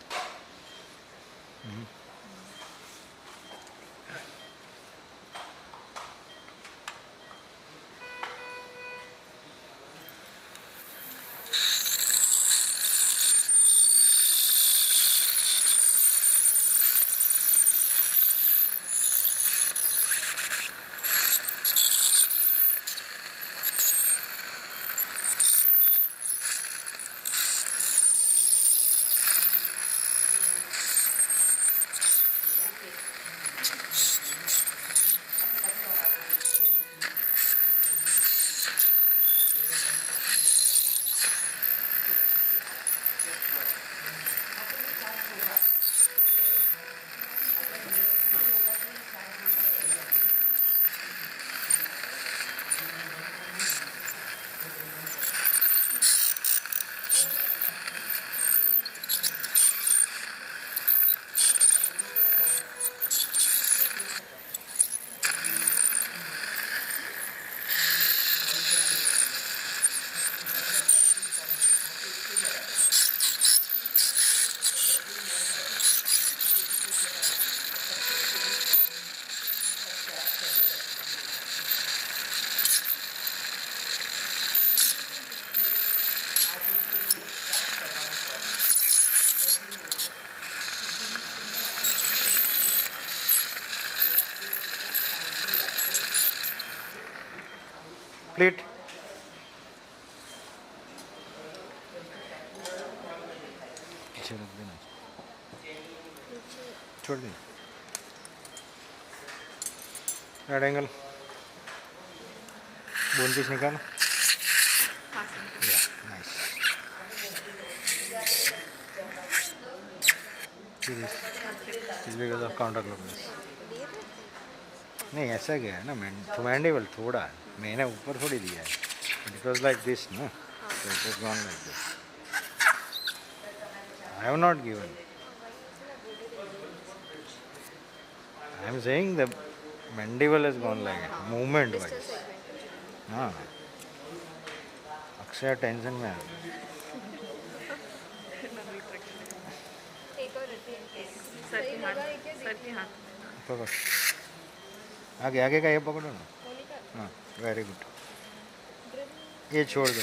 Complete. पीछे रख देना. छोड़ दे. Right angle. Bone piece निकालो. Yeah, nice. This because of counterclockwise. नहीं ऐसा क्या है ना मैंडिबल थोड़ा मैंने ऊपर थोड़ी दिया है. It was like this, no? So it has gone like this. I have not given. I am saying the mandible has gone like it, movement wise. हाँ. अक्षय टेंशन में आ गया. पकड़. आगे आगे का ये पकड़ो ना. हाँ, वेरी गुड. ये छोड़ दो.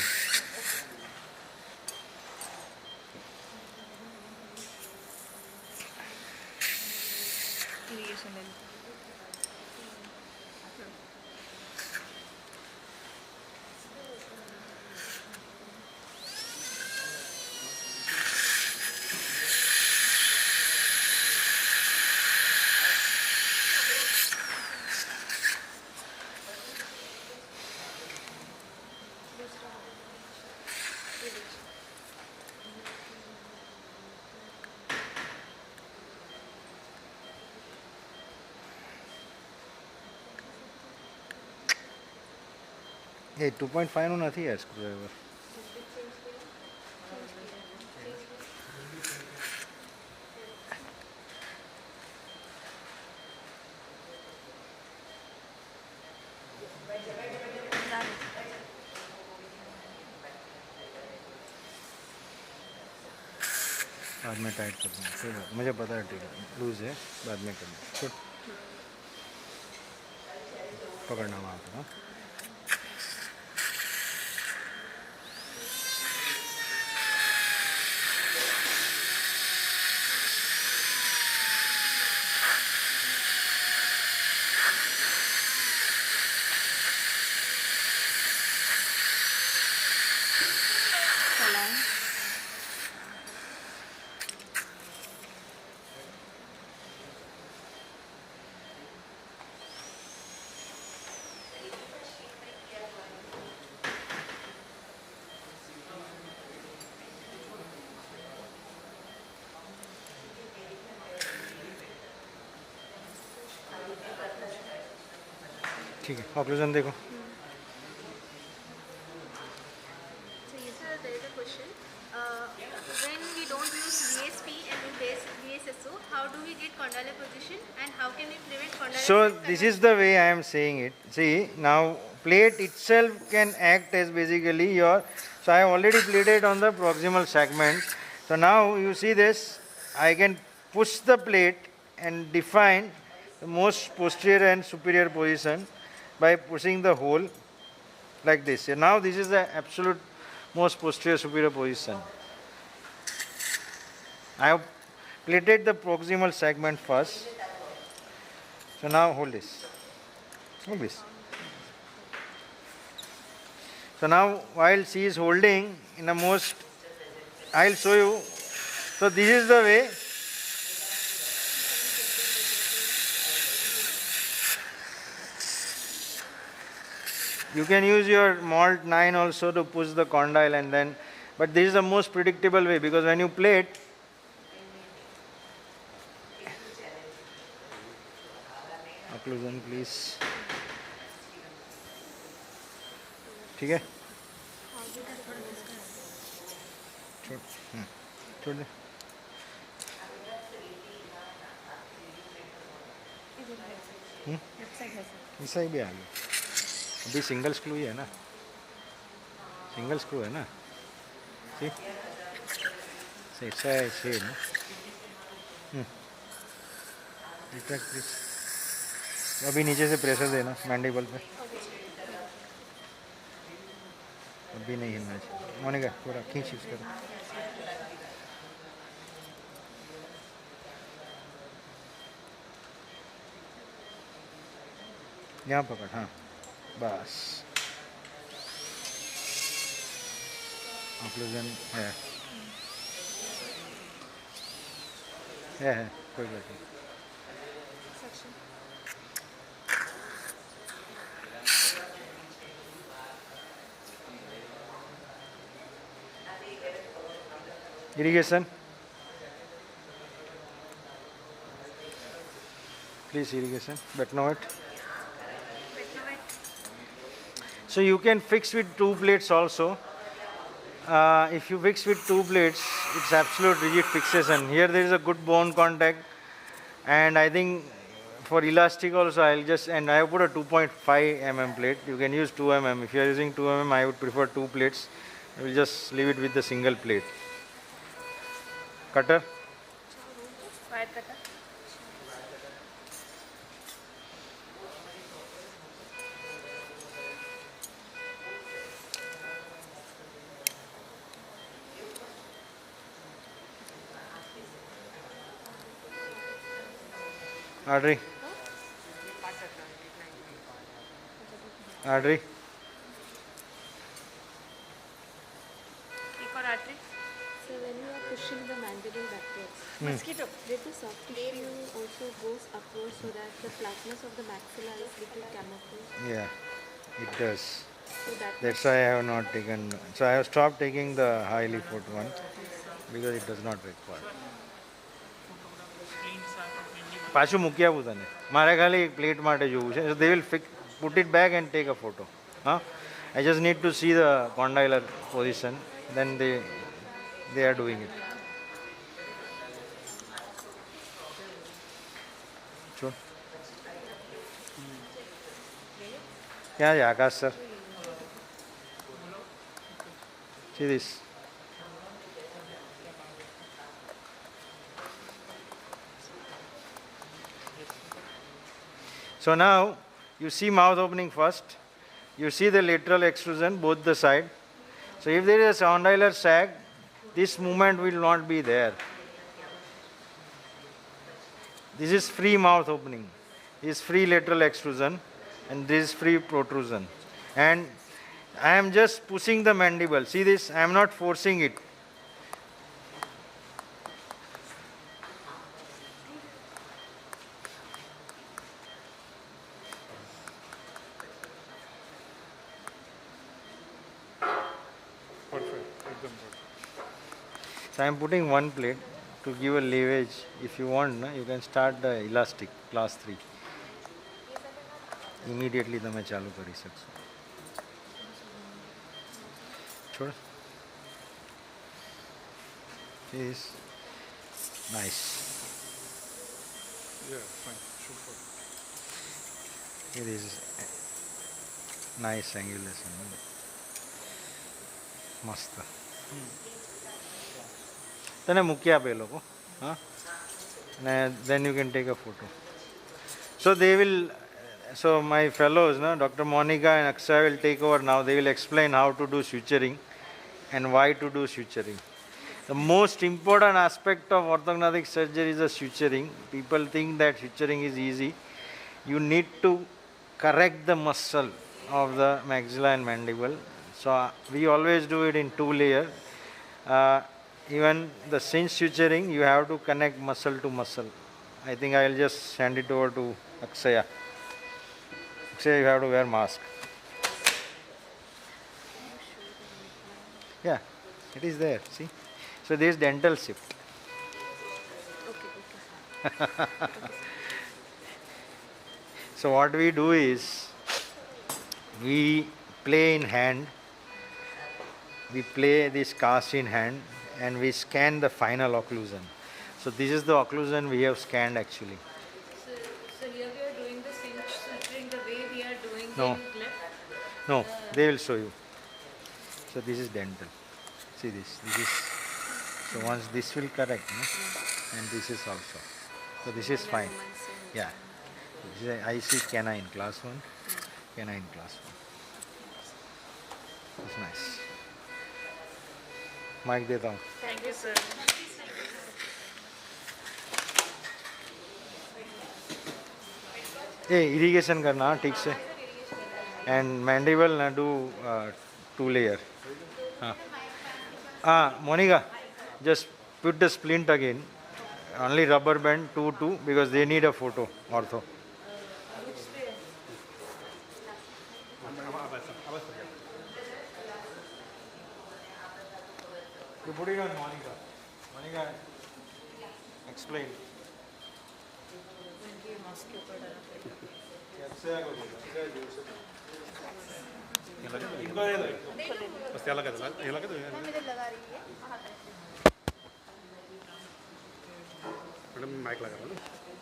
ये 2.5 નું નથી યાર સ્ક્રૂડ્રાઈવર. बाद में टाइट कर दूँगा. कोई बात मुझे पता है. ठीक है लूज है बाद में कर दूँगा. पकड़ना वहाँ पे. ठीक है, ऑक्लूजन देखो. So yes, sir, there is a question. When we don't use VSP and we base VSSO, how do we get condylar position and how can we prevent condylar? So this is the way I am saying it. See, now plate itself can act as basically your, so I have already plated on the proximal segment. So now you see this, I can push the plate and define the most posterior and superior position by pushing the hole like this. Now this is the absolute most posterior superior position. I have plated the proximal segment first. So now hold this. Hold this. So now while she is holding in the most, I will show you. So this is the way. You can use your malt 9 also to push the condyle and then, but this is the most predictable way because when you plate, occlusion please. ठीक है? छोड़ दे. ऐसा ही भी आ गया. अभी single screw ही है ना, single screw है ना. सी ऐसा ऐसे है ना. Retract please. अभी नीचे से प्रेशर देना मैंडिबल पे. अभी नहीं हिलना चाहिए. मोनिका थोड़ा खींच इसको. यहाँ पकड़. हाँ बस. ऑक्लूजन है कोई बात नहीं. Irrigation. Please irrigation. Betnovet. So you can fix with 2 plates also. If you fix with 2 plates, it's absolute rigid fixation. Here there is a good bone contact, and I think for elastic also I'll just, and I have put a 2.5 mm plate. You can use 2 mm. If you are using 2 mm, I would prefer 2 plates. I will just leave it with the single plate. Cutter. Wire cutter. Artery. Artery. एक और artery. So when you are pushing the mandible backwards, Mosquito. did the soft tissue also goes upwards so that the flatness of the maxilla is little camouflaged? Yeah, it does. So That's why I have not taken. So I have stopped taking the highly foot one because it does not require. પાછું મૂક્યા પોતાને મારે ખાલી એક plate માટે જોવું છે. They will put it back and take a photo. I just need to see the condylar position. Then they are doing it. Sure. क्या है आकाश sir? See this. So now You see mouth opening first. You see the lateral extrusion, both the side. So if there is a condylar sag, this movement will not be there. This is free mouth opening. This is free lateral extrusion and this is free protrusion. And I am just pushing the mandible. See this? I am not forcing it. So I am putting one plate to give a leverage. If you want, you can start the elastic class 3. Immediately તમે ચાલુ કરી શકશો. Sure. Is nice. Yeah, fine. Shoot for It is nice angulation. મસ્ત. તને મૂકી આપે એ લોકો. હા. And then you can take a photo. So they will. So my fellows, Dr. Monica and Akshay will take over now. They will explain how to do suturing and why to do suturing. The most important aspect of orthognathic surgery is the suturing. People think that suturing is easy. You need to correct the muscle of the maxilla and mandible. So we always do it in 2 layers. Even the cinch suturing, you have to connect muscle to muscle. I think I will just hand it over to Akshaya. Akshaya, you have to wear mask. Yeah, it is there, see. So there is dental shift. So what we do is, we play in hand, we play this cast in hand and we scan the final occlusion. So this is the occlusion we have scanned actually. So here we are doing the cinch suturing the way we are doing No. in left. No, they will show you. So this is dental. See this. This is, so once this will correct, and this is also. So this is fine. Yeah. This is I see canine class 1. Canine class 1. It's nice. Mic देता हूँ. Thank you, sir. ये irrigation करना ठीक से. And mandible ना do 2 layer. Monica, just put the splint again. Only rubber band 2 because they need a photo ortho. You put it on Monica. Monica, explain.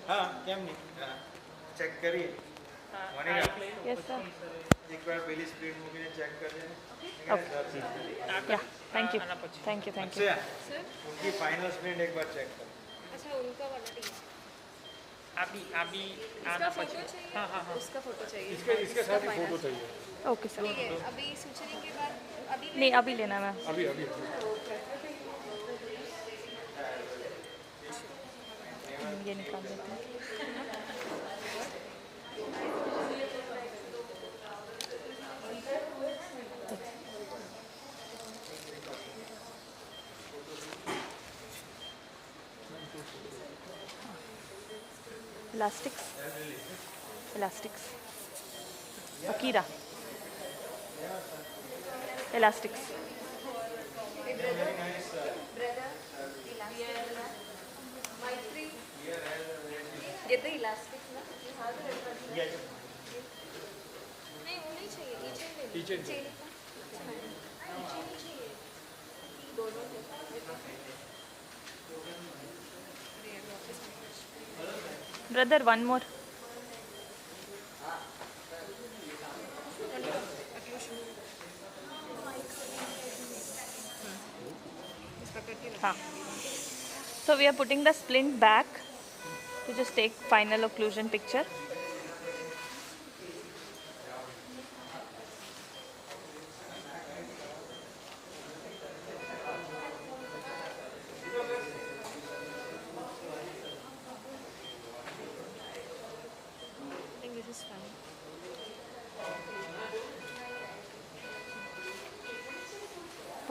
हाँ क्या नहीं चेक करिए Monika Yes, sir. एक बार पहली स्प्लिट मूवी ने check कर लेना Yeah. Thank you. Thank you. Thank you. Akshay उनकी फाइनल स्प्लिट एक बार चेक कर अच्छा उनका वाला ठीक है अभी इसका फोटो चाहिए उसका फोटो चाहिए इसके साथ ही फोटो चाहिए. Okay, sir. ठीक है अभी सूचना के बाद अभी नहीं अभी लेना है. अभी ये निकाल देते हैं. Elastics. Akira. Elastics. Get the elastic na. नहीं वो नहीं चाहिए ई chain Brother, one more. So we are putting the splint back to just take final occlusion picture.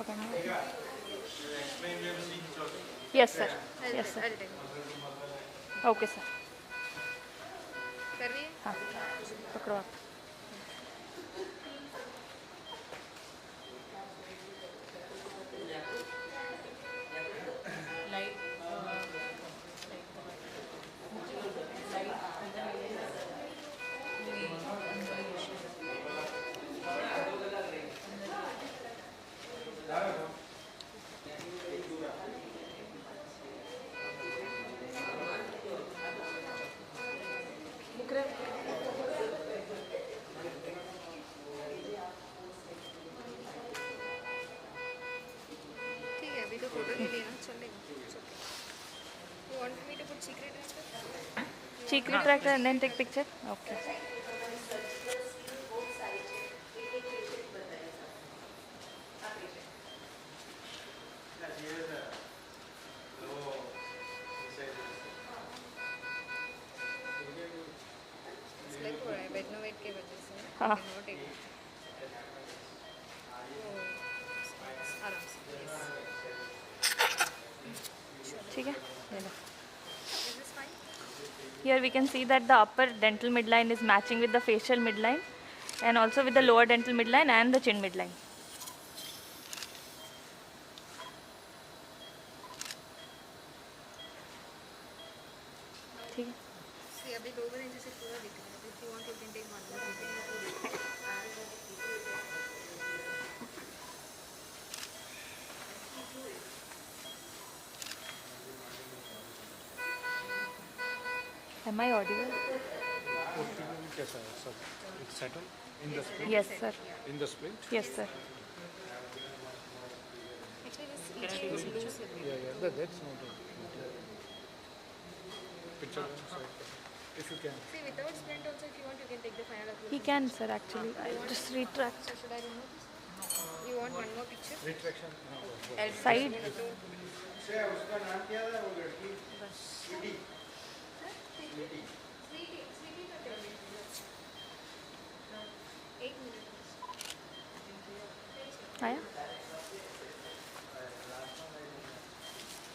पकड़ना yes sir yes sir I'll take it. Okay sir कर रही है? हाँ पकड़ो आप Light, ठीक है अभी तो फोटो ले लिया ना चलेगा You want me to put secret answer? secret tractor and then take picture okay Slip हो रहा है बेड वेट के वजह से हाँ नॉट एबल आराम से ठीक है ये लो Is this fine? Here we can see that the upper dental midline is matching with the facial midline and also with the lower dental midline and the chin midline. ठीक है See अभी 2 inch से पूरा दिख रहा है if you want you can take one more Am I audible? कैसा है सब? It's settled in the split. Yes sir. In the split. Yes sir. actually this each is loose Yeah. That's not a picture. If you can. see without splint also if you want you can take the final He approach can sir actually. I just retract. so should I remove this you want one more picture Retraction. Side. एक minute आया?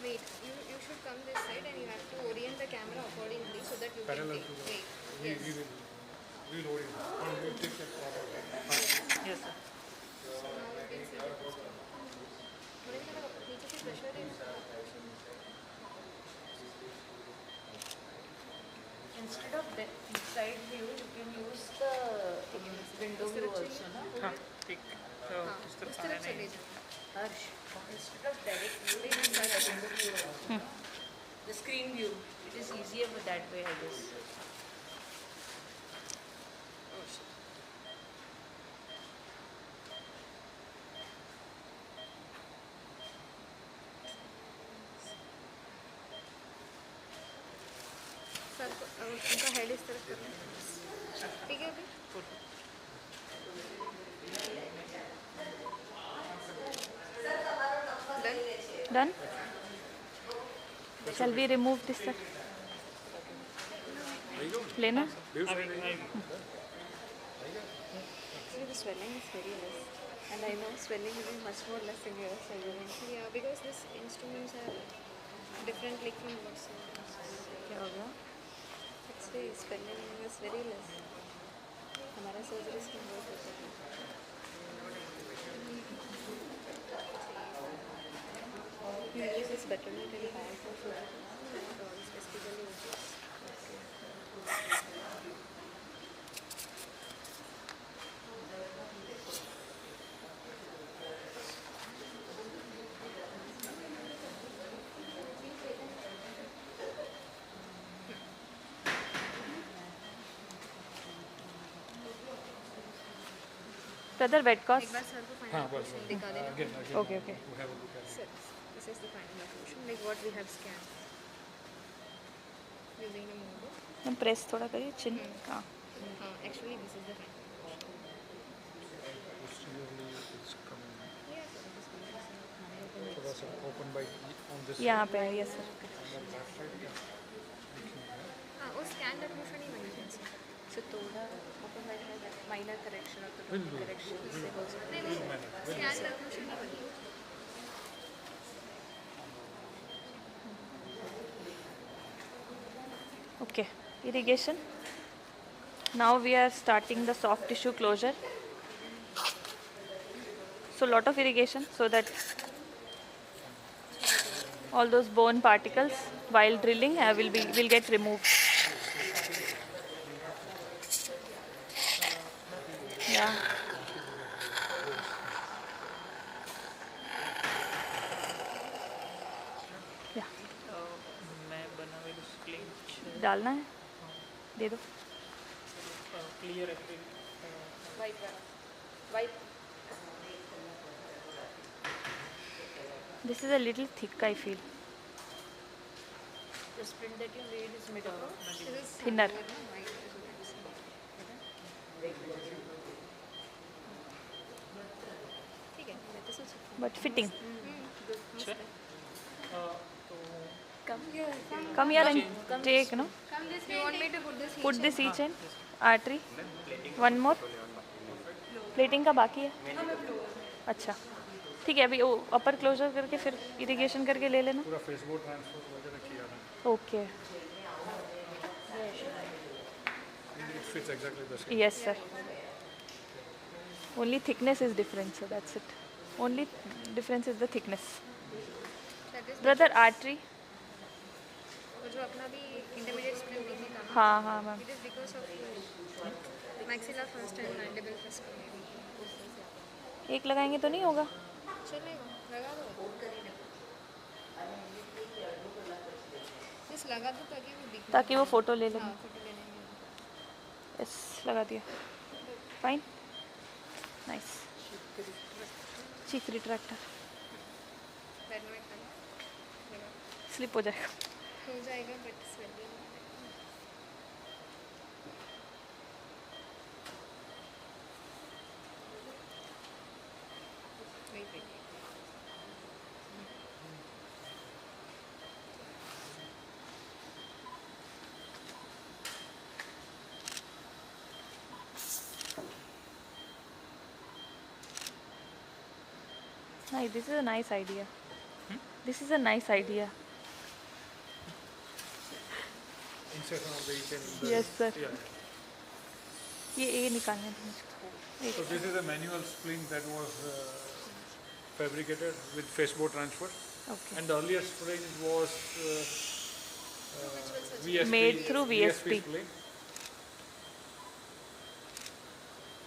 wait you should come this side and you have to orient the camera accordingly so that you Parallel can to take the. wait yes We will orient. And we will take that forward. Yes, sir. so now you can see the picture मुझे लगा नीचे से pressure है instead of the side view, you can use the window view also, no? हाँ ठीक तो हाँ किस उस तरफ तरफ आना चले है जाओ Harsh, instead of direct view, you can use the window view also. The screen view, it is easier for that way, I guess. Sir उनका हेड इस तरफ करना ठीक है अभी Done? Shall we remove this sir? लेना? Actually, the swelling is very less, and I know swelling will be much more less in your side. yeah because this instruments are different like from what क्या हो गया? Actually, swelling is very less. हमारा surgeries में बहुत होता है. You use this betterment and powerful food. specifically Brother, bed cost? एक बार sir को फाइनल क्वेश्चन दिखा देना Okay, okay. We have a look at it. Sir, this is the final resolution, like what we have scanned using the model. हम press थोड़ा करिए चिन हाँ Actually, this is the final resolution. Posteriorly, it's coming. Yeah, sir, this is थोड़ा सा open by on this यहाँ पे है yes sir side. Left side, yeah. हाँ वो स्कैन रेजोल्यूशन ही बनी है सर So थोड़ा open might have minor correction of the Will do. correction. नहीं नहीं स्कैन रेजोल्यूशन ही बनी है Okay, irrigation. Now we are starting the soft tissue closure. So lot of irrigation so that all those bone particles while drilling will get removed. Yeah. Yeah. मैं बनावेલું સ્પ્લિન્ટ છે डालना है, दे दो. Clear Wipe. Wipe. This is a little thick, I feel. The splint that you made is made of Thinner. But fitting. Come here and take, no? Come this way. You want me to Put this each end. Artery. One more. Plating का बाकी है. अच्छा. ठीक है, अभी वो अपर closure करके फिर इरिगेशन करके ले लेना. पूरा फेसबुक ट्रांसफर वगैरह किया था. Okay. It fits exactly the same. Yes, sir. Only thickness is different, so that's it. Only difference is the thickness. Brother, artery. और जो अपना भी इंटरमीडिएट स्प्लिंटिंग में काम हाँ हाँ ma'am. It is because of maxilla first and mandible first. एक लगाएंगे तो नहीं होगा. चलेगा, लगा दो. बस लगा दो ताकि वो दिखे. ताकि वो फोटो ले लें. हाँ, फोटो लेने में. यस, लगा दिया. Fine. Nice. Cheek retractor. Bed में करना. लगा. स्लिप हो जाएगा. हो जाएगा but swelling. Wait. Nice. This is a nice idea. This is a nice idea. Insertion of the each end. Yes, sir. Yeah. ये निकालने दो मुझको. So this is a manual splint that was fabricated with Facebook transfer. Okay. And the earlier splint was VSP. Made through VSP. splint.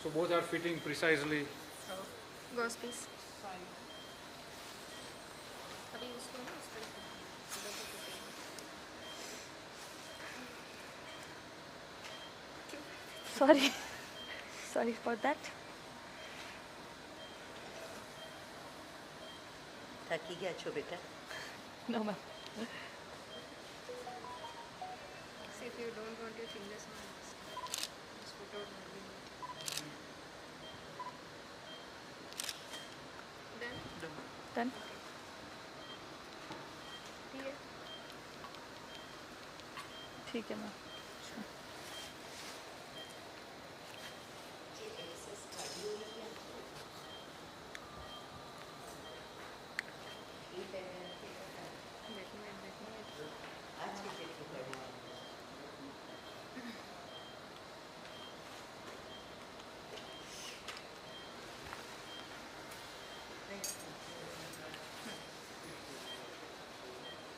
So both are fitting precisely. Gauze piece. अभी उसको ना उस तरह Sorry. Sorry for that. થાકી ગયા છો બેટા? No, ma'am. See if you don't want your fingers on this. Just put out maybe. Done? Done. ठीक है. ठीक है ma'am.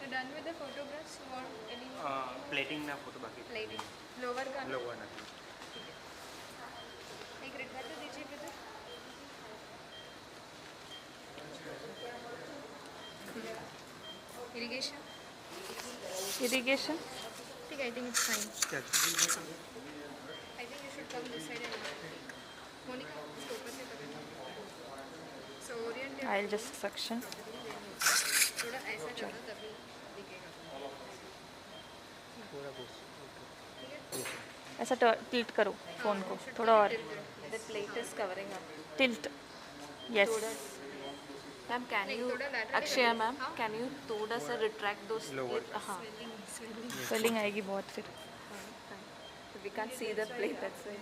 You're done with the photographs? You want any પ્લેટિંગના ફોટો બાકી છે. lighting? Lower का ना? લોવર નથી. एक रिट्रैक्टर दीजिए brother. Irrigation? Irrigation. ठीक है, I think it's fine. क्या છે? I think you should come this side and Monica, इसको ऊपर से करो. So orient I'll just suction. थोड़ा ऐसा करो तभी दिखेगा. ऐसा टिल्ट करो फोन को थोड़ा और. The plate is covering up. Tilt. Yes. Ma'am, can नहीं, you, थोड़ा lateral Akshaya करो. ma'am, हाँ? can you थोड़ा सा retract those Lower. plate? हाँ. स्वेलिंग आएगी बहुत फिर. We can't see the plate, that's why.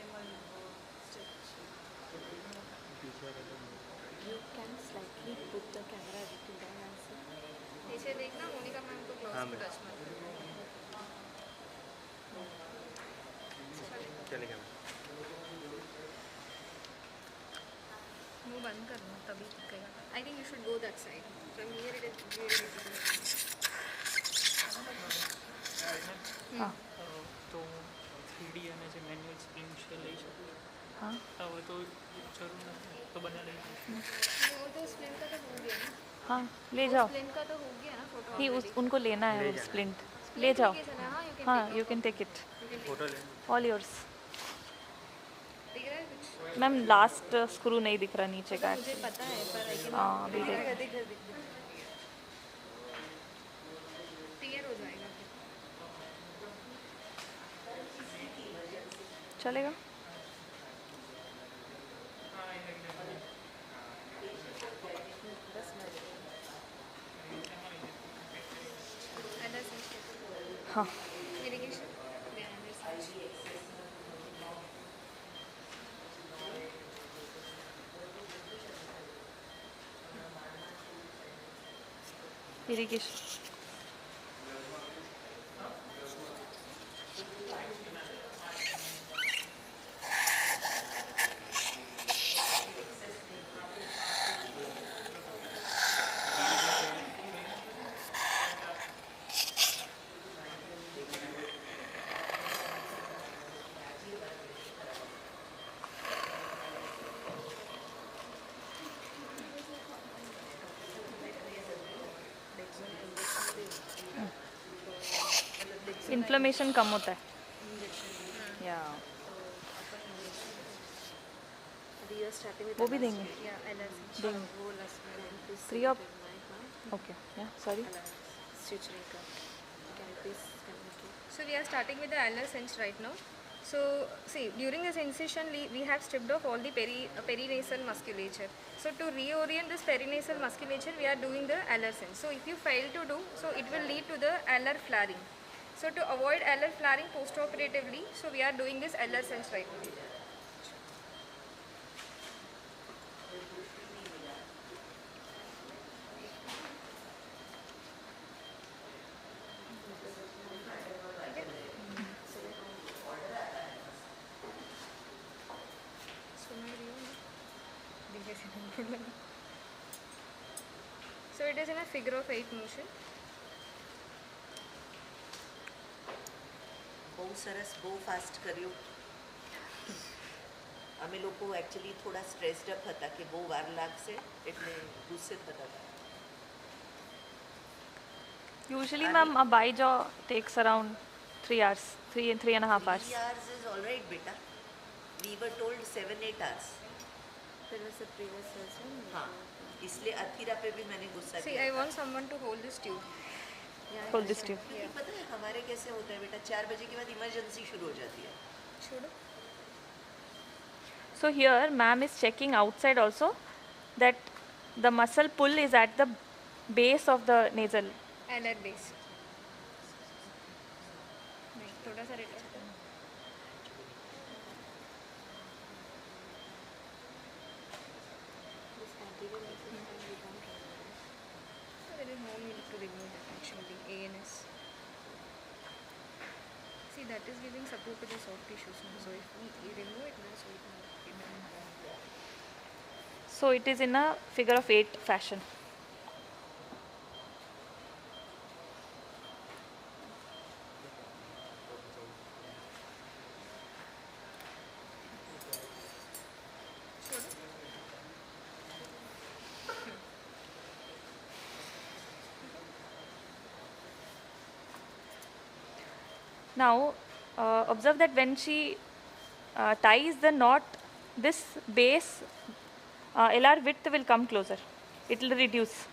You can slightly put the camera a little down and see. पीछे देखना, मोनिका मैम को क्लोज हाँ, को मैम. टच मत करो. चलेगा मुंह बंद करना तभी दिखेगा. I think you should go that side. From here it is really visible. हाँ તો 3D અને જે મેન્યુઅલ સ્પ્લિન્ટ છે લઈ શકું हाँ હવે તો જરૂર નથી તો બને લઈ શકું वो तो स्प्लिंट का तो हो गया ना. हाँ ले जाओ. स्प्लिंट का तो हो गया ना फोटो. ही उनको लेना है वो स्प्लिंट. ले जाओ. हाँ हाँ you can take. You can take it. Photo ले ऑल योर्स. दिख रहा है कुछ? मैम लास्ट स्क्रू नहीं दिख रहा नीचे का. मुझे पता है पर I can. हाँ अभी देख. क्लियर हो जाएगा फिर. चलेगा. Other side. हाँ Irrigation. Then other side. Irrigation. Inflammation कम होता है. या We are starting with वो भी देंगे. Yeah, LRC. देंगे. वो last one and please Free of. Okay या sorry. stitching ka. Can you please communicate? So we are starting with the alar cinch right now. So see, during this incision we have stripped off all the perinasal musculature. So to reorient this perinasal musculature we are doing the alar cinch. So if you fail to do, so it will lead to the alar flaring. So to avoid alar flaring post-operatively, so we are doing this alar cinch right now. So it is in a figure of 8 motion. બહુ સરસ બહુ fast કર્યું અમે લોકો actually થોડા stressed up હતા કે બહુ વાર લાગશે એટલે ગુસ્સે થતા હતા. Usually ma'am a by jaw takes around 3 hours, 3.5 hours. 3 hours is all right beta. We were told 7-8 hours. There was a previous session. हाँ इसलिए अथीरा पे भी मैंने गुस्सा See, किया I था. want someone to hold this tube. Hold this tube. क्योंकि पता है हमारे कैसे होता है बेटा 4 बजे के बाद इमरजेंसी शुरू हो जाती है. छोड़ो. So here ma'am is checking outside also that the muscle pull is at the base of the nasal. Alar base. नहीं, थोड़ा सा रिलैक्स करो. This anterior muscle can be done. There is no need to remove that actually. ANS. See, that is giving support to the soft tissues. So if we remove it now, so it will be done. So it is in a figure of 8 fashion. Now observe that when she ties the knot, this base LR width will come closer. It will reduce.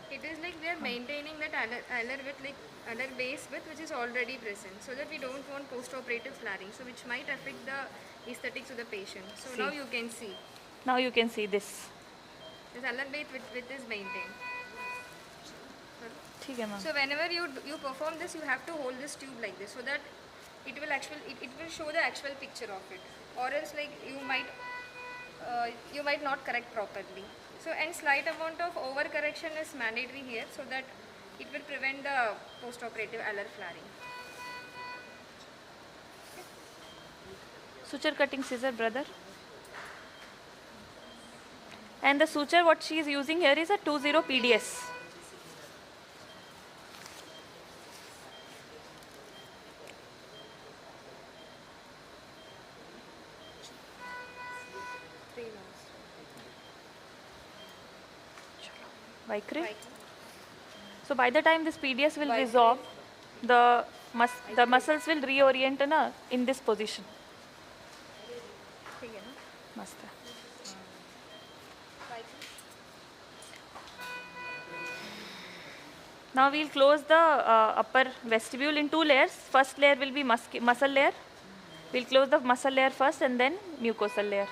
It is like we are maintaining that alar width, like alar base width, which is already present, so that we don't want post-operative flaring, so which might affect the aesthetics of the patient. So See. now you can see Now you can see this. this alar base width is maintained. ठीक है ma'am. So whenever you perform this, you have to hold this tube like this, so that it will it will show the actual picture of it, or else like you might not correct properly. So and slight amount of over correction is mandatory here, so that it will prevent the post-operative alar flaring. Suture cutting scissor, brother. And the suture what she is using here is a 20 PDS. Vicryl. So by the time this PDS will resolve, the muscles will reorient in this position. Mast hai. Now we'll close the upper vestibule in 2 layers. First layer will be muscle layer. We'll close the muscle layer first and then mucosal layer.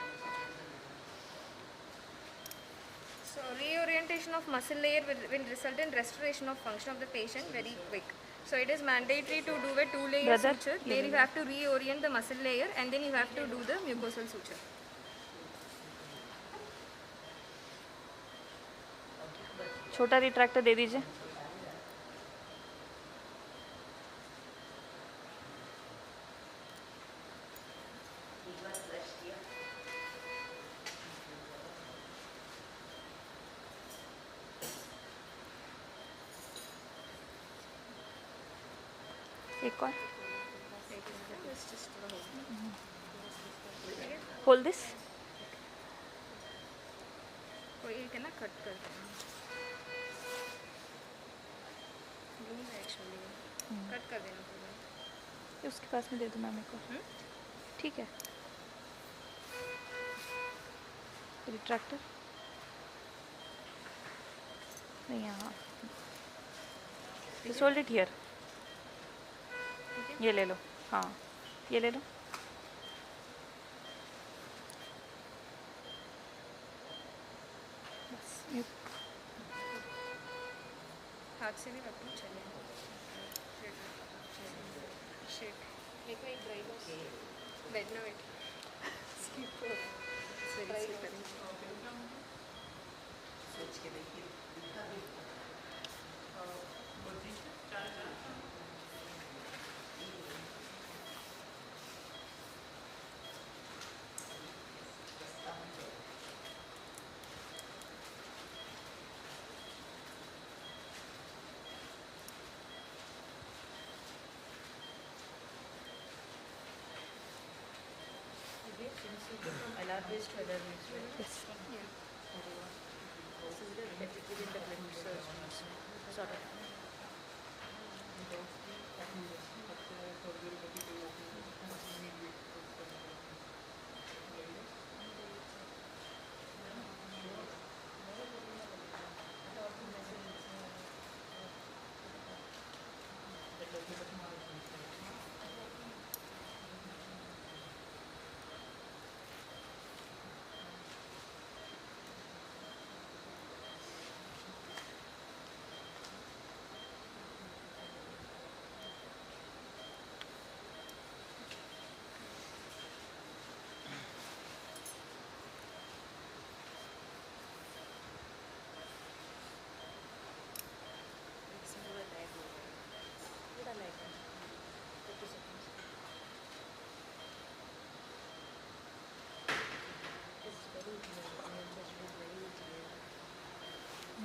So reorientation of muscle layer will result in restoration of function of the patient very quick. So it is mandatory to do a 2-layer suture. There you have to reorient the muscle layer and then you have to do the mucosal suture. छोटा retractor दे दीजिए. एक और. Hold this. कोई एक है ना cut कर देना. कट कर देना पूरा. ये उसके पास में दे दो मैम को. ठीक है. रिट्रैक्टर नहीं यहाँ. Just hold it here. ये ले लो. हाँ ये ले लो. बस हाथ से भी रखो चलेगा. Shit. मेरे को एक ड्राई बॉक्स बेड ना बैठ. स्किप हो. ट्राई करें. सोच के देखिए. Alarmist weather is right. Yes. This is the within the blood research sort of.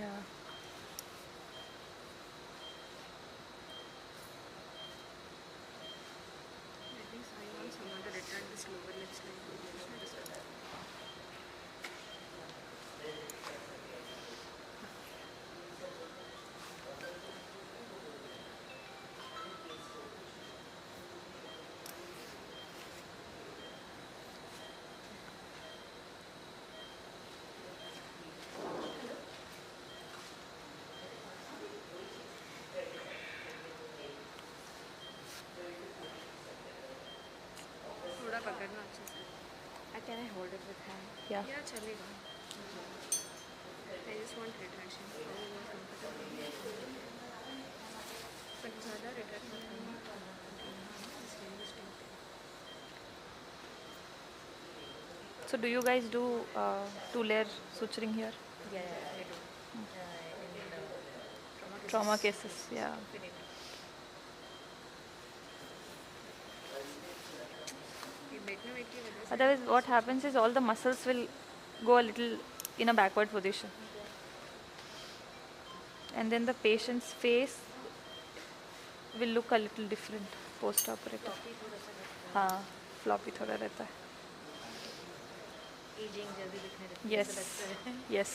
Yeah. I think I want someone to retract this lower lip slightly. थोड़ा पकड़ना अच्छे से. Can I hold it with hand? Yeah. Yeah, चलेगा. I just want retraction. How you are comfortable. पर ज़्यादा retract मत करना. So do you guys do 2-layer suturing here? Yeah, I do. Trauma cases, yeah. ये बैठने में Otherwise, what happens is all the muscles will go a little in a backward position. And then the patient's face will look a little different post-operative. हाँ, floppy थोड़ा रहता है. Ageing जल्दी दिखने लगती है, Yes, ऐसा लगता है. yes.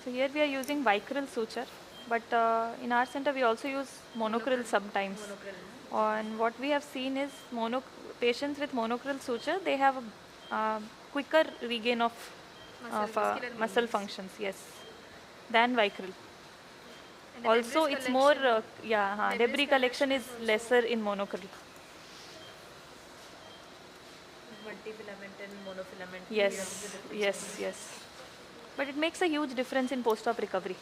So here we are using bicryl suture, but in our center we also use monocryl sometimes. And what we have seen is patients with monocryl suture, they have a quicker regain of muscle functions, yes, than vicryl. And the Also, debris it's more, collection- debris collection is lesser in monocryl. Multifilament and monofilament. Yes. But it makes a huge difference in post-op recovery.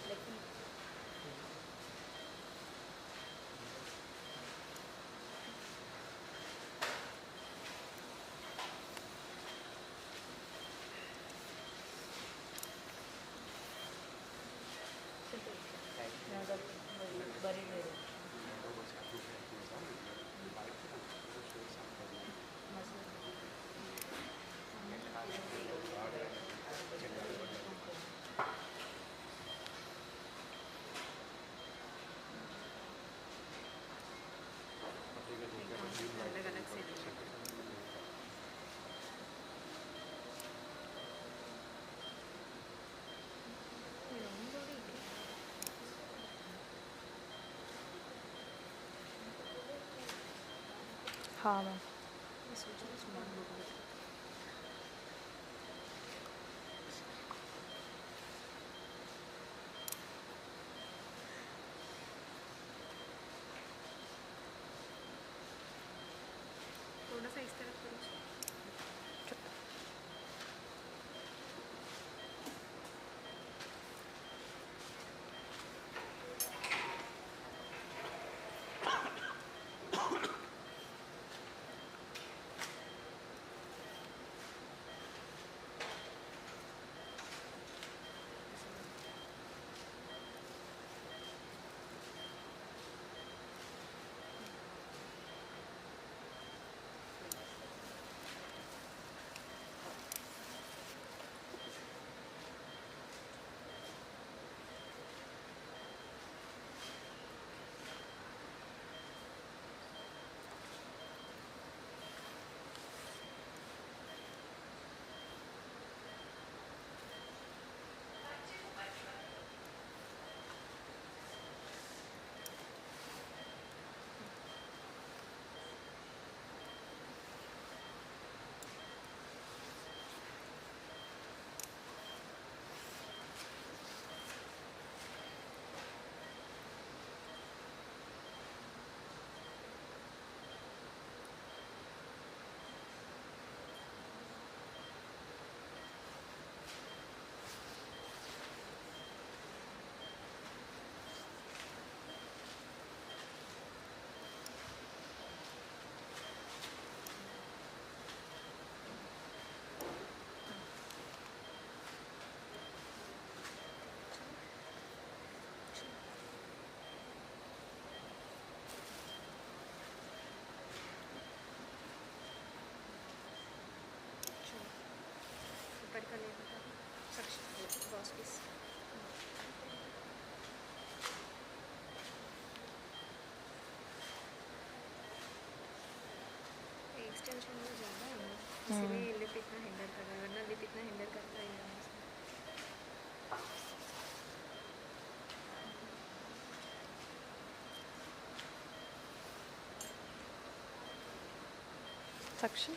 हाँ ma'am. थोड़ा सा इस तरफ करो. ऊपर का ले बता. Suction boss piece. एक्सटेंशन में ज़्यादा है ना, इसीलिए लिप इतना हिंडर कर रहा है, वरना लिप इतना हिंडर करता ही नहीं. Suction.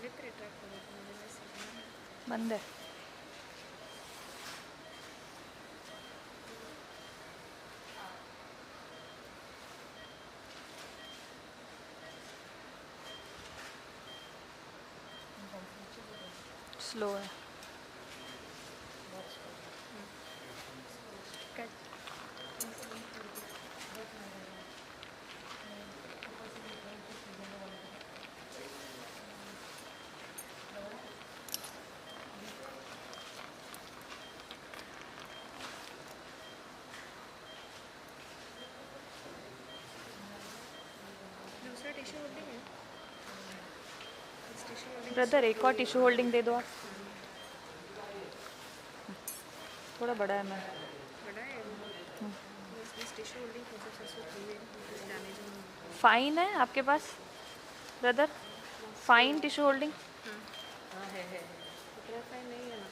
लिप रिट्रैक्ट हो जाता है मुझे वैसे. बंद है. स्लो है. टिश्यू होल्डिंग है इस टिश्यू होल्डिंग ब्रदर एक और टिश्यू होल्डिंग दे दो आप, थोड़ा बड़ा है मैम। बड़ा है इस टिश्यू होल्डिंग प्रोसेस से डैमेज फाइन है आपके पास ब्रदर, फाइन टिश्यू होल्डिंग? हाँ है इतना फाइन नहीं है ना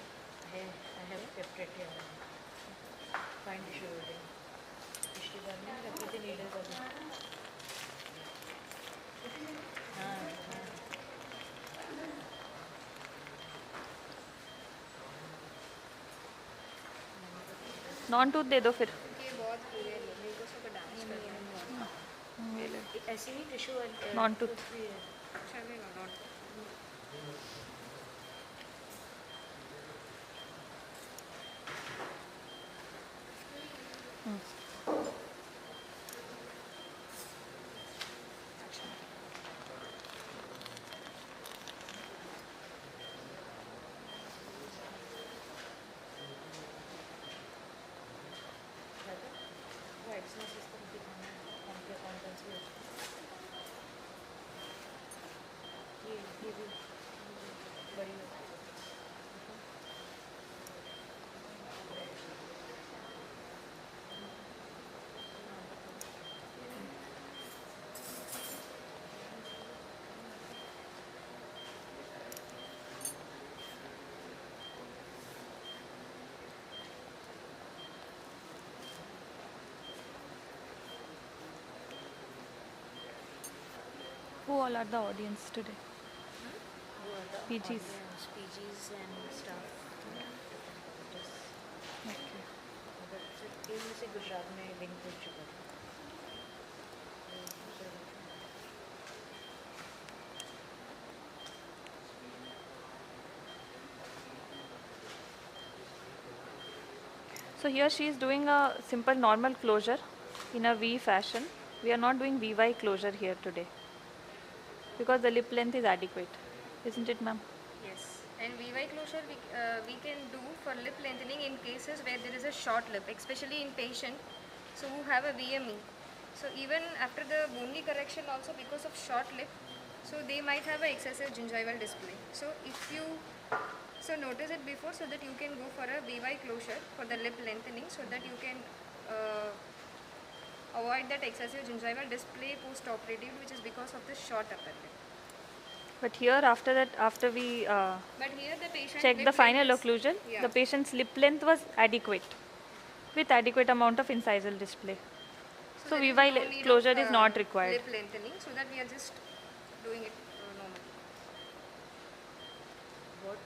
है I have kept it here fine tissue holding पिछली बार में रखी थी नीडल का भी हाँ नॉन टूथ दे दो फिर। ये बहुत पूरे मेरे को सब डैमेज कर दिया है ऐसे ही टिश्यू नॉन टूथ भी है चलेगा नॉट एक्सनेस इसको दिखाना है उनके कॉन्टेंट्स भी ये भी बड़ी Who all are the audience today? PGs. PGs and stuff. Okay. इनमें से गुजरात में लिंक हो चुका था So here she is doing a simple normal closure in a V fashion. We are not doing VY closure here today because the lip length is adequate, isn't it, ma'am? Yes, and VY closure we can do for lip lengthening in cases where there is a short lip, especially in patients so who have a VME. So even after the bony correction also because of short lip, so they might have an excessive gingival display. So if you notice it before so that you can go for a VY closure for the lip lengthening so that you can avoid that excessive gingival display post-operative which is because of the short upper lip. But here after that, after we But here the patient check lip the final length is- occlusion, yeah. the patient's lip length was adequate with adequate amount of incisal display. So there is VY no need closure of, is not required. Lip lengthening, so that we are just doing it normally. What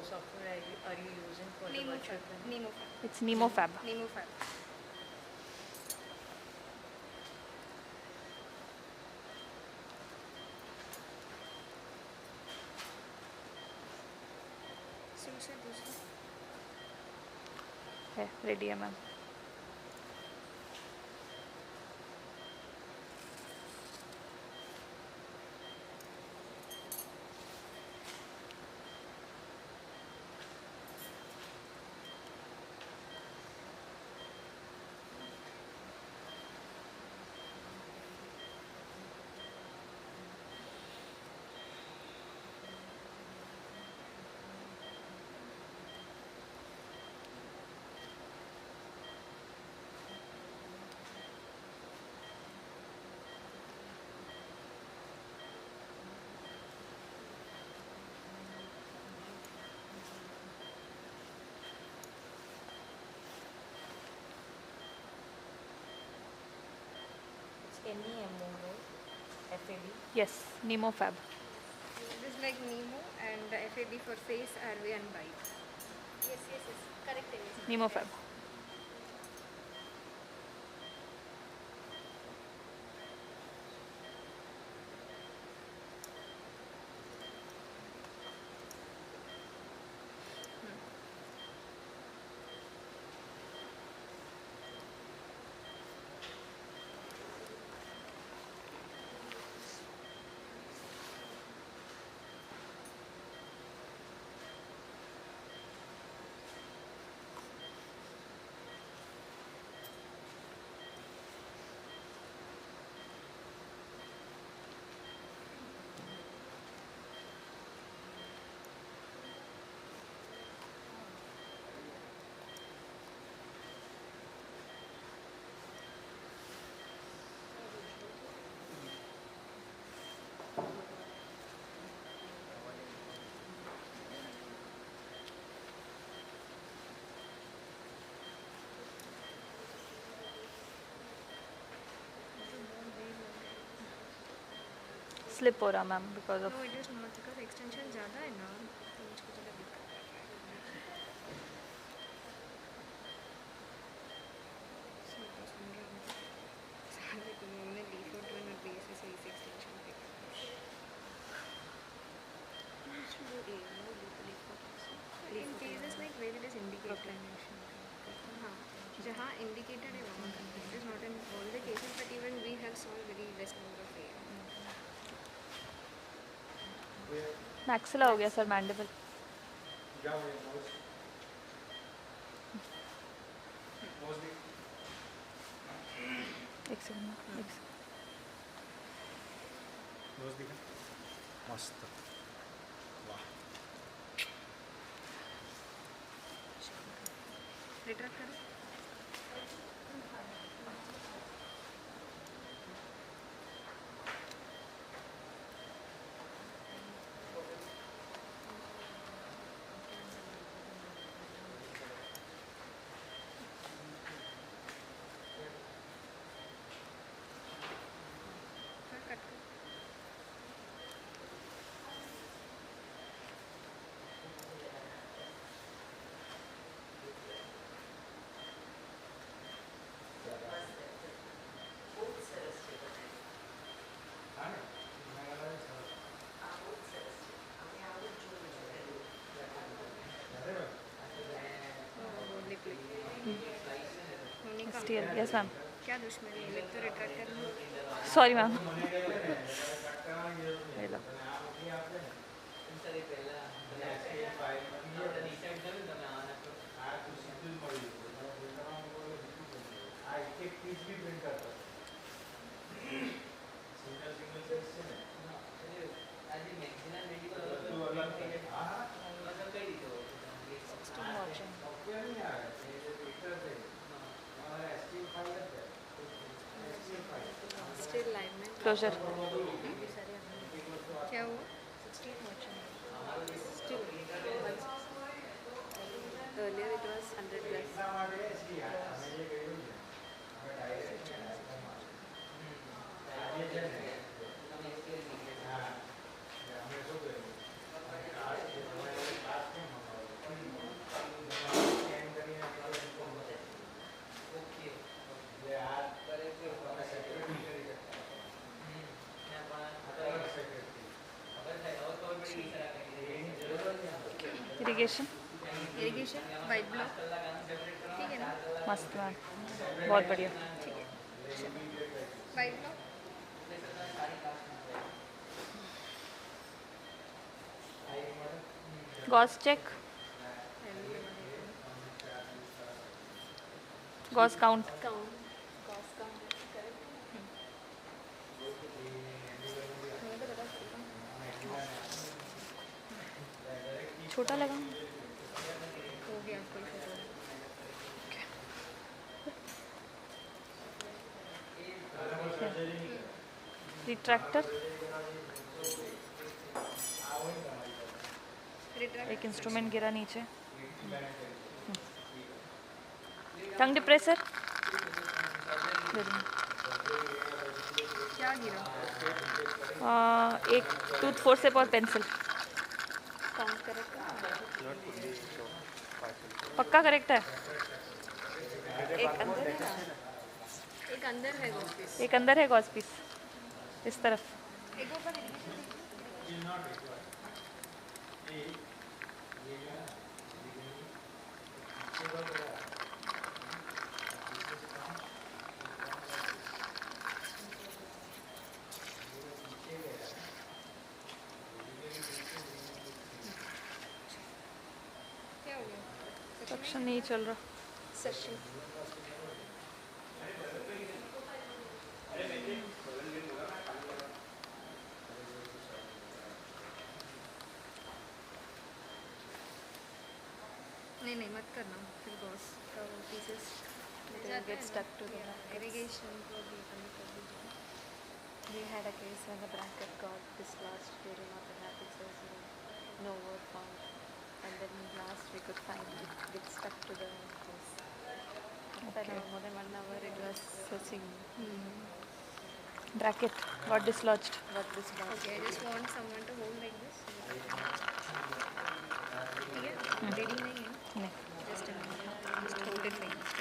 software are you using for the virtual training? Nemofab. It's Nemofab. Nemofab. Suture दूसरा है ready है ma'am. It's NEMO, right? FAD. Yes, Nemofab. This is like Nemo and the FAB for face, airway and bite. Yes, correct. Nemofab. Slip हो रहा ma'am because of No, it is not because extension ज़्यादा है ना, तो मुझको ज़रा दिक्कत है. So तो सुन रहा हूँ. साले तुम लोगों ने default one और BSS से इस extension पे कर दिया. In cases like where it is indicated. हाँ, जहाँ indicated है वहाँ करना है. It is not in all the cases, but even we have solved very less number of areas. Maxilla हो गया सर मैंडिबल. एक सेकंड. मस्त. वाह. Retract करो. हाँ, कट करो. Monica, steel. Yes ma'am. क्या दुश्मनी है? तो रिट्रैक्ट करना. Sorry ma'am. Still alignment. Closure. क्या हुआ? Still. Earlier it was 100 plus. Irrigation. Irrigation, white block, ठीक है ना? मस्त मैम. बहुत बढ़िया. ठीक है, चलो. White block. Gauze check. Gauze count. Count. Cost count. Correct. छोटा लगा. हो गया कोई फोटो. रिट्रैक्टर. रिट्रैक्ट. एक इंस्ट्रूमेंट गिरा नीचे. Tongue depressor. क्या गिरा? एक टूथ फोर्सेप और पेंसिल. Count correct. पक्का करेक्ट है. एक अंदर है ना. एक अंदर है वो पीस. एक अंदर है गॉस पीस इस तरफ. एक ऊपर है. क्या हो गया? सक्शन नहीं चल रहा. Session. नहीं नहीं मत करना फिर गॉस का वो pieces They'll get stuck to the irrigation को भी कमी कर दीजिए. We had a case when the bracket got dislodged during orthognathic surgery. No word found. And then last we could find it stuck to the hose. After more than 1 hour it was searching. Bracket got dislodged. Okay, I just want someone to hold like this. Yeah, ready nahi hai? नहीं. Just a minute. Just hold it like this.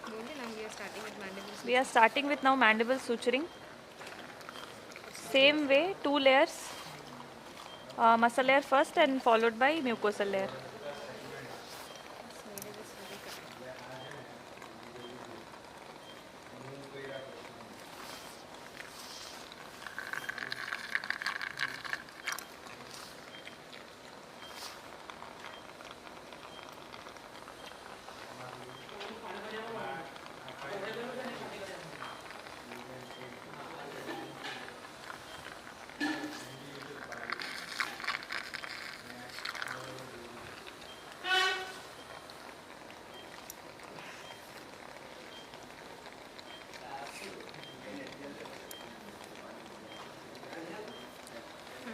Okay, now we are starting with mandible. We are starting with now mandible suturing. Same way, 2 layers. Muscle layer first and followed by mucosal layer.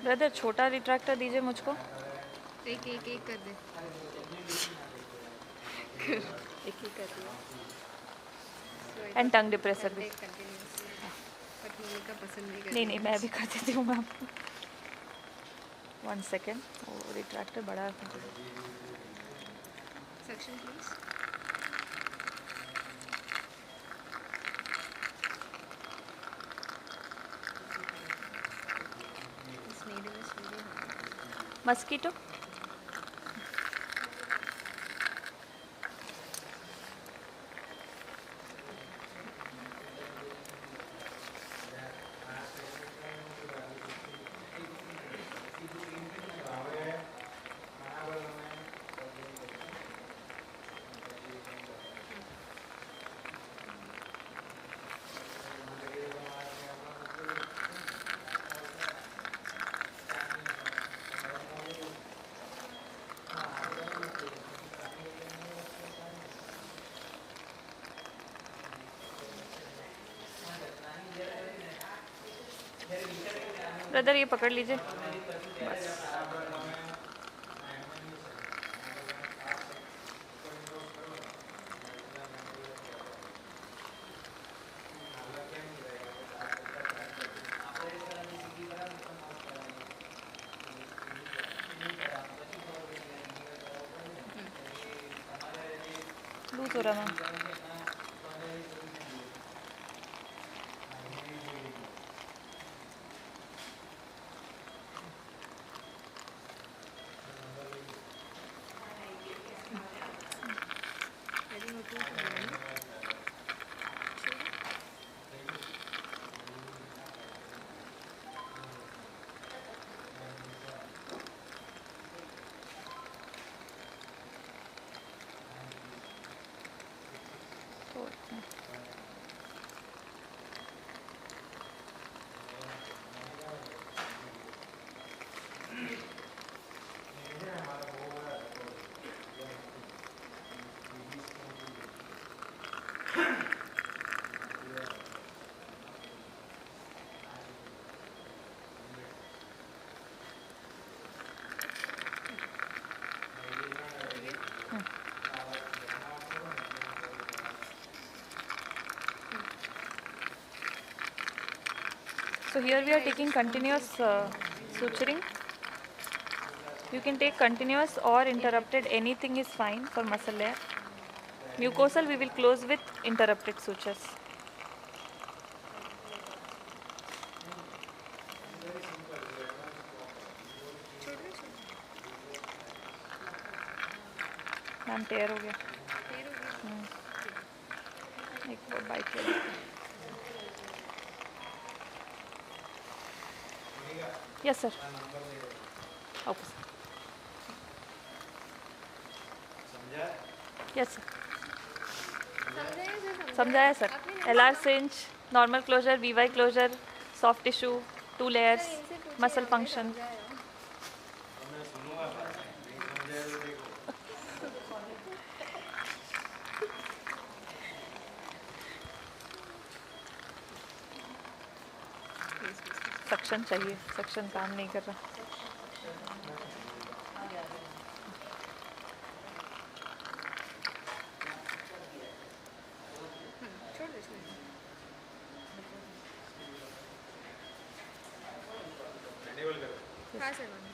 Brother छोटा retractor दीजिए मुझको. एक एक एक कर दे. एक ही कर दिया. एंड टंग डिप्रेसर भी. बट मोनिका पसंद नहीं नहीं नहीं मैं भी कर देती हूँ मैम. 1 सेकेंड. वो रिट्रैक्टर बड़ा है. Section please. This needle is really hard. Mosquito. Brother ये पकड़ लीजिए. बस. लूज हो रहा ma'am. So here we are taking continuous suturing. You can take continuous or interrupted, anything is fine for muscle layer. Mucosal we will close with interrupted sutures. Ma'am tear हो गया. एक वो बाइक ले. Yes sir. Okay sir. Yes sir. समझाया sir. LR cinch, normal closure, VY closure, soft tissue, 2 layers, muscle function. Suction चाहिए. Suction काम नहीं कर रहा. पास है मैम.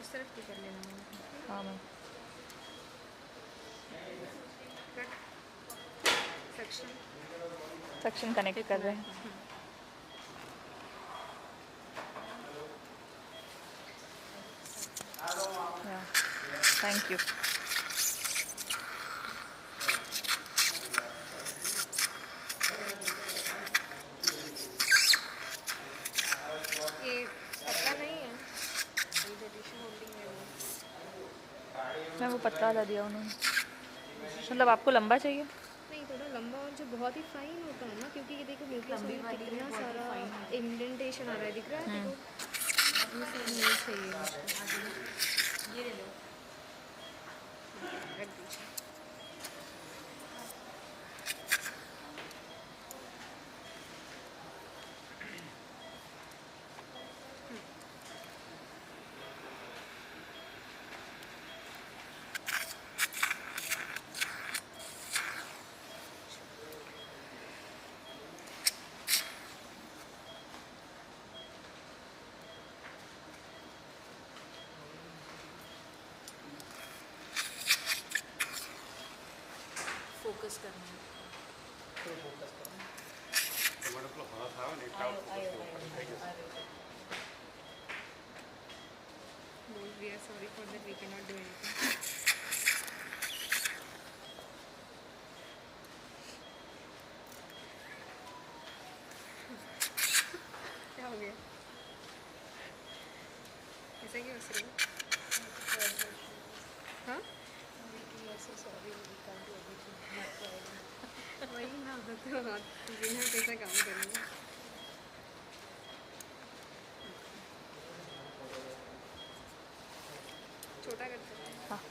उस तरफ की कर लेना मैम. हाँ ma'am. Cut section. Section connect कर रहे हैं. Thank you. ये पतला नहीं है. जो टिश्यू होल्डिंग है वो. मैं वो पतला वाला दिया उन्होंने. मतलब आपको लंबा चाहिए? नहीं, थोड़ा लंबा और जो बहुत ही फाइन होता है ना, क्योंकि ये देखो न्यूक्लियस में कितना सारा इंडेंटेशन आ रहा है, दिख रहा है देखो. ये सब नहीं चाहिए मुझको. ये ले लो. रख दीजिए. फोकस करना है. We are sorry for that. We cannot do anything. क्या हो गया? ऐसा क्यों हंस रही हो? हाँ? वही ना, तो हाथ बिना कैसा काम करेंगे. छोटा करते हैं. हाँ.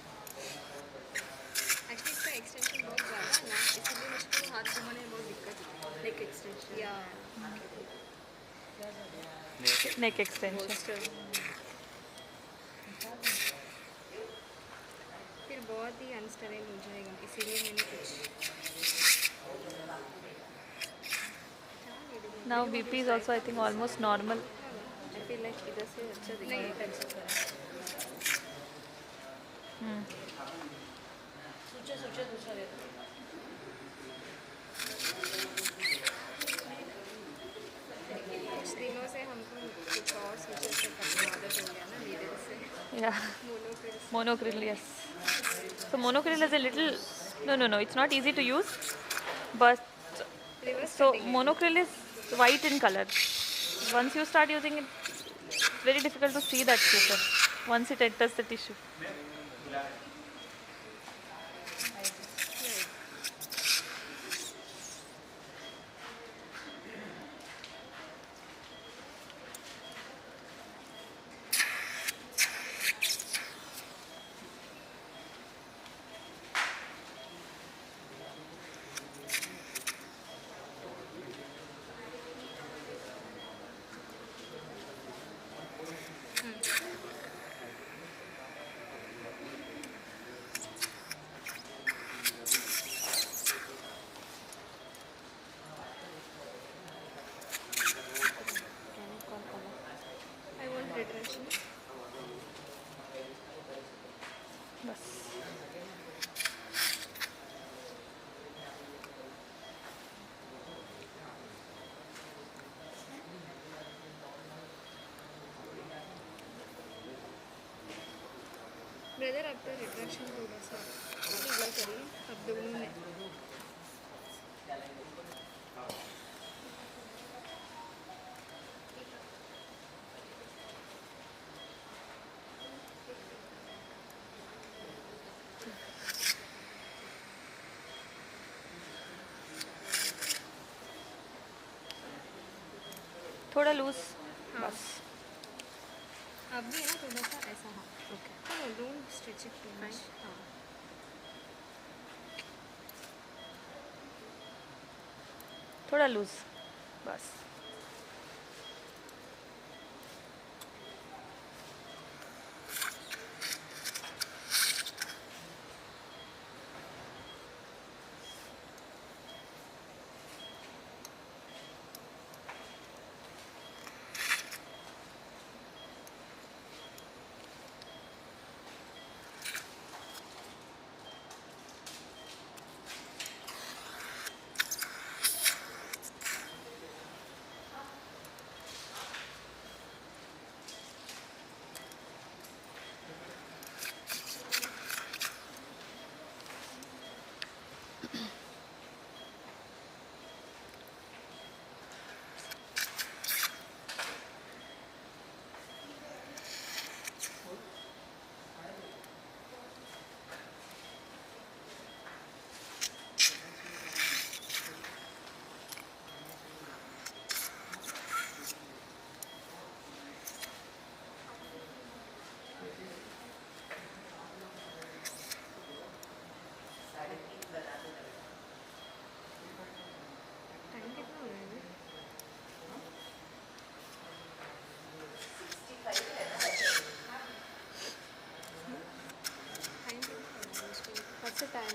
एक्चुअली इसका एक्सटेंशन बहुत ज़्यादा है ना, इसलिए मुझको हाथ घुमाने में बहुत दिक्कत है. नेक एक्सटेंशन या नेक एक्सटेंशन. फिर बहुत ही अनस्टेबल हो जाएगा, इसीलिए मैंने कुछ. Now BP is also I think almost normal. I feel like इधर से अच्छा दिख रहा है. सूचे दूसरा दे दो. कुछ दिनों से हमको कुछ और सूचे से करने आदत हो गया ना, नीडल से. Yeah. मोनोक्रिल. Monocryl, yes. So monocryl is a little, no, it's not easy to use, but Reverse so cutting. monocryl is white in color. Once you start using it, it's very difficult to see that suture once it enters the tissue. I want retraction. बस. Brother आपका retraction थोड़ा सा ढीला करिए, अब दोनों में. थोड़ा लूज. बस. अब भी है ना थोड़ा सा ऐसा. हाँ, okay. No, don't stretch it too much. हाँ. थोड़ा लूज. बस.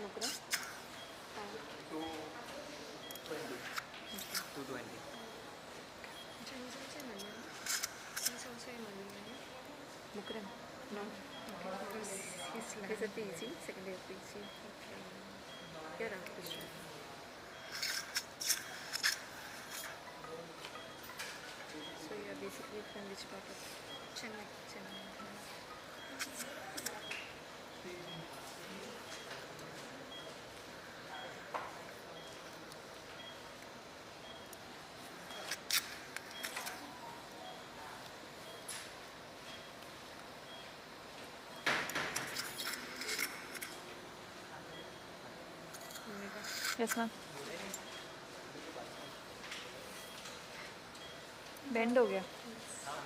Mukram? 220. Mukram? No. He's a PG, second year PG. Okay. You're Ramakrishna. So you're basically from which part of Chennai. Chennai? Yes, ma'am. Bend हो गया.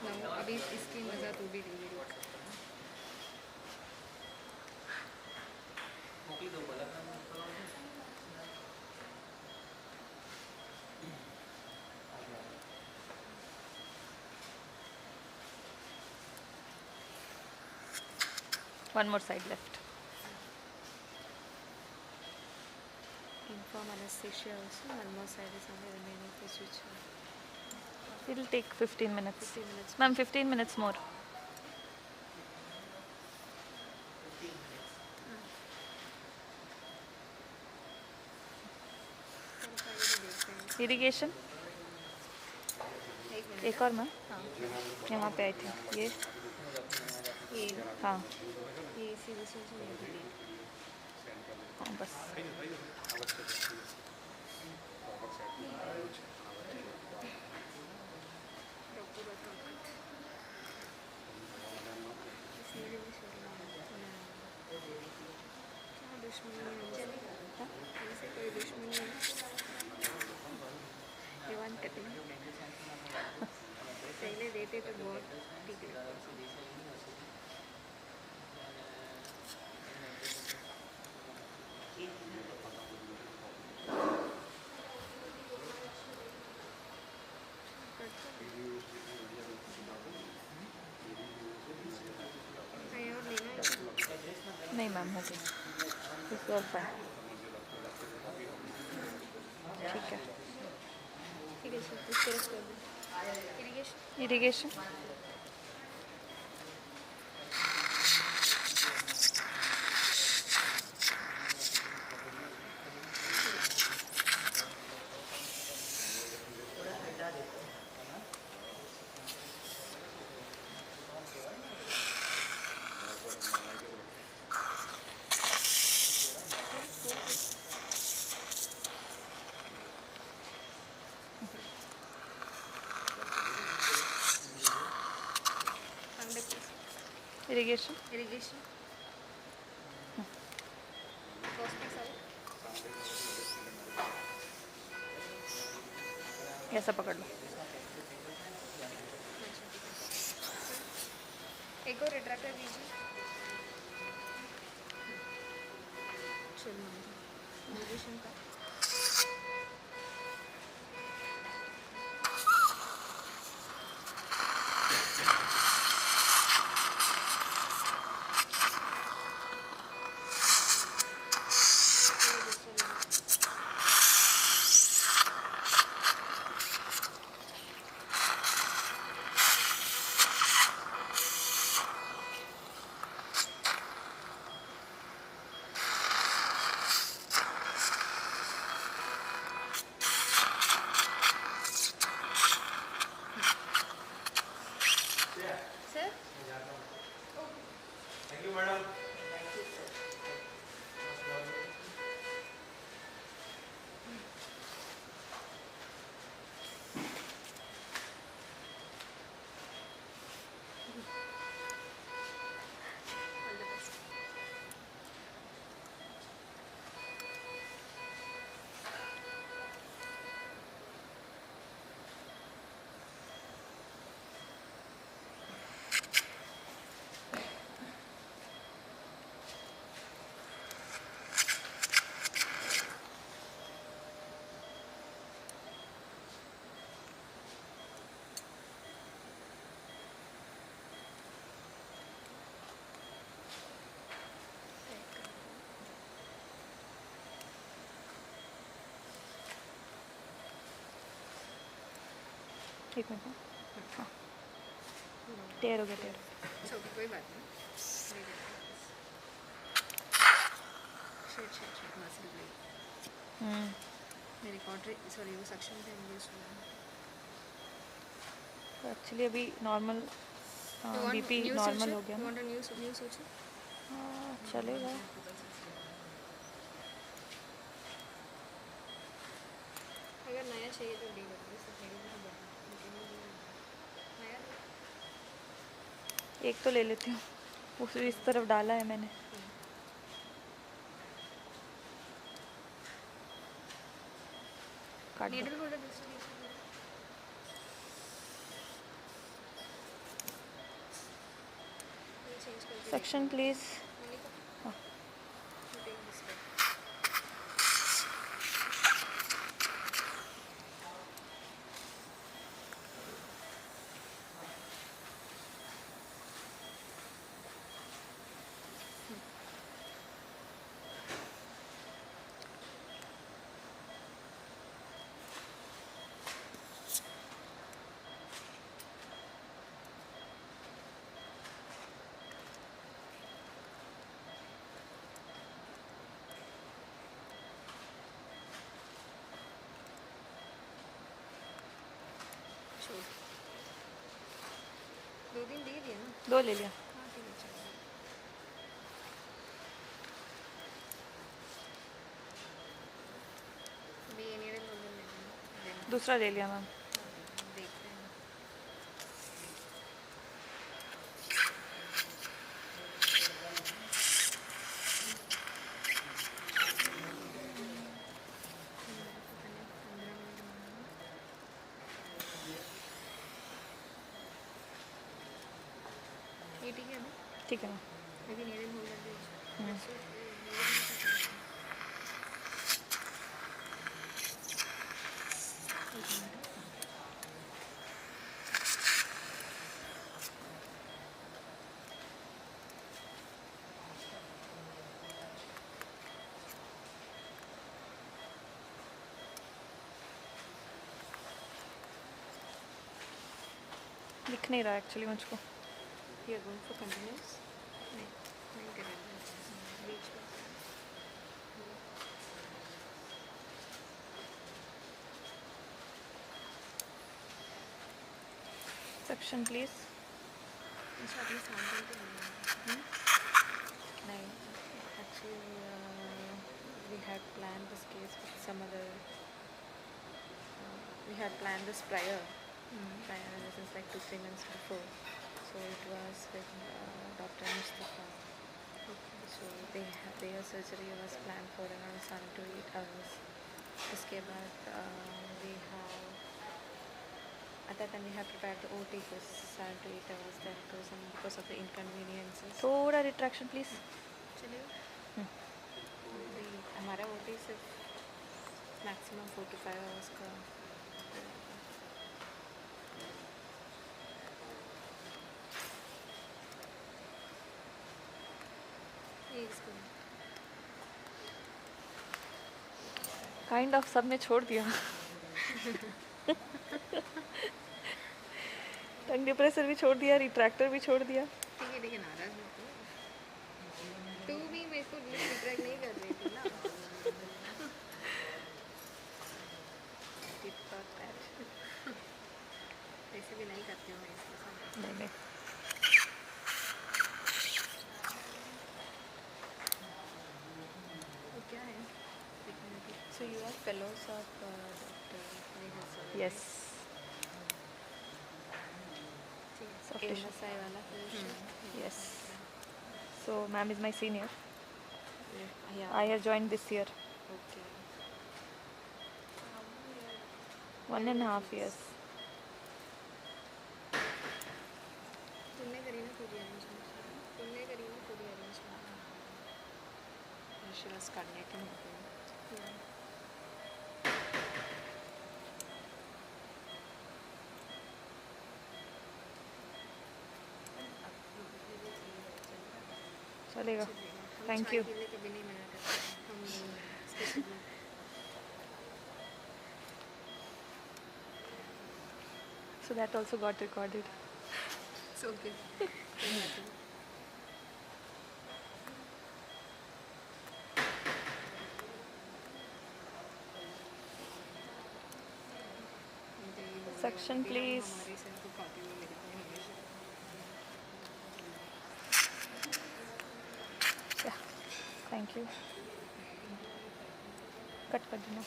Now, अभी इसकी मजा तो भी ले लो. One more side left. Inform anesthesia also. One more side is on the remaining procedure. It'll take 15 minutes. 15 minutes. Ma'am, 15 minutes more. Irrigation एक और मैम. यहाँ पे आई थी ये. हाँ ये सीधे से हाँ बस. One cutting. पहले देते तो बहुत ठीक है. नहीं मैम हो गई. It's all fine. ठीक है. Irrigation irrigation Irrigation. ऐसा पकड़ लो. एक और रिट्रैक्टर दीजिए. चलो irrigation का. एक मिनट हाँ टेयर हो गया टेयर So, कोई बात नहीं. Shit, muscle blade. मेरी कॉन्ट्री सॉरी वो सक्शन पे यूज हुआ. एक्चुअली अभी नॉर्मल बीपी नॉर्मल हो गया ना. Want a new suture? चलेगा. अगर नया चाहिए तो डील कर नया एक तो ले लेती हूँ. उस इस तरफ डाला है मैंने. काट दो. नीडल होल्डर दूसरा चेंज करके सेक्शन प्लीज. दो दिन दे दिया ना. दो ले लिया. हाँ ठीक है चलो. अभी ये नीडल होल्डर ले लेना. दूसरा ले लिया मैम. देखते हैं. ये ठीक है ना. ठीक है मैम. अभी नीडल होल्डर दे. दिख नहीं रहा एक्चुअली मुझको. You are going for continuous? नहीं करेंगे. बीच में. Section please. अच्छा अपनी सैंपल तो नहीं. No. Actually, we had planned this case with some other. We had planned this prior, since like 2-3 months before. So it was with Dr. Mustafa. So their surgery was planned for around 7 to 8 hours. इसके बाद we have at that time we have prepared the OT for 7 to 8 hours. Then because of the inconveniences. थोड़ा retraction please. चलिए. हमारा OT सिर्फ maximum 4 to 5 hours का. इसको kind of सब ने छोड़ दिया. टंग डिप्रेसर भी छोड़ दिया. रिट्रैक्टर भी छोड़ दिया. ठीक है नाराज मत हो. तू भी मेरे को रिट्रैक्ट नहीं कर रही थी ना. ऐसे भी नहीं करती हूँ मैं इसके साथ. नहीं नहीं. वो क्या है. So you are fellows of Dr.Nehal sir. Yes. MSI वाला fellowship. Yes. So ma'am is my senior. Yeah. I have joined this year. Okay. 1.5 years. तुमने करी ना पूरी अरेंजमेंट. तुमने करी ना पूरी अरेंजमेंट. She was coordinating. चलेगा. हम Thank चाय you. के लिए कभी नहीं मना करते. हम specially So that also got recorded. It's okay. Section, please. Yeah, thank you. Cut कर देना.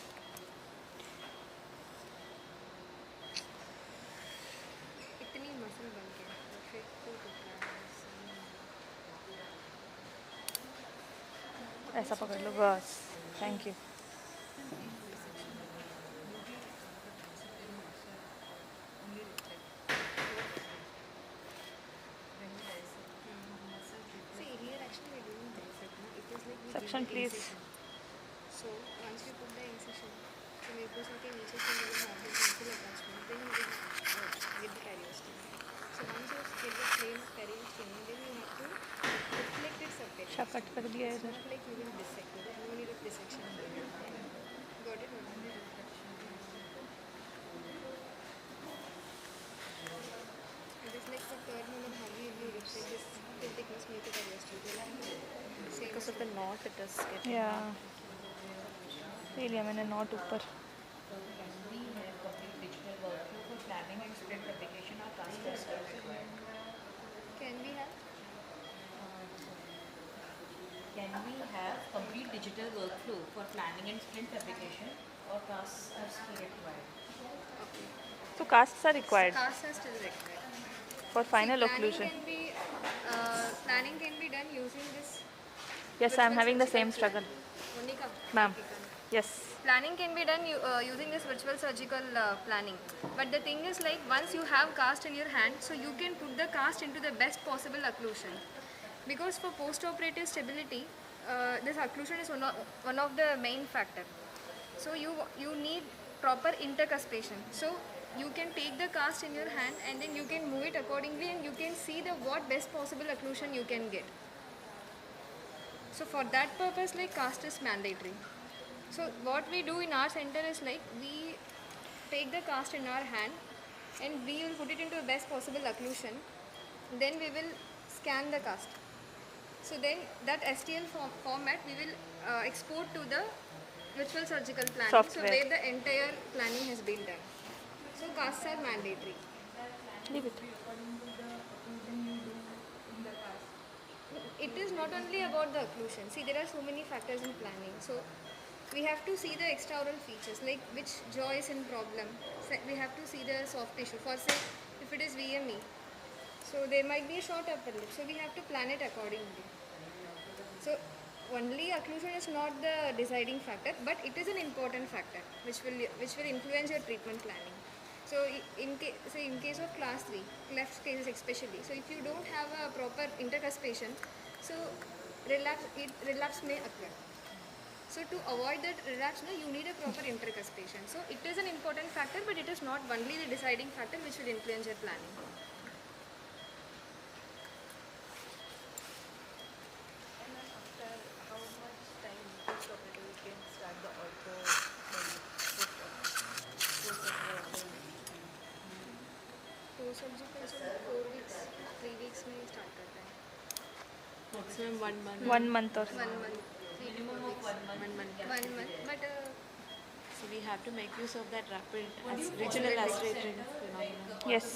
इतनी मसल बन के फिर तो ऐसा पकड़ लो बस. Thank you. See, here actually we're doing dissect, no? It is like we Section, give the please. incision. So once we put the incision, so we put something नीचे से we will have the pencil attachment, then we will get the periosteum. So once you get the plain periosteum, then you have to reflect it separately. अच्छा cut कर दिया It's इधर. not like you will dissect it. No need of dissection here. Got it? It is like the curve moment how you reflect this till thickness make it periosteum. Same Because of the knot, it is getting. Yeah. ले लिया मैंने not ऊपर. We have complete digital workflow for planning and splint application or cast test required. Can we have? Can we have complete digital workflow for planning and splint application or casts are still required? So casts are required Casts are still required. for final Planning occlusion. can be done using this. Yes, I am having the same struggle, Monica. ma'am. Yes. Planning can be done using this virtual surgical planning. But the thing is, like, once you have cast in your hand, so you can put the cast into the best possible occlusion. Because for post-operative stability, this occlusion is one of the main factor. So you need proper intercuspation. So you can take the cast in your hand and then you can move it accordingly and you can see the what best possible occlusion you can get. So for that purpose, like, cast is mandatory. So what we do in our center is, like, we take the cast in our hand and we will put it into the best possible occlusion. Then we will scan the cast. So then that STL format we will export to the virtual surgical planning. Software. So where the entire planning has been done. So casts are mandatory. Leave it. It is not only about the occlusion. See, there are so many factors in planning. So we have to see the extraoral features, like which jaw is in problem. So we have to see the soft tissue. For say, if it is VME, so there might be a short upper lip. So we have to plan it accordingly. So only occlusion is not the deciding factor, but it is an important factor which will influence your treatment planning. So in case of class 3, cleft cases especially, so if you don't have a proper intercuspation, so relapse may occur. So to avoid that relapse, you need a proper intercuspation. So it is an important factor, but it is not only the deciding factor which will influence your planning. Post-surgical 4 weeks, 3 weeks में start करता है. Maximum 1 month. 1 month or 1 month, 3 to 4 weeks. 1 month. 1 month, but So we have to make use of that rapid regional accelerating phenomenon. yes.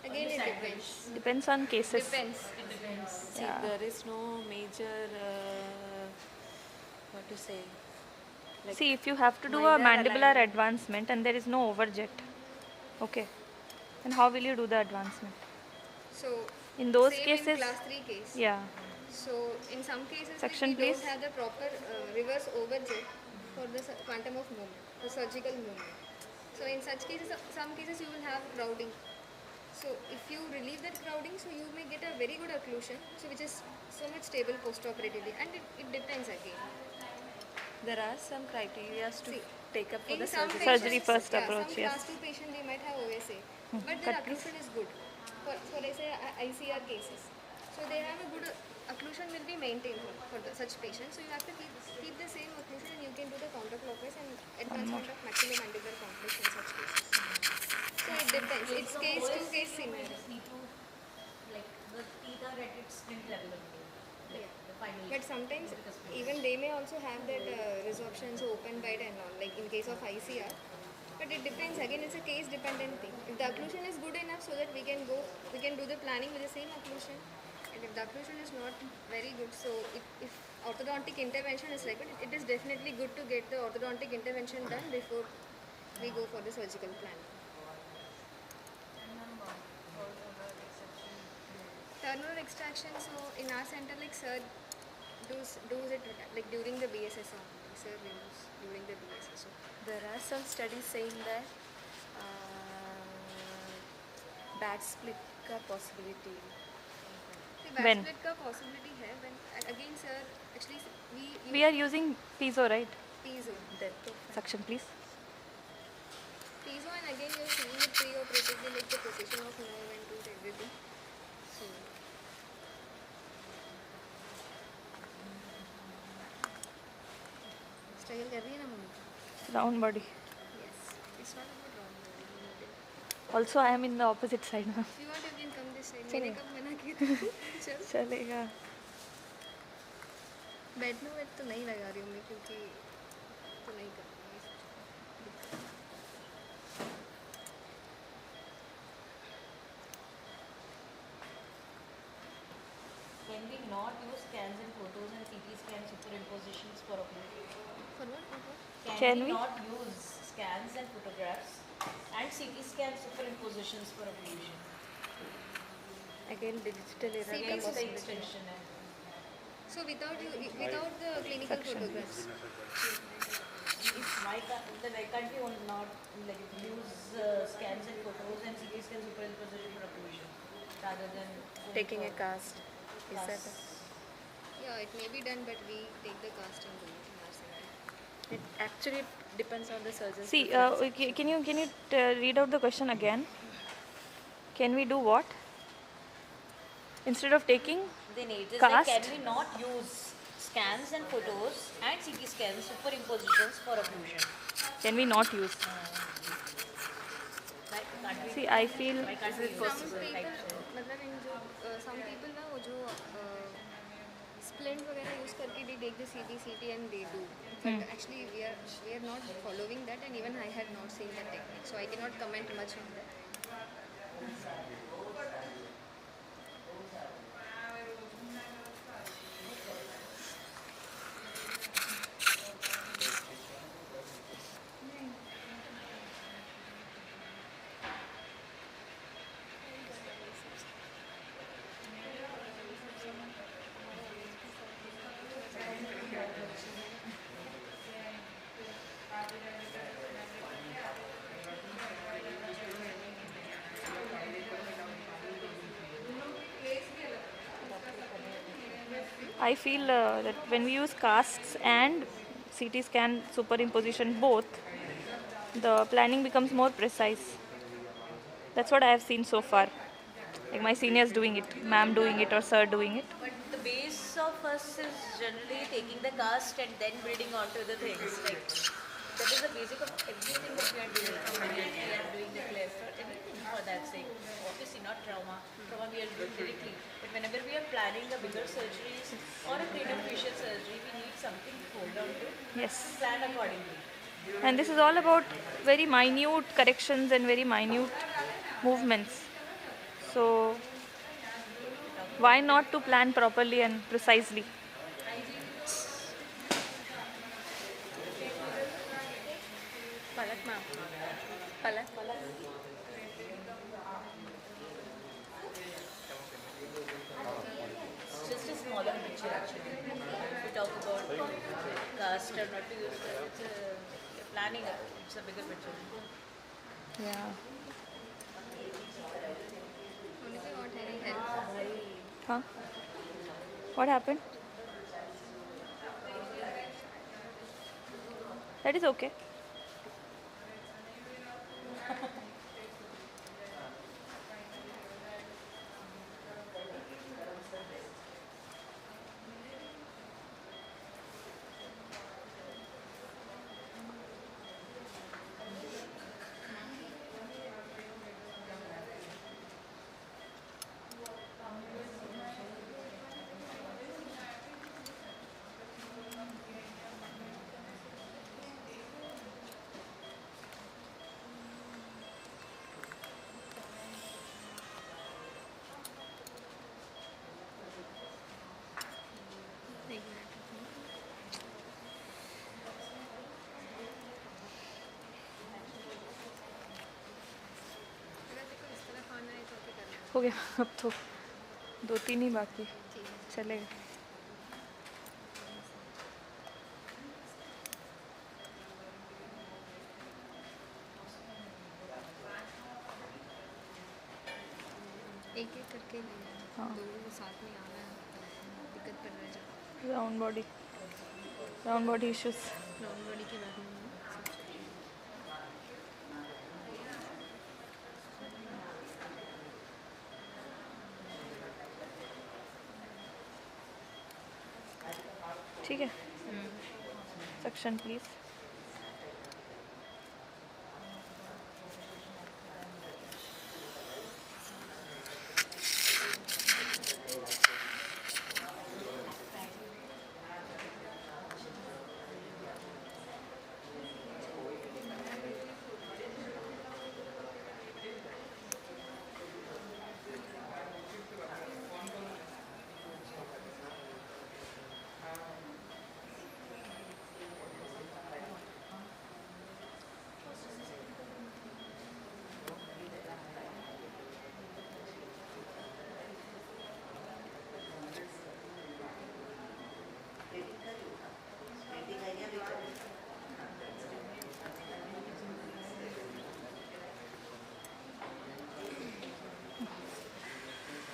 again it depends. Depends on cases. Depends. See, Yeah. there is no major, what to say, like See, if you have to do a minor mandibular alignment. advancement and there is no overjet, okay, then how will you do the advancement? So In those same cases, in class 3 case. yeah. So in some cases Section, we please. don't have the proper reverse overjet for the quantum of movement, the surgical movement. So in such cases, some cases you will have crowding. So if you relieve that crowding, so you may get a very good occlusion, so which is so much stable post-operatively, and it depends again. there are some criteria to See, take up for In the some surgery. Surgery patients, first yeah, approach, some yes. class 2 patient they might have OSA, but their cut please. occlusion is good. For let's say ICR cases, so they have a good occlusion will be maintained for such patients. So you have to keep the same occlusion, and you can do the counterclockwise and advancement of maxillomandibular complex in such cases. So it depends. It's case to case scenario. Like the teeth are at its splint level only. Like the final. But sometimes even they may also have that resorption, so open bite and all, like in case of ICR. But it depends, again it's a case dependent thing. If the occlusion is good enough so that we can do the planning with the same occlusion, and if the occlusion is not very good, so if orthodontic intervention is required, it is definitely good to get the orthodontic intervention done before we go for the surgical plan. Terminal extraction, so in our center, like sir does it like during the BSS only. Sir removes during the BSS. So There are some studies saying that bad split ka possibility. the When? split ka possibility hai when again sir actually We are using piezo, right? piezo. Suction, please. Piezo, and again you're seeing it pre-operatively, like the position of nerve and tooth, everything. So struggle कर रही है ना mummy? Round body. Yes. It's not about round body. Also, I am in the opposite side now. If you want, you can come this side. चलेगा। मैंने कब मना किया था? चल। चलेगा। बैठना वेट तो नहीं लगा रही हूँ मैं, क्योंकि तो नहीं कर रही हूँ। Can we not use scans and photos and CT scan superimpositions for occlusion? For what? Can we not use scans and photographs and CT scan superimpositions for occlusion? Again, digital error See, ka Against the possibility. extension and So without the clinical photographs. why can't we not like use scans and photos and CT scan superimposition for occlusion rather than Taking a cast. Is that Yeah, it may be done, but we take the cast and do it in our center. it actually depends on the surgeon. See, can you read out the question again? Can we do what? Instead of taking Then it is cast? like, can we not use scans and photos and CT scans superimpositions for occlusion? Can we not use? Why can't we? See, I feel Why can't we use Some people, मतलब इन जो some people ना वो जो splint वगैरह use करके they take the CT and they do. But actually we are not following that, and even I have not seen that technique, so I cannot comment much on that. I feel that when we use casts and CT scan superimposition both, the planning becomes more precise. That's what I have seen so far. Like my seniors doing it, ma'am doing it, or sir doing it. But the base of us is generally taking the cast and then building onto the things. Like that is the basic of everything that we are doing. We are doing the cleft or everything for that sake. Obviously not trauma. Trauma we are doing directly. But whenever we are planning a bigger surgeries or a craniofacial surgery, we need something to hold on to. Yes. Plan accordingly. And this is all about very minute corrections and very minute movements. So why not to plan properly and precisely? Palak ma'am. Palak. It's just a smaller picture actually. We talk about cast or not to use that. It's a planning, it's a bigger picture. Yeah. Only if you want any help. Huh? What happened? That is okay. हो गया अब तो 2-3 ही बाकी चलेगा। एक एक करके हाँ। दो साथ में आ रहा है, दिक्कत पड़ रहा है जब round body issues. Round body के बारे में ठीक है, सक्शन प्लीज।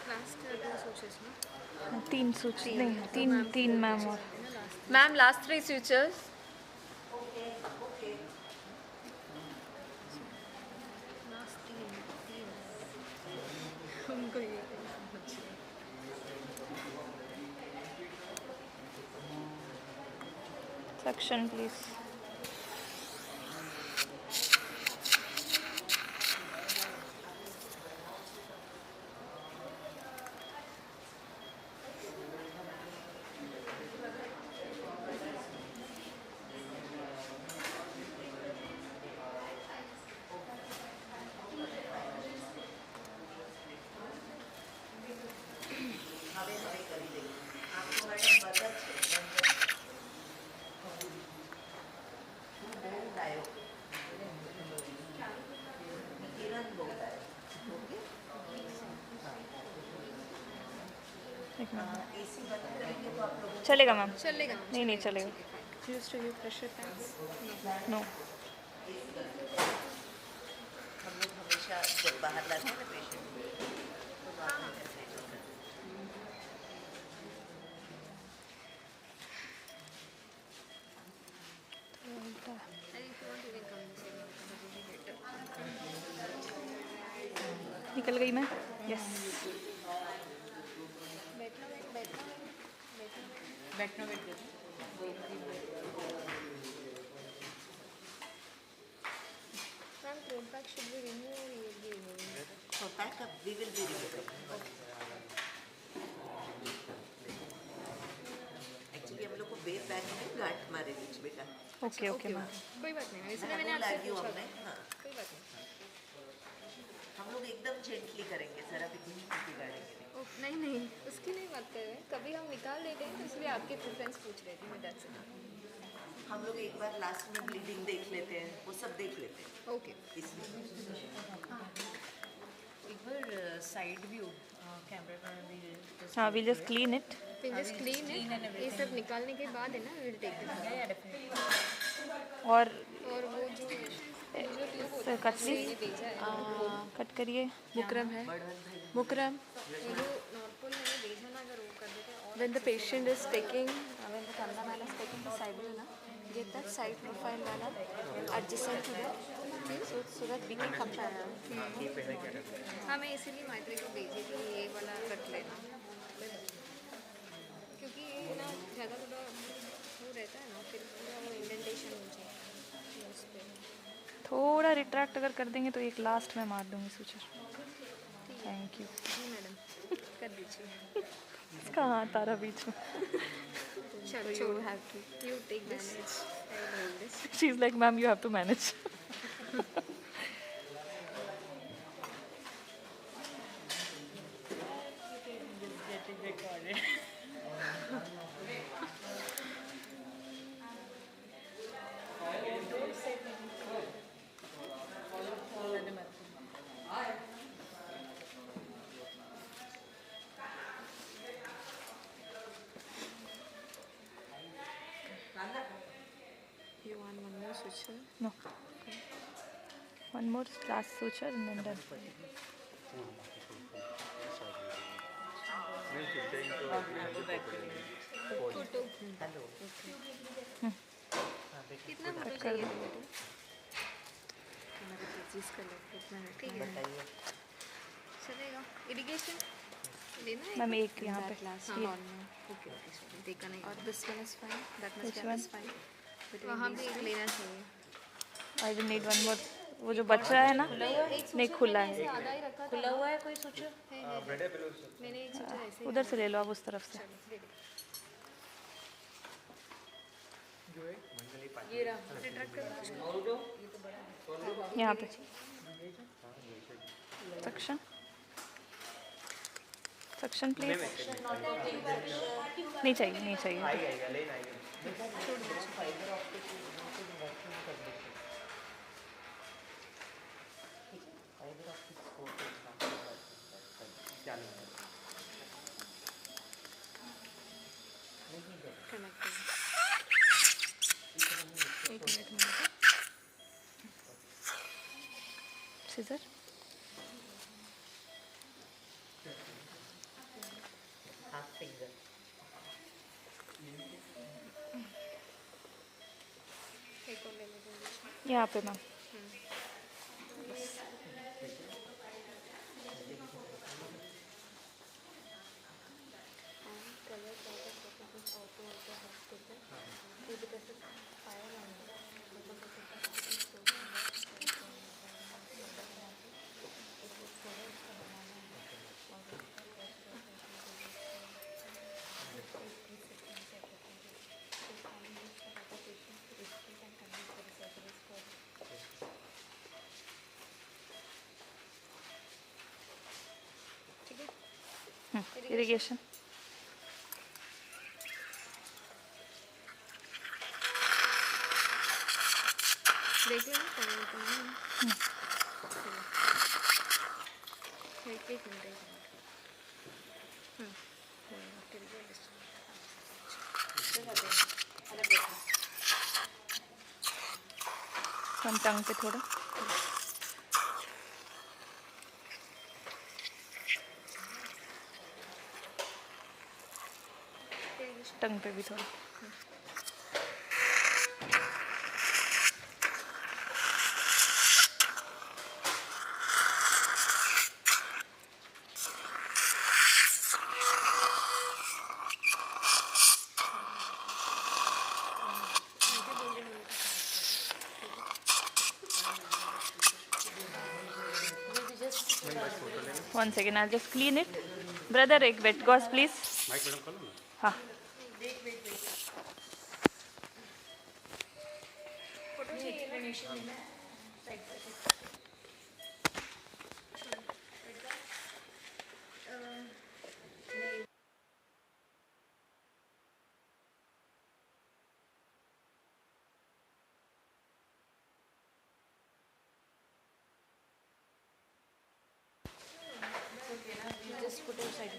लास्ट दो सूचर्स ना, 3 सूच नहीं, 3 मैम और मैम लास्ट 3 sutures. लास्ट तीन उनको ये सक्शन प्लीज। चलेगा मैम? चलेगा। नहीं चलेगा। Used to give pressure pads. No. हम लोग हमेशा जब बाहर लाते हैं ना पेशेंट तो नॉर्मल टेम्परेचर करते हैं। And if you want you can come this way, that will be better. निकल गई मैं? यस। बैठना बैठ Ma'am, throat bag should be removed or you will be removing it? So back up, we will be removing. Actually हम लोग को base back में गांठ मारे बीच में का। Okay ma'am. कोई बात नहीं, इसलिए मैंने वो आपसे लागी पूछा हमने, था। हाँ। कोई बात नहीं। हम लोग एकदम जेंटली करेंगे, जरा भी कुछ बिगाड़ेंगे नहीं। नहीं उसकी नहीं बात कर रहे हैं, कभी हम निकाल लेते हैं तो इसलिए आपके प्रेफरेंस पूछ रहे थे मैं that's it. हम लोग एक बार लास्ट में ब्लीडिंग देख लेते हैं, वो सब देख लेते हैं ओके इसलिए। एक बार साइड व्यू कैमरे पर भी हाँ, we'll just clean it. फिर जस्ट क्लीन है, ये सब निकालने के बाद है ना विल टेक इट। और और वो जो सर कट प्लीज, भेजा है कट करिए। Mukram है. Mukram. वो जो नॉर्मल मैंने भेजा ना, अगर वो कर देते और When the patient is taking, when the cameraman is taking the side view, na, get that side profile manner adjacent to that, so that we can compare. हाँ मैं इसीलिए माइत्री को भेजी कि ये वाला कट लेना, क्योंकि ये ना ज़्यादा थोड़ा वो रहता है ना, फिर पूरा वो इंडेंटेशन हो जाए उस पर। थोड़ा रिट्रैक्ट अगर कर देंगे तो एक लास्ट में मार दूंगी सूचर। Thank you. जी मैडम कर दीजिए। इसका हाथ आ रहा बीच में। चलो You have to. You take this, I will hold this. She is like ma'am you have to manage. suture. No. One more last suture and then done. कितना photo चाहिए थे बेटे? हमारे पच्चीस का लगभग ठीक है चलेगा. इरिगेशन लेना है? मैम एक यहाँ पे last ये one. ओके ओके सॉरी देखा नहीं. Or this one is fine. That much Which gap one? is fine. वहाँ भी एक लेना चाहिए. I don't need one more. वो जो बच रहा है ना नहीं खुला है. आधा ही रखा था. खुला हुआ है कोई सूचर? मैंने एक सोचा ऐसे उधर से ले लो आप उस तरफ से. ये रहा. यहाँ पे सक्शन सक्शन प्लीज. नहीं चाहिए नहीं चाहिए. एक मिनट. सीजर. एक और ले लीजिए. यहाँ पे मैम. इरिगेशन. देख लेना कौन कौन है. एक मिनट. हम टंग पे थोड़ा. टंग पे भी थोड़ा. One second, I'll just clean it. Brother, एक wet gauze please. हाँ. Just put it side.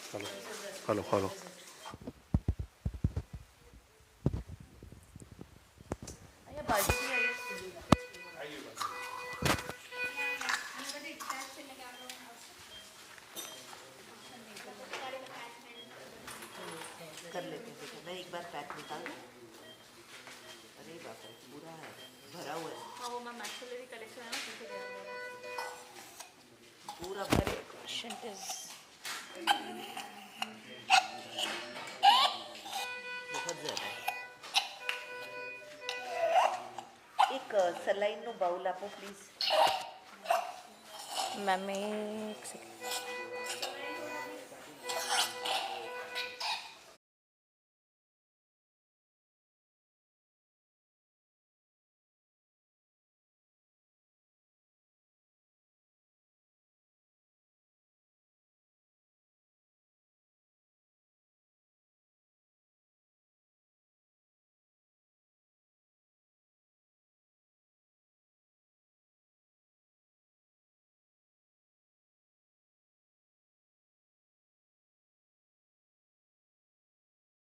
Hello कर लेते हैं बेटा, मैं एक बार पैक निकाल दूँ। अरे बाप रे, पूरा है, भरा हुआ है, हाँ वो मैं मैक्सिलरी कलेक्शन है ना पीछे गया पूरा भरे। बहुत ज़्यादा है। एक सलाइन नो बाउल आपो प्लीज। मैम एक सेकंड